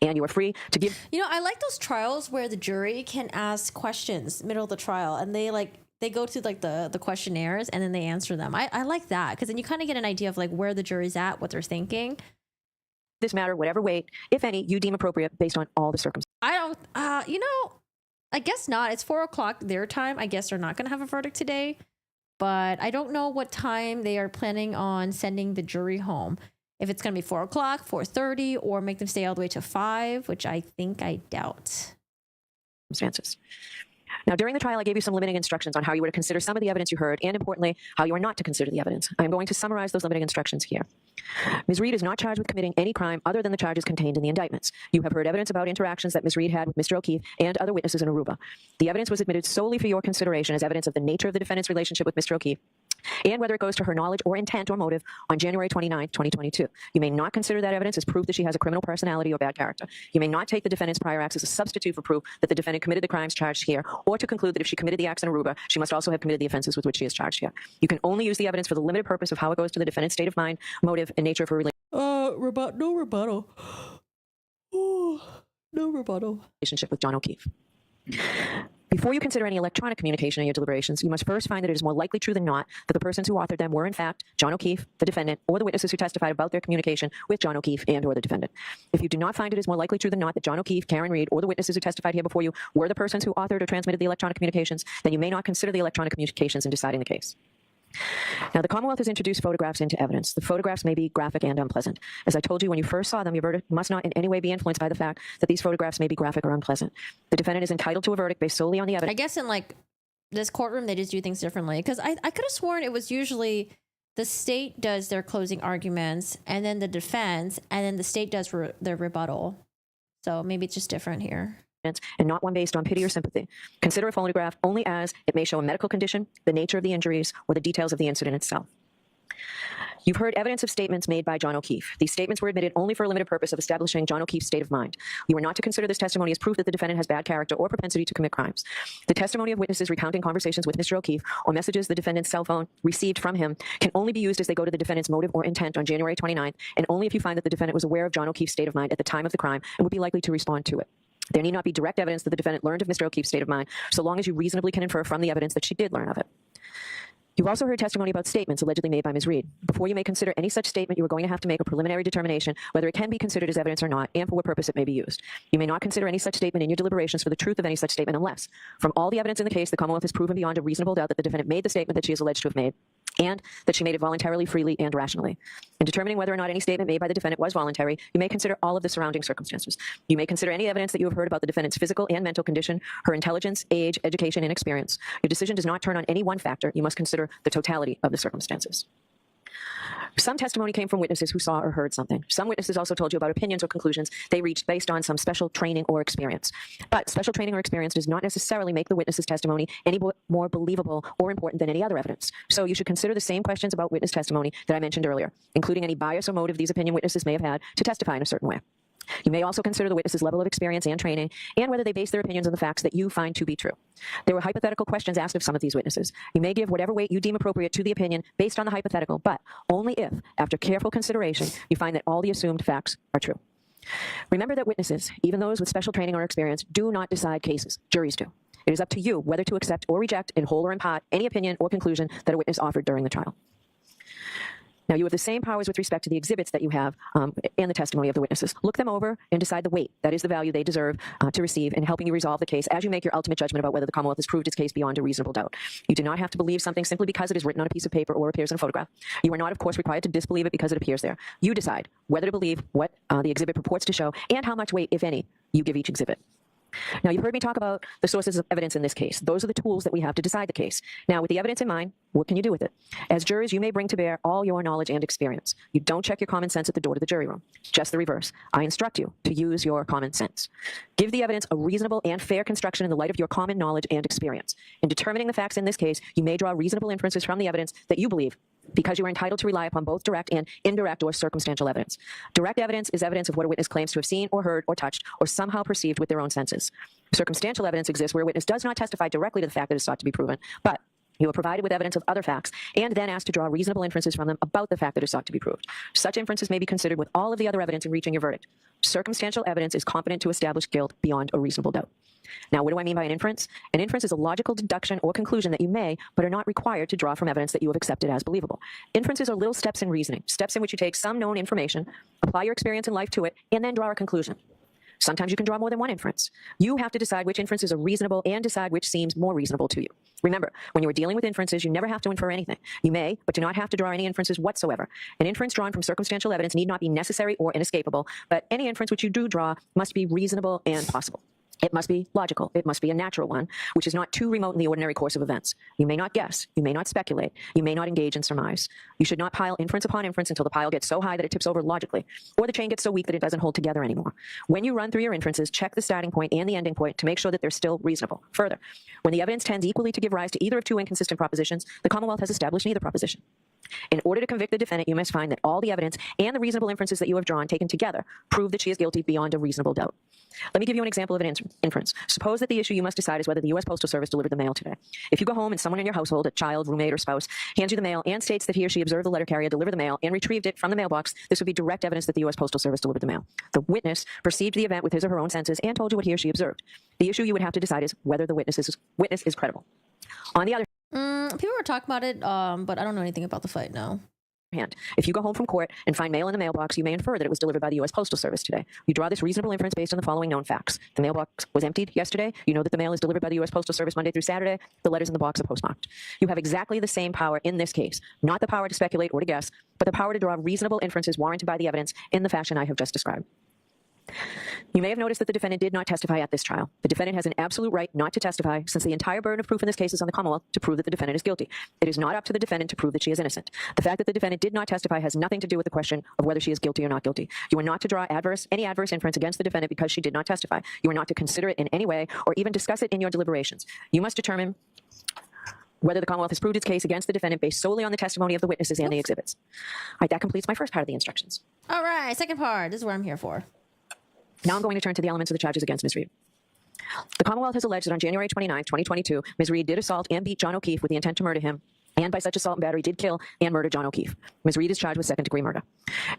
S3: and you are free to give...
S1: You know, I like those trials where the jury can ask questions middle of the trial, and they go to like the questionnaires and then they answer them. I like that, because then you kind of get an idea of like where the jury's at, what they're thinking.
S3: This matter, whatever weight, if any, you deem appropriate based on all the circumstances.
S1: I don't, you know, I guess not. It's 4 o'clock their time. I guess they're not going to have a verdict today, but I don't know what time they are planning on sending the jury home. If it's going to be 4 o'clock, 4:30, or make them stay all the way to 5, which I doubt.
S3: Circumstances. Now, during the trial, I gave you some limiting instructions on how you were to consider some of the evidence you heard, and importantly, how you are not to consider the evidence. I am going to summarize those limiting instructions here. Ms. Reed is not charged with committing any crime other than the charges contained in the indictments. You have heard evidence about interactions that Ms. Reed had with Mr. O'Keefe and other witnesses in Aruba. The evidence was admitted solely for your consideration as evidence of the nature of the defendant's relationship with Mr. O'Keefe, and whether it goes to her knowledge or intent or motive on January 29, 2022. You may not consider that evidence as proof that she has a criminal personality or bad character. You may not take the defendant's prior acts as a substitute for proof that the defendant committed the crimes charged here, or to conclude that if she committed the acts in Aruba, she must also have committed the offenses with which she is charged here. You can only use the evidence for the limited purpose of how it goes to the defendant's state of mind, motive, and nature of her
S1: No rebuttal. No rebuttal.
S3: Relationship with John O'Keefe. Before you consider any electronic communication in your deliberations, you must first find that it is more likely true than not that the persons who authored them were in fact John O'Keefe, the defendant, or the witnesses who testified about their communication with John O'Keefe and or the defendant. If you do not find it is more likely true than not that John O'Keefe, Karen Reed, or the witnesses who testified here before you were the persons who authored or transmitted the electronic communications, then you may not consider the electronic communications in deciding the case. Now, the Commonwealth has introduced photographs into evidence. The photographs may be graphic and unpleasant. As I told you when you first saw them, your verdict must not in any way be influenced by the fact that these photographs may be graphic or unpleasant. The defendant is entitled to a verdict based solely on the evidence.
S1: I guess in like this courtroom, they just do things differently. Because I could have sworn it was usually the state does their closing arguments and then the defense, and then the state does their rebuttal. So maybe it's just different here.
S3: And not one based on pity or sympathy. Consider a photograph only as it may show a medical condition, the nature of the injuries, or the details of the incident itself. You've heard evidence of statements made by John O'Keefe. These statements were admitted only for a limited purpose of establishing John O'Keefe's state of mind. You are not to consider this testimony as proof that the defendant has bad character or propensity to commit crimes. The testimony of witnesses recounting conversations with Mr. O'Keefe or messages the defendant's cell phone received from him can only be used as they go to the defendant's motive or intent on January 29th, and only if you find that the defendant was aware of John O'Keefe's state of mind at the time of the crime and would be likely to respond to it. There need not be direct evidence that the defendant learned of Mr. O'Keefe's state of mind, so long as you reasonably can infer from the evidence that she did learn of it. You've also heard testimony about statements allegedly made by Ms. Reed. Before you may consider any such statement, you are going to have to make a preliminary determination whether it can be considered as evidence or not, and for what purpose it may be used. You may not consider any such statement in your deliberations for the truth of any such statement unless, from all the evidence in the case, the Commonwealth has proven beyond a reasonable doubt that the defendant made the statement that she is alleged to have made, and that she made it voluntarily, freely, and rationally. In determining whether or not any statement made by the defendant was voluntary, you may consider all of the surrounding circumstances. You may consider any evidence that you have heard about the defendant's physical and mental condition, her intelligence, age, education, and experience. Your decision does not turn on any one factor. You must consider the totality of the circumstances. Some testimony came from witnesses who saw or heard something. Some witnesses also told you about opinions or conclusions they reached based on some special training or experience. But special training or experience does not necessarily make the witness's testimony any more believable or important than any other evidence. So you should consider the same questions about witness testimony that I mentioned earlier, including any bias or motive these opinion witnesses may have had to testify in a certain way. You may also consider the witness's level of experience and training, and whether they base their opinions on the facts that you find to be true. There were hypothetical questions asked of some of these witnesses. You may give whatever weight you deem appropriate to the opinion based on the hypothetical, but only if, after careful consideration, you find that all the assumed facts are true. Remember that witnesses, even those with special training or experience, do not decide cases. Juries do. It is up to you whether to accept or reject, in whole or in part, any opinion or conclusion that a witness offered during the trial. Now, you have the same powers with respect to the exhibits that you have and the testimony of the witnesses. Look them over and decide the weight, that is the value they deserve to receive in helping you resolve the case as you make your ultimate judgment about whether the Commonwealth has proved its case beyond a reasonable doubt. You do not have to believe something simply because it is written on a piece of paper or appears in a photograph. You are not, of course, required to disbelieve it because it appears there. You decide whether to believe what the exhibit purports to show and how much weight, if any, you give each exhibit. Now, you've heard me talk about the sources of evidence in this case. Those are the tools that we have to decide the case. Now, with the evidence in mind, what can you do with it? As jurors, you may bring to bear all your knowledge and experience. You don't check your common sense at the door to the jury room. Just the reverse. I instruct you to use your common sense. Give the evidence a reasonable and fair construction in the light of your common knowledge and experience. In determining the facts in this case, you may draw reasonable inferences from the evidence that you believe, because you are entitled to rely upon both direct and indirect or circumstantial evidence. Direct evidence is evidence of what a witness claims to have seen or heard or touched or somehow perceived with their own senses. Circumstantial evidence exists where a witness does not testify directly to the fact that is sought to be proven, but you are provided with evidence of other facts and then asked to draw reasonable inferences from them about the fact that is sought to be proved. Such inferences may be considered with all of the other evidence in reaching your verdict. Circumstantial evidence is competent to establish guilt beyond a reasonable doubt. Now, what do I mean by an inference? An inference is a logical deduction or conclusion that you may, but are not required to draw from evidence that you have accepted as believable. Inferences are little steps in reasoning, steps in which you take some known information, apply your experience in life to it, and then draw a conclusion. Sometimes you can draw more than one inference. You have to decide which inferences are reasonable and decide which seems more reasonable to you. Remember, when you are dealing with inferences, you never have to infer anything. You may, but do not have to draw any inferences whatsoever. An inference drawn from circumstantial evidence need not be necessary or inescapable, but any inference which you do draw must be reasonable and possible. It must be logical. It must be a natural one, which is not too remote in the ordinary course of events. You may not guess. You may not speculate. You may not engage in surmise. You should not pile inference upon inference until the pile gets so high that it tips over logically, or the chain gets so weak that it doesn't hold together anymore. When you run through your inferences, check the starting point and the ending point to make sure that they're still reasonable. Further, when the evidence tends equally to give rise to either of two inconsistent propositions, the Commonwealth has established neither proposition. In order to convict the defendant, you must find that all the evidence and the reasonable inferences that you have drawn taken together prove that she is guilty beyond a reasonable doubt. Let me give you an example of an inference. Suppose that the issue you must decide is whether the U.S. Postal Service delivered the mail today. If you go home and someone in your household, a child, roommate, or spouse, hands you the mail and states that he or she observed the letter carrier deliver the mail and retrieved it from the mailbox, this would be direct evidence that the U.S. Postal Service delivered the mail. The witness perceived the event with his or her own senses and told you what he or she observed. The issue you would have to decide is whether the witness is credible. On the other
S1: People were talking about it, but I don't know anything about the fight, no.
S3: hand, if you go home from court and find mail in the mailbox, you may infer that it was delivered by the U.S. Postal Service today. You draw this reasonable inference based on the following known facts. The mailbox was emptied yesterday. You know that the mail is delivered by the U.S. Postal Service Monday through Saturday. The letters in the box are postmarked. You have exactly the same power in this case, not the power to speculate or to guess, but the power to draw reasonable inferences warranted by the evidence in the fashion I have just described. You may have noticed that the defendant did not testify at this trial. The defendant has an absolute right not to testify, since the entire burden of proof in this case is on the Commonwealth to prove that the defendant is guilty. It is not up to the defendant to prove that she is innocent. The fact that the defendant did not testify has nothing to do with the question of whether she is guilty or not guilty. You are not to draw any adverse inference against the defendant because she did not testify. You are not to consider it in any way or even discuss it in your deliberations. You must determine whether the Commonwealth has proved its case against the defendant based solely on the testimony of the witnesses and the exhibits. All right, that completes my first part of the instructions.
S1: All right, second part. This is what I'm here for.
S3: Now I'm going to turn to the elements of the charges against Ms. Reed. The Commonwealth has alleged that on January 29, 2022, Ms. Reed did assault and beat John O'Keefe with the intent to murder him, and by such assault and battery did kill and murder John O'Keefe. Ms. Reed is charged with second-degree murder.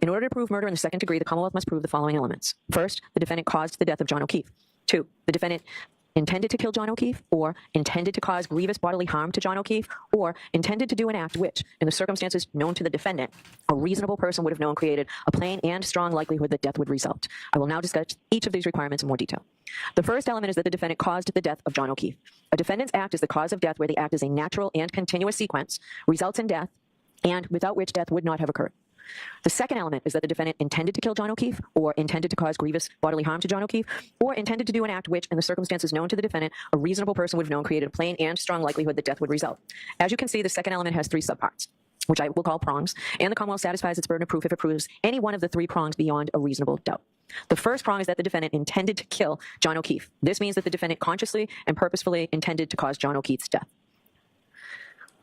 S3: In order to prove murder in the second degree, the Commonwealth must prove the following elements. First, the defendant caused the death of John O'Keefe. Two, the defendant intended to kill John O'Keefe, or intended to cause grievous bodily harm to John O'Keefe, or intended to do an act which, in the circumstances known to the defendant, a reasonable person would have known created a plain and strong likelihood that death would result. I will now discuss each of these requirements in more detail. The first element is that the defendant caused the death of John O'Keefe. A defendant's act is the cause of death where the act is a natural and continuous sequence, results in death, and without which death would not have occurred. The second element is that the defendant intended to kill John O'Keefe, or intended to cause grievous bodily harm to John O'Keefe, or intended to do an act which, in the circumstances known to the defendant, a reasonable person would have known created a plain and strong likelihood that death would result. As you can see, the second element has three subparts, which I will call prongs, and the Commonwealth satisfies its burden of proof if it proves any one of the three prongs beyond a reasonable doubt. The first prong is that the defendant intended to kill John O'Keefe. This means that the defendant consciously and purposefully intended to cause John O'Keefe's death.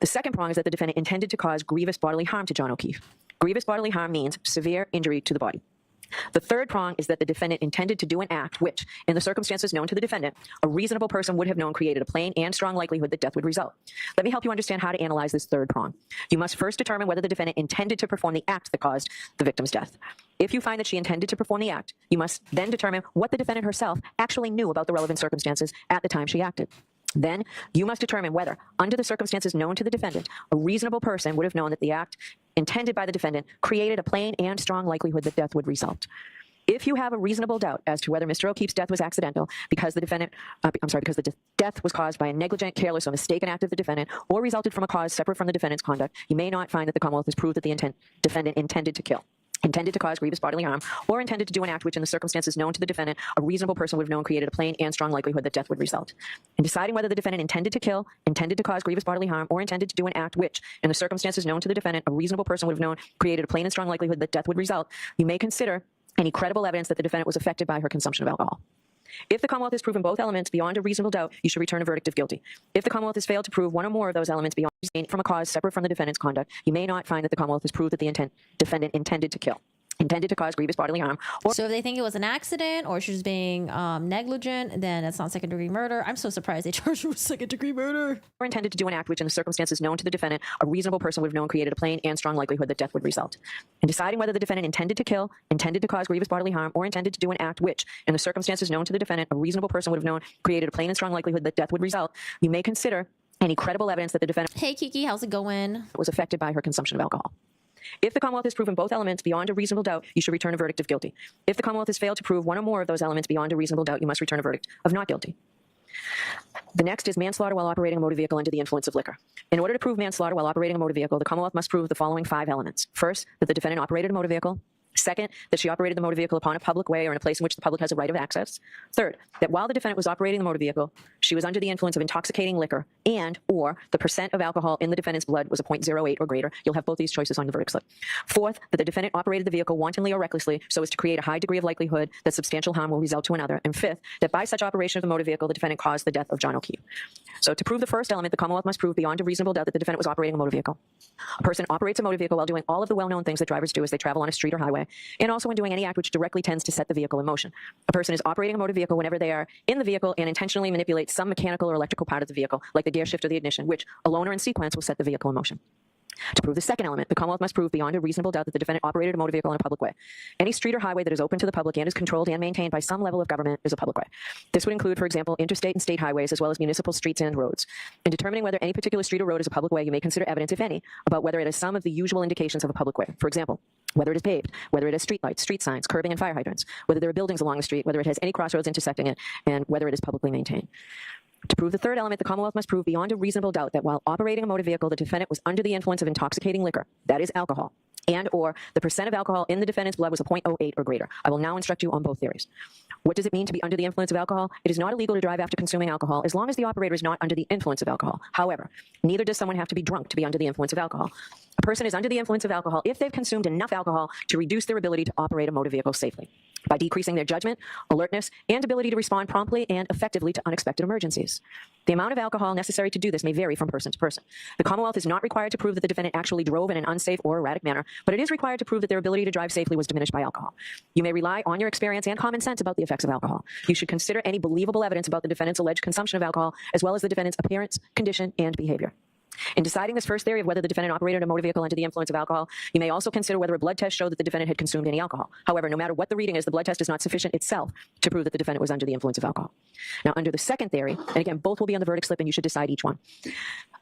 S3: The second prong is that the defendant intended to cause grievous bodily harm to John O'Keefe. Grievous bodily harm means severe injury to the body. The third prong is that the defendant intended to do an act which, in the circumstances known to the defendant, a reasonable person would have known created a plain and strong likelihood that death would result. Let me help you understand how to analyze this third prong. You must first determine whether the defendant intended to perform the act that caused the victim's death. If you find that she intended to perform the act, you must then determine what the defendant herself actually knew about the relevant circumstances at the time she acted. Then you must determine whether, under the circumstances known to the defendant, a reasonable person would have known that the act intended by the defendant created a plain and strong likelihood that death would result. If you have a reasonable doubt as to whether Mr. O'Keefe's death was accidental because the defendant, because the death was caused by a negligent, careless, or mistaken act of the defendant, or resulted from a cause separate from the defendant's conduct, you may not find that the Commonwealth has proved that the defendant intended to kill, intended to cause grievous bodily harm, or intended to do an act which, in the circumstances known to the defendant, a reasonable person would have known created a plain and strong likelihood that death would result. In deciding whether the defendant intended to kill, intended to cause grievous bodily harm, or intended to do an act which, in the circumstances known to the defendant, a reasonable person would have known created a plain and strong likelihood that death would result, you may consider any credible evidence that the defendant was affected by her consumption of alcohol. If the Commonwealth has proven both elements beyond a reasonable doubt, you should return a verdict of guilty. If the Commonwealth has failed to prove one or more of those elements beyond from a cause separate from the defendant's conduct, you may not find that the Commonwealth has proved that the defendant intended to kill, intended to cause grievous bodily harm, or
S1: So if they think it was an accident or she was being negligent, then it's not second-degree murder. I'm so surprised they charged her with second-degree murder.
S3: or intended to do an act which, in the circumstances known to the defendant, a reasonable person would have known created a plain and strong likelihood that death would result. In deciding whether the defendant intended to kill, intended to cause grievous bodily harm, or intended to do an act which, in the circumstances known to the defendant, a reasonable person would have known created a plain and strong likelihood that death would result, you may consider any credible evidence that the defendant
S1: Hey, Kiki, how's it going?
S3: was affected by her consumption of alcohol. If the Commonwealth has proven both elements beyond a reasonable doubt, you should return a verdict of guilty. If the Commonwealth has failed to prove one or more of those elements beyond a reasonable doubt, you must return a verdict of not guilty. The next is manslaughter while operating a motor vehicle under the influence of liquor. In order to prove manslaughter while operating a motor vehicle, the Commonwealth must prove the following 5 elements. First, that the defendant operated a motor vehicle. Second, that she operated the motor vehicle upon a public way or in a place in which the public has a right of access. Third, that while the defendant was operating the motor vehicle, she was under the influence of intoxicating liquor and or the percent of alcohol in the defendant's blood was a 0.08 or greater. You'll have both these choices on the verdict slip. Fourth, that the defendant operated the vehicle wantonly or recklessly so as to create a high degree of likelihood that substantial harm will result to another. And fifth, that by such operation of the motor vehicle, the defendant caused the death of John O'Keefe. So to prove the first element, the Commonwealth must prove beyond a reasonable doubt that the defendant was operating a motor vehicle. A person operates a motor vehicle while doing all of the well-known things that drivers do as they travel on a street or highway, and also when doing any act which directly tends to set the vehicle in motion. A person is operating a motor vehicle whenever they are in the vehicle and intentionally manipulate some mechanical or electrical part of the vehicle, like the gear shift or the ignition, which, alone or in sequence, will set the vehicle in motion. To prove the second element, the Commonwealth must prove beyond a reasonable doubt that the defendant operated a motor vehicle in a public way. Any street or highway that is open to the public and is controlled and maintained by some level of government is a public way. This would include, for example, interstate and state highways, as well as municipal streets and roads. In determining whether any particular street or road is a public way, you may consider evidence, if any, about whether it has some of the usual indications of a public way. For example, whether it is paved, whether it has street lights, street signs, curbing, and fire hydrants, whether there are buildings along the street, whether it has any crossroads intersecting it, and whether it is publicly maintained. To prove the third element, the Commonwealth must prove beyond a reasonable doubt that while operating a motor vehicle, the defendant was under the influence of intoxicating liquor, that is alcohol, and or the percent of alcohol in the defendant's blood was a 0.08 or greater. I will now instruct you on both theories. What does it mean to be under the influence of alcohol? It is not illegal to drive after consuming alcohol as long as the operator is not under the influence of alcohol. However, neither does someone have to be drunk to be under the influence of alcohol. A person is under the influence of alcohol if they've consumed enough alcohol to reduce their ability to operate a motor vehicle safely, by decreasing their judgment, alertness, and ability to respond promptly and effectively to unexpected emergencies. The amount of alcohol necessary to do this may vary from person to person. The Commonwealth is not required to prove that the defendant actually drove in an unsafe or erratic manner, but it is required to prove that their ability to drive safely was diminished by alcohol. You may rely on your experience and common sense about the effects of alcohol. You should consider any believable evidence about the defendant's alleged consumption of alcohol, as well as the defendant's appearance, condition, and behavior. In deciding this first theory of whether the defendant operated a motor vehicle under the influence of alcohol, you may also consider whether a blood test showed that the defendant had consumed any alcohol. However, no matter what the reading is, the blood test is not sufficient itself to prove that the defendant was under the influence of alcohol. Now, under the second theory, and again, both will be on the verdict slip and you should decide each one.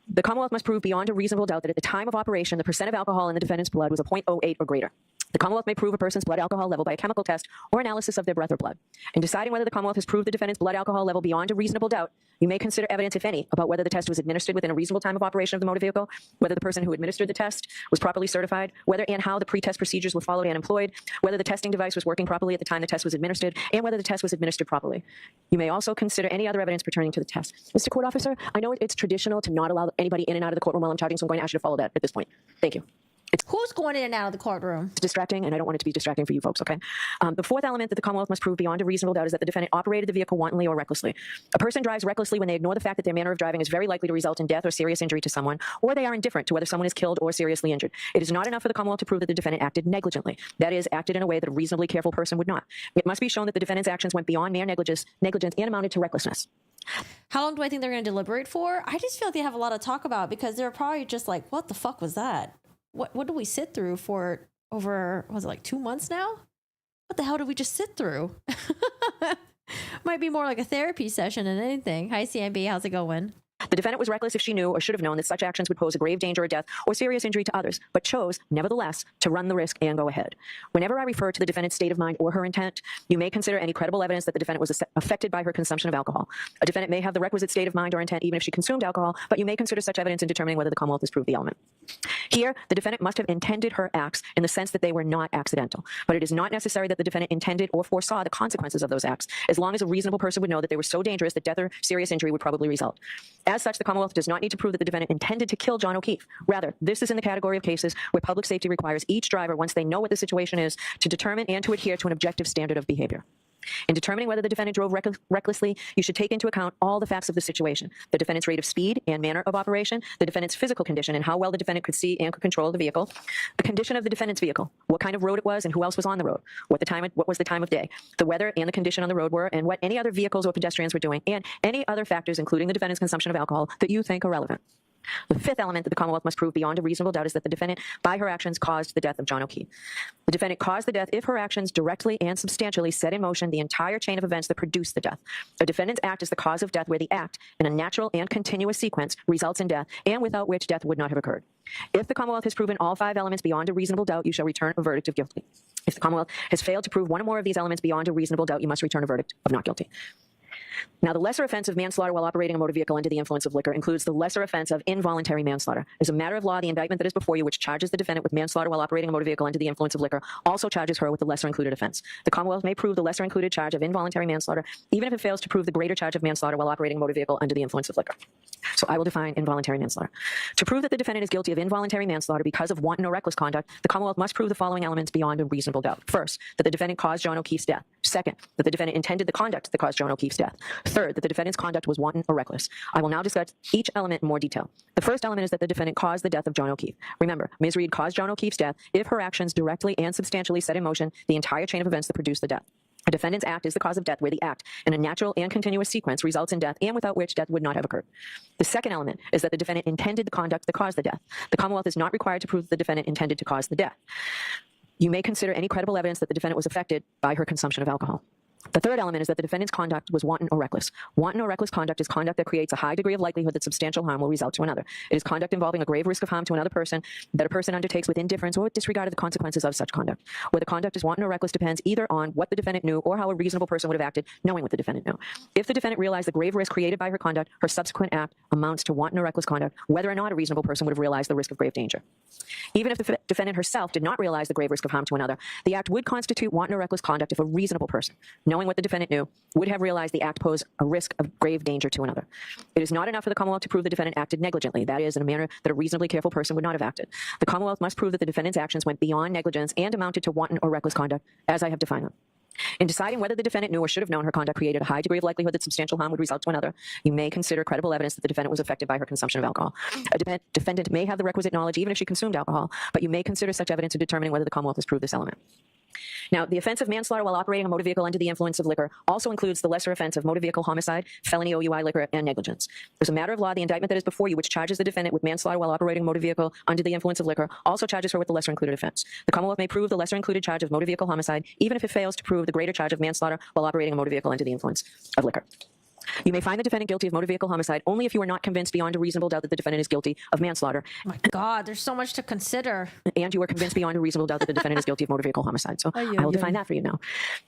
S3: The Commonwealth must prove beyond a reasonable doubt that at the time of operation, the percent of alcohol in the defendant's blood was a 0.08 or greater. The Commonwealth may prove a person's blood alcohol level by a chemical test or analysis of their breath or blood. In deciding whether the Commonwealth has proved the defendant's blood alcohol level beyond a reasonable doubt, you may consider evidence, if any, about whether the test was administered within a reasonable time of operation of the motor vehicle, whether the person who administered the test was properly certified, whether and how the pre-test procedures were followed and employed, whether the testing device was working properly at the time the test was administered, and whether the test was administered properly. You may also consider any other evidence pertaining to the test. Mr. Court Officer, I know it's traditional to not allow anybody in and out of the courtroom while I'm charging, so I'm going to ask you to follow that at this point. Thank you.
S1: Who's going in and out of the courtroom?
S3: It's distracting, and I don't want it to be distracting for you folks, okay? The fourth element that the Commonwealth must prove beyond a reasonable doubt is that the defendant operated the vehicle wantonly or recklessly. A person drives recklessly when they ignore the fact that their manner of driving is very likely to result in death or serious injury to someone, or they are indifferent to whether someone is killed or seriously injured. It is not enough for the Commonwealth to prove that the defendant acted negligently. That is, acted in a way that a reasonably careful person would not. It must be shown that the defendant's actions went beyond mere negligence and amounted to recklessness.
S1: How long do I think they're going to deliberate for? I just feel like they have a lot to talk about because they're probably just like, what the fuck was that? What did we sit through for over, was it like 2 months now? What the hell did we just sit through? Might be more like a therapy session than anything. Hi, CMB. How's it going?
S3: The defendant was reckless if she knew or should have known that such actions would pose a grave danger of death or serious injury to others, but chose, nevertheless, to run the risk and go ahead. Whenever I refer to the defendant's state of mind or her intent, you may consider any credible evidence that the defendant was affected by her consumption of alcohol. A defendant may have the requisite state of mind or intent even if she consumed alcohol, but you may consider such evidence in determining whether the Commonwealth has proved the element. Here, the defendant must have intended her acts in the sense that they were not accidental, but it is not necessary that the defendant intended or foresaw the consequences of those acts, as long as a reasonable person would know that they were so dangerous that death or serious injury would probably result. As such, the Commonwealth does not need to prove that the defendant intended to kill John O'Keefe. Rather, this is in the category of cases where public safety requires each driver, once they know what the situation is, to determine and to adhere to an objective standard of behavior. In determining whether the defendant drove recklessly, you should take into account all the facts of the situation: the defendant's rate of speed and manner of operation, the defendant's physical condition and how well the defendant could see and could control the vehicle, the condition of the defendant's vehicle, what kind of road it was and who else was on the road, what was the time of day, the weather and the condition on the road were, and what any other vehicles or pedestrians were doing, and any other factors, including the defendant's consumption of alcohol, that you think are relevant. The fifth element that the Commonwealth must prove beyond a reasonable doubt is that the defendant, by her actions, caused the death of John O'Keefe. The defendant caused the death if her actions directly and substantially set in motion the entire chain of events that produced the death. A defendant's act is the cause of death where the act, in a natural and continuous sequence, results in death, and without which death would not have occurred. If the Commonwealth has proven all five elements beyond a reasonable doubt, you shall return a verdict of guilty. If the Commonwealth has failed to prove one or more of these elements beyond a reasonable doubt, you must return a verdict of not guilty. Now, the lesser offense of manslaughter while operating a motor vehicle under the influence of liquor includes the lesser offense of involuntary manslaughter. As a matter of law, the indictment that is before you, which charges the defendant with manslaughter while operating a motor vehicle under the influence of liquor, also charges her with the lesser included offense. The Commonwealth may prove the lesser included charge of involuntary manslaughter, even if it fails to prove the greater charge of manslaughter while operating a motor vehicle under the influence of liquor. So I will define involuntary manslaughter. To prove that the defendant is guilty of involuntary manslaughter because of wanton or reckless conduct, the Commonwealth must prove the following elements beyond a reasonable doubt. First, that the defendant caused John O'Keefe's death. Second, that the defendant intended the conduct that caused John O'Keefe's death. Third, that the defendant's conduct was wanton or reckless. I will now discuss each element in more detail. The first element is that the defendant caused the death of John O'Keefe. Remember, Ms. Reed caused John O'Keefe's death if her actions directly and substantially set in motion the entire chain of events that produced the death. A defendant's act is the cause of death where the act, in a natural and continuous sequence, results in death and without which death would not have occurred. The second element is that the defendant intended the conduct that caused the death. The Commonwealth is not required to prove that the defendant intended to cause the death. You may consider any credible evidence that the defendant was affected by her consumption of alcohol. The third element is that the defendant's conduct was wanton or reckless. Wanton or reckless conduct is conduct that creates a high degree of likelihood that substantial harm will result to another. It is conduct involving a grave risk of harm to another person that a person undertakes with indifference or with disregard of the consequences of such conduct. Whether conduct is wanton or reckless depends either on what the defendant knew or how a reasonable person would have acted knowing what the defendant knew. If the defendant realized the grave risk created by her conduct, her subsequent act amounts to wanton or reckless conduct, whether or not a reasonable person would have realized the risk of grave danger. Even if the defendant herself did not realize the grave risk of harm to another, the act would constitute wanton or reckless conduct if a reasonable person, knowing what the defendant knew, would have realized the act posed a risk of grave danger to another. It is not enough for the Commonwealth to prove the defendant acted negligently, that is, in a manner that a reasonably careful person would not have acted. The Commonwealth must prove that the defendant's actions went beyond negligence and amounted to wanton or reckless conduct, as I have defined them. In deciding whether the defendant knew or should have known her conduct created a high degree of likelihood that substantial harm would result to another, you may consider credible evidence that the defendant was affected by her consumption of alcohol. A defendant may have the requisite knowledge even if she consumed alcohol, but you may consider such evidence in determining whether the Commonwealth has proved this element. Now, the offense of manslaughter while operating a motor vehicle under the influence of liquor also includes the lesser offense of motor vehicle homicide, felony OUI liquor, and negligence. As a matter of law, the indictment that is before you, which charges the defendant with manslaughter while operating a motor vehicle under the influence of liquor, also charges her with the lesser included offense. The Commonwealth may prove the lesser included charge of motor vehicle homicide, even if it fails to prove the greater charge of manslaughter while operating a motor vehicle under the influence of liquor. You may find the defendant guilty of motor vehicle homicide only if you are not convinced beyond a reasonable doubt that the defendant is guilty of manslaughter.
S1: Oh my God, there's so much to consider.
S3: And you are convinced beyond a reasonable doubt that the defendant is guilty of motor vehicle homicide. So I will define that for you now.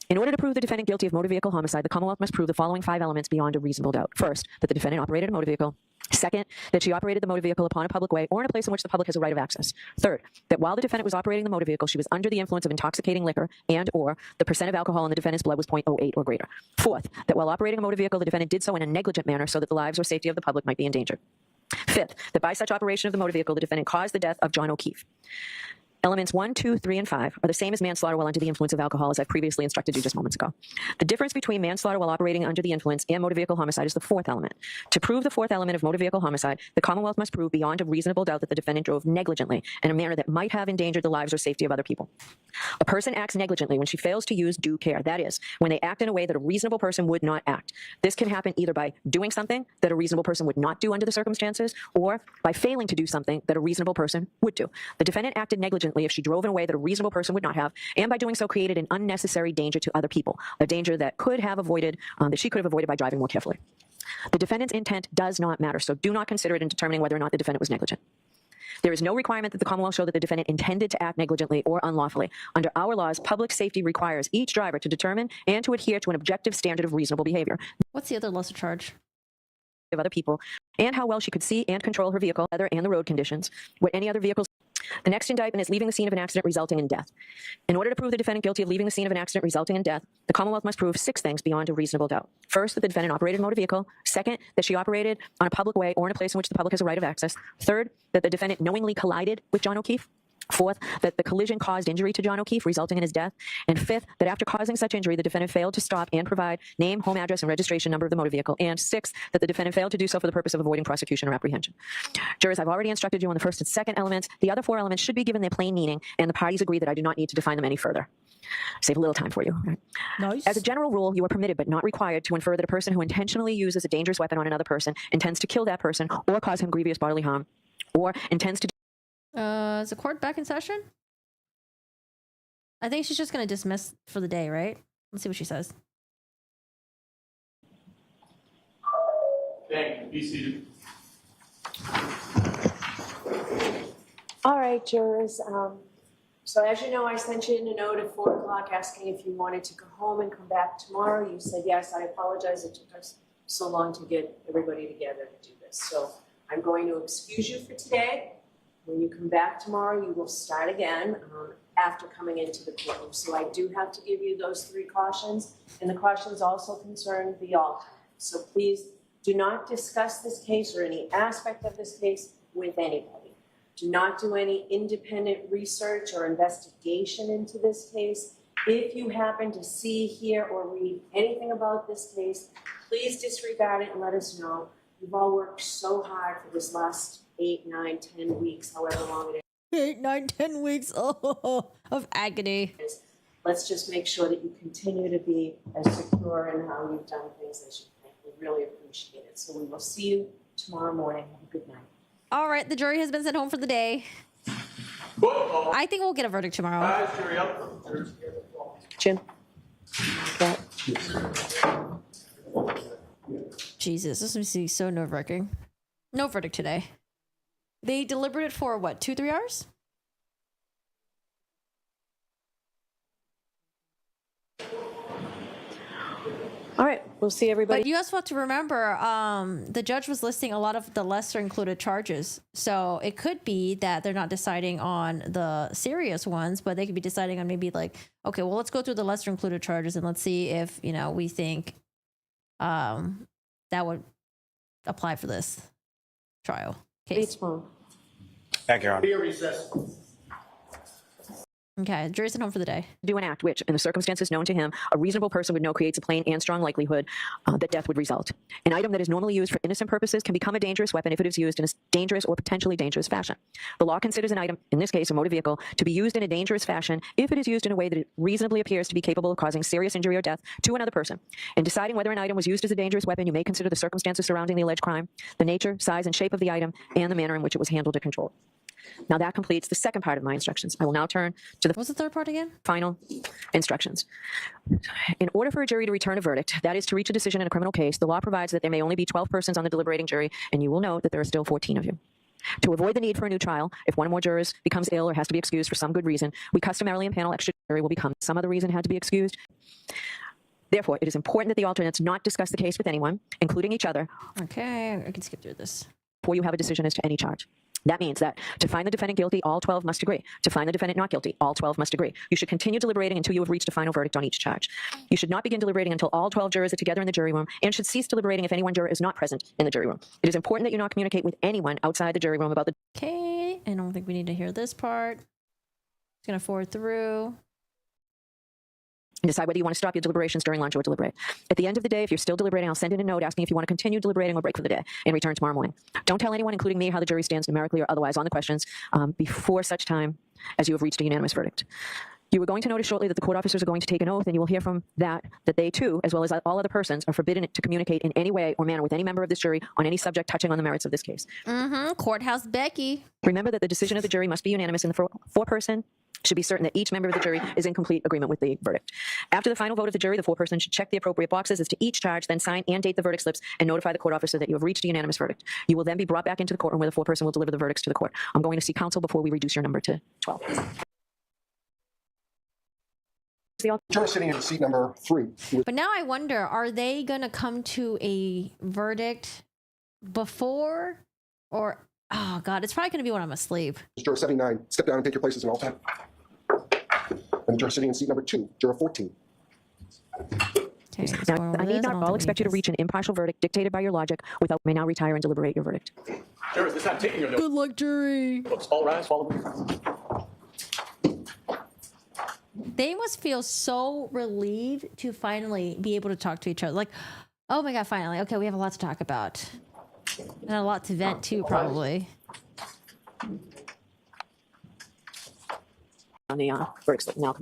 S3: In order to prove the defendant guilty of motor vehicle homicide, the Commonwealth must prove the following five elements beyond a reasonable doubt. First, that the defendant operated a motor vehicle. Second, that she operated the motor vehicle upon a public way or in a place in which the public has a right of access. Third, that while the defendant was operating the motor vehicle, she was under the influence of intoxicating liquor and or the percent of alcohol in the defendant's blood was 0.08 or greater. Fourth, that while operating a motor vehicle, the defendant did so in a negligent manner so that the lives or safety of the public might be endangered. Fifth, that by such operation of the motor vehicle, the defendant caused the death of John O'Keefe. Elements 1, 2, 3, and 5 are the same as manslaughter while under the influence of alcohol, as I previously instructed you just moments ago. The difference between manslaughter while operating under the influence and motor vehicle homicide is the fourth element. To prove the fourth element of motor vehicle homicide, the Commonwealth must prove beyond a reasonable doubt that the defendant drove negligently in a manner that might have endangered the lives or safety of other people. A person acts negligently when she fails to use due care. That is, when they act in a way that a reasonable person would not act. This can happen either by doing something that a reasonable person would not do under the circumstances, or by failing to do something that a reasonable person would do. The defendant acted negligently innocently if she drove in a way that a reasonable person would not have, and by doing so created an unnecessary danger to other people, a danger that could have avoided, that she could have avoided by driving more carefully. The defendant's intent does not matter, so do not consider it in determining whether or not the defendant was negligent. There is no requirement that the Commonwealth show that the defendant intended to act negligently or unlawfully. Under our laws, public safety requires each driver to determine and to adhere to an objective standard of reasonable behavior
S1: What's the other lesser charge?
S3: of other people, and how well she could see and control her vehicle, weather, and the road conditions, what any other vehicles. The next indictment is leaving the scene of an accident resulting in death. In order to prove the defendant guilty of leaving the scene of an accident resulting in death, the Commonwealth must prove 6 things beyond a reasonable doubt. First, that the defendant operated a motor vehicle. Second, that she operated on a public way or in a place in which the public has a right of access. Third, that the defendant knowingly collided with John O'Keefe. Fourth, that the collision caused injury to John O'Keefe, resulting in his death. And fifth, that after causing such injury, the defendant failed to stop and provide name, home address, and registration number of the motor vehicle. And sixth, that the defendant failed to do so for the purpose of avoiding prosecution or apprehension. Jurors, I've already instructed you on the first and second elements. The other 4 elements should be given their plain meaning, and the parties agree that I do not need to define them any further. Save a little time for you.
S1: Nice.
S3: As a general rule, you are permitted but not required to infer that a person who intentionally uses a dangerous weapon on another person intends to kill that person or cause him grievous bodily harm, or intends to.
S1: Is the court back in session? I think she's just going to dismiss for the day, right? Let's see what she says.
S6: Thank you. Be seated.
S7: All right, jurors. So as you know, I sent you in a note at 4 o'clock asking if you wanted to go home and come back tomorrow. You said yes. I apologize. It took us so long to get everybody together to do this. So I'm going to excuse you for today. When you come back tomorrow, you will start again after coming into the courtroom. So I do have to give you those 3 cautions, and the cautions also concern the alternate. So please do not discuss this case or any aspect of this case with anybody. Do not do any independent research or investigation into this case. If you happen to see, hear, or read anything about this case, please disregard it and let us know. You've all worked so hard for this last 8, 9, 10 weeks, however long it is.
S1: 8, 9, 10 weeks of agony.
S7: Let's just make sure that you continue to be as secure in how you've done things as you can. We really appreciate it. So we will see you tomorrow morning. Have a good night.
S1: All right, the jury has been sent home for the day.
S6: Football.
S1: I think we'll get a verdict tomorrow.
S6: Guys, jury up.
S3: Jim? Okay.
S1: Jesus, this must be so nerve-wracking. No verdict today. They deliberated for what, 2-3 hours?
S3: All right, we'll see everybody.
S1: But you also have to remember, the judge was listing a lot of the lesser included charges. So it could be that they're not deciding on the serious ones, but they could be deciding on maybe like, okay, well, let's go through the lesser included charges and let's see if, you know, we think that would apply for this trial case.
S4: Thank you, Your Honor.
S6: Be a recess.
S1: Okay, jury's at home for the day.
S3: Do an act which, in the circumstances known to him, a reasonable person would know creates a plain and strong likelihood that death would result. An item that is normally used for innocent purposes can become a dangerous weapon if it is used in a dangerous or potentially dangerous fashion. The law considers an item, in this case a motor vehicle, to be used in a dangerous fashion if it is used in a way that it reasonably appears to be capable of causing serious injury or death to another person. In deciding whether an item was used as a dangerous weapon, you may consider the circumstances surrounding the alleged crime, the nature, size, and shape of the item, and the manner in which it was handled or controlled. Now that completes the second part of my instructions. I will now turn to the
S1: What's the third part again?
S3: final instructions. In order for a jury to return a verdict, that is to reach a decision in a criminal case, the law provides that there may only be 12 persons on the deliberating jury, and you will note that there are still 14 of you. To avoid the need for a new trial, if one or more jurors becomes ill or has to be excused for some good reason, we customarily impanel extra jury will become some other reason had to be excused. Therefore, it is important that the alternates not discuss the case with anyone, including each other,
S1: Okay, I can skip through this.
S3: before you have a decision as to any charge. That means that to find the defendant guilty, all 12 must agree. To find the defendant not guilty, all 12 must agree. You should continue deliberating until you have reached a final verdict on each charge. You should not begin deliberating until all 12 jurors are together in the jury room, and should cease deliberating if any one juror is not present in the jury room. It is important that you not communicate with anyone outside the jury room about the...
S1: Okay, I don't think we need to hear this part. Just gonna forward through.
S3: and decide whether you want to stop your deliberations during lunch or deliberate. At the end of the day, if you're still deliberating, I'll send in a note asking if you want to continue deliberating or break for the day and return tomorrow morning. Don't tell anyone, including me, how the jury stands numerically or otherwise on the questions before such time as you have reached a unanimous verdict. You are going to notice shortly that the court officers are going to take an oath, and you will hear from that they too, as well as all other persons, are forbidden to communicate in any way or manner with any member of this jury on any subject touching on the merits of this case.
S1: Courthouse Becky.
S3: Remember that the decision of the jury must be unanimous, and the foreperson should be certain that each member of the jury is in complete agreement with the verdict. After the final vote of the jury, the foreperson should check the appropriate boxes as to each charge, then sign and date the verdict slips and notify the court officer that you have reached a unanimous verdict. You will then be brought back into the courtroom where the foreperson will deliver the verdicts to the court. I'm going to see counsel before we reduce your number to 12.
S8: Juror sitting in seat number 3.
S1: But now I wonder, are they going to come to a verdict before or, oh God, it's probably going to be when I'm asleep.
S8: Juror 79, step down and take your places in all 10. And the juror sitting in seat number 2, juror 14.
S1: Okay,
S3: Now, I need not all expect you to reach an impartial verdict dictated by your logic without may now retire and deliberate your verdict.
S6: Jurors, this time taking your
S1: Good luck, jury.
S6: notes. All rise, follow me.
S1: They must feel so relieved to finally be able to talk to each other. Like, oh my God, finally. Okay, we have a lot to talk about. And a lot to vent too, probably.
S3: On the verdict slip now.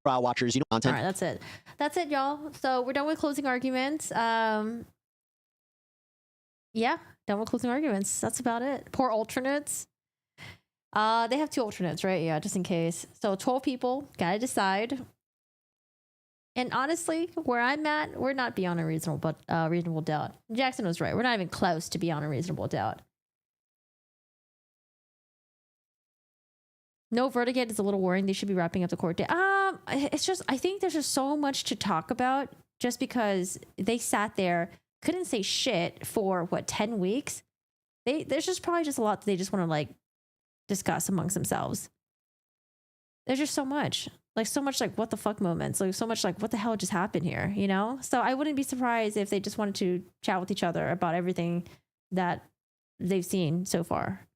S9: Trial watchers, you know,
S1: All
S9: content.
S1: right, that's it. That's it, y'all. So we're done with closing arguments. Yeah, done with closing arguments. That's about it. Poor alternates. They have 2 alternates, right? Yeah, just in case. So 12 people, gotta decide. And honestly, where I'm at, we're not beyond a reasonable doubt. Jackson was right. We're not even close to beyond a reasonable doubt. No verdict yet is a little worrying. They should be wrapping up the court day. It's just, I think there's just so much to talk about just because they sat there, couldn't say shit for what, 10 weeks? There's just probably just a lot that they just want to like discuss amongst themselves. There's just so much like what the fuck moments, like so much like what the hell just happened here, you know? So I wouldn't be surprised if they just wanted to chat with each other about everything that they've seen so far.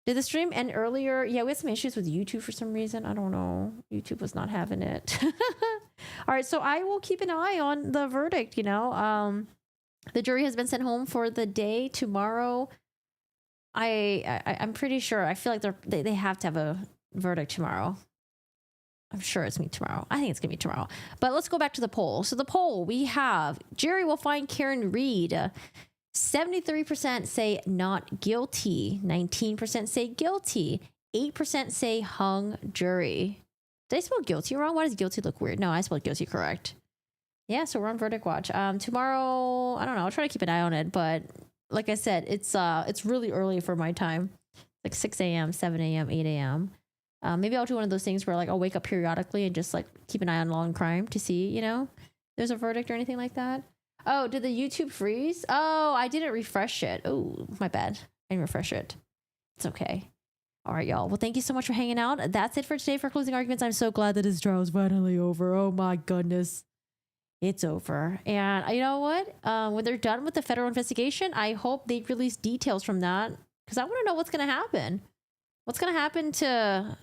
S1: Did the stream end earlier? Yeah, we had some issues with YouTube for some reason. I don't know. YouTube was not having it. All right, so I will keep an eye on the verdict, you know. The jury has been sent home for the day tomorrow. I'm pretty sure. I feel like they have to have a verdict tomorrow. I'm sure it's me tomorrow. I think it's gonna be tomorrow. But let's go back to the poll. So the poll we have: jury will find Karen Reed. 73% say not guilty. 19% say guilty. 8% say hung jury. Did I spell guilty wrong? Why does guilty look weird? No, I spelled guilty correct. Yeah, so we're on verdict watch. Tomorrow, I don't know. I'll try to keep an eye on it, but like I said, it's really early for my time, like 6 a.m., 7 a.m., 8 a.m. Maybe I'll do one of those things where like I'll wake up periodically and just like keep an eye on law and crime to see, you know, there's a verdict or anything like that. Oh, did the YouTube freeze? Oh, I didn't refresh it. Oh, my bad. I didn't refresh it. It's okay. All right, y'all. Well, thank you so much for hanging out. That's it for today for closing arguments. I'm so glad that his trial is finally over. Oh my goodness. It's over. And you know what? When they're done with the federal investigation, I hope they release details from that because I want to know what's going to happen. What's going to happen to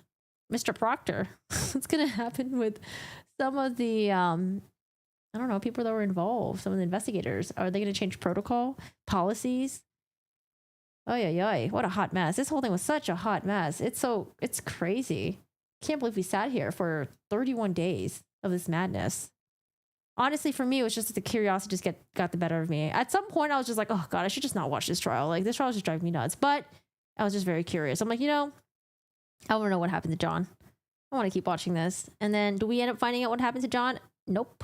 S1: Mr. Proctor? What's going to happen with some of the, I don't know, people that were involved, some of the investigators? Are they going to change protocol, policies? Oh, yeah. What a hot mess. This whole thing was such a hot mess. It's crazy. Can't believe we sat here for 31 days of this madness. Honestly, for me, it was just the curiosity just got the better of me. At some point, I was just like, oh, God, I should just not watch this trial. Like, this trial is just driving me nuts. But I was just very curious. I'm like, you know, I want to know what happened to John. I want to keep watching this. And then do we end up finding out what happened to John? Nope.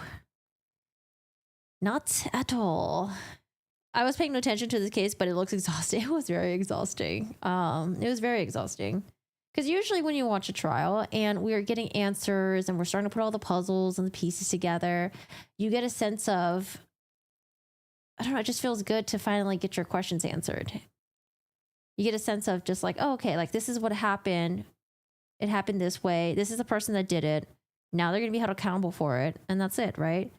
S1: Not at all. I was paying no attention to this case, but it looks exhausting. It was very exhausting. It was very exhausting. Because usually when you watch a trial and we're getting answers and we're starting to put all the puzzles and the pieces together, you get a sense of, I don't know, it just feels good to finally get your questions answered. You get a sense of just like, oh, okay, like this is what happened. It happened this way. This is the person that did it. Now they're going to be held accountable for it. And that's it, right?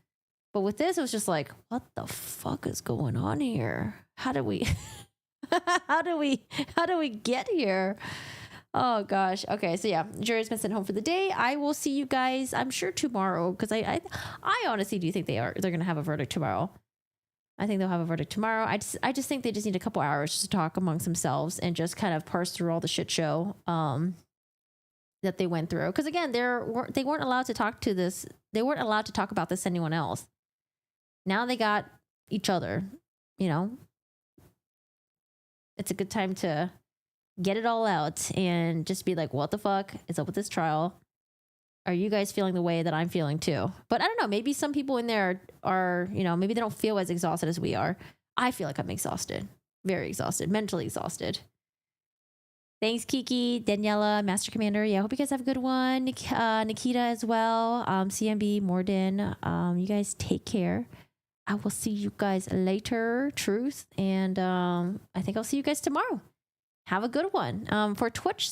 S1: But with this, it was just like, what the fuck is going on here? How do we, how do we get here? Oh gosh. Okay. So yeah, jury's been sent home for the day. I will see you guys, I'm sure tomorrow. Cause I honestly do think they're going to have a verdict tomorrow. I think they'll have a verdict tomorrow. I just think they just need a couple hours just to talk amongst themselves and just kind of parse through all the shit show. that they went through. Because again, they weren't allowed to talk to this. They weren't allowed to talk about this to anyone else. Now they got each other. You know, it's a good time to get it all out and just be like, what the fuck is up with this trial? Are you guys feeling the way that I'm feeling too? But I don't know. Maybe some people in there are, you know, maybe they don't feel as exhausted as we are. I feel like I'm exhausted, very exhausted, mentally exhausted. Thanks, Kiki, Daniela, Master Commander. Yeah, I hope you guys have a good one. Nikita as well. CMB, Morden. You guys take care. I will see you guys later, Truth. And I think I'll see you guys tomorrow. Have a good one. For Twitch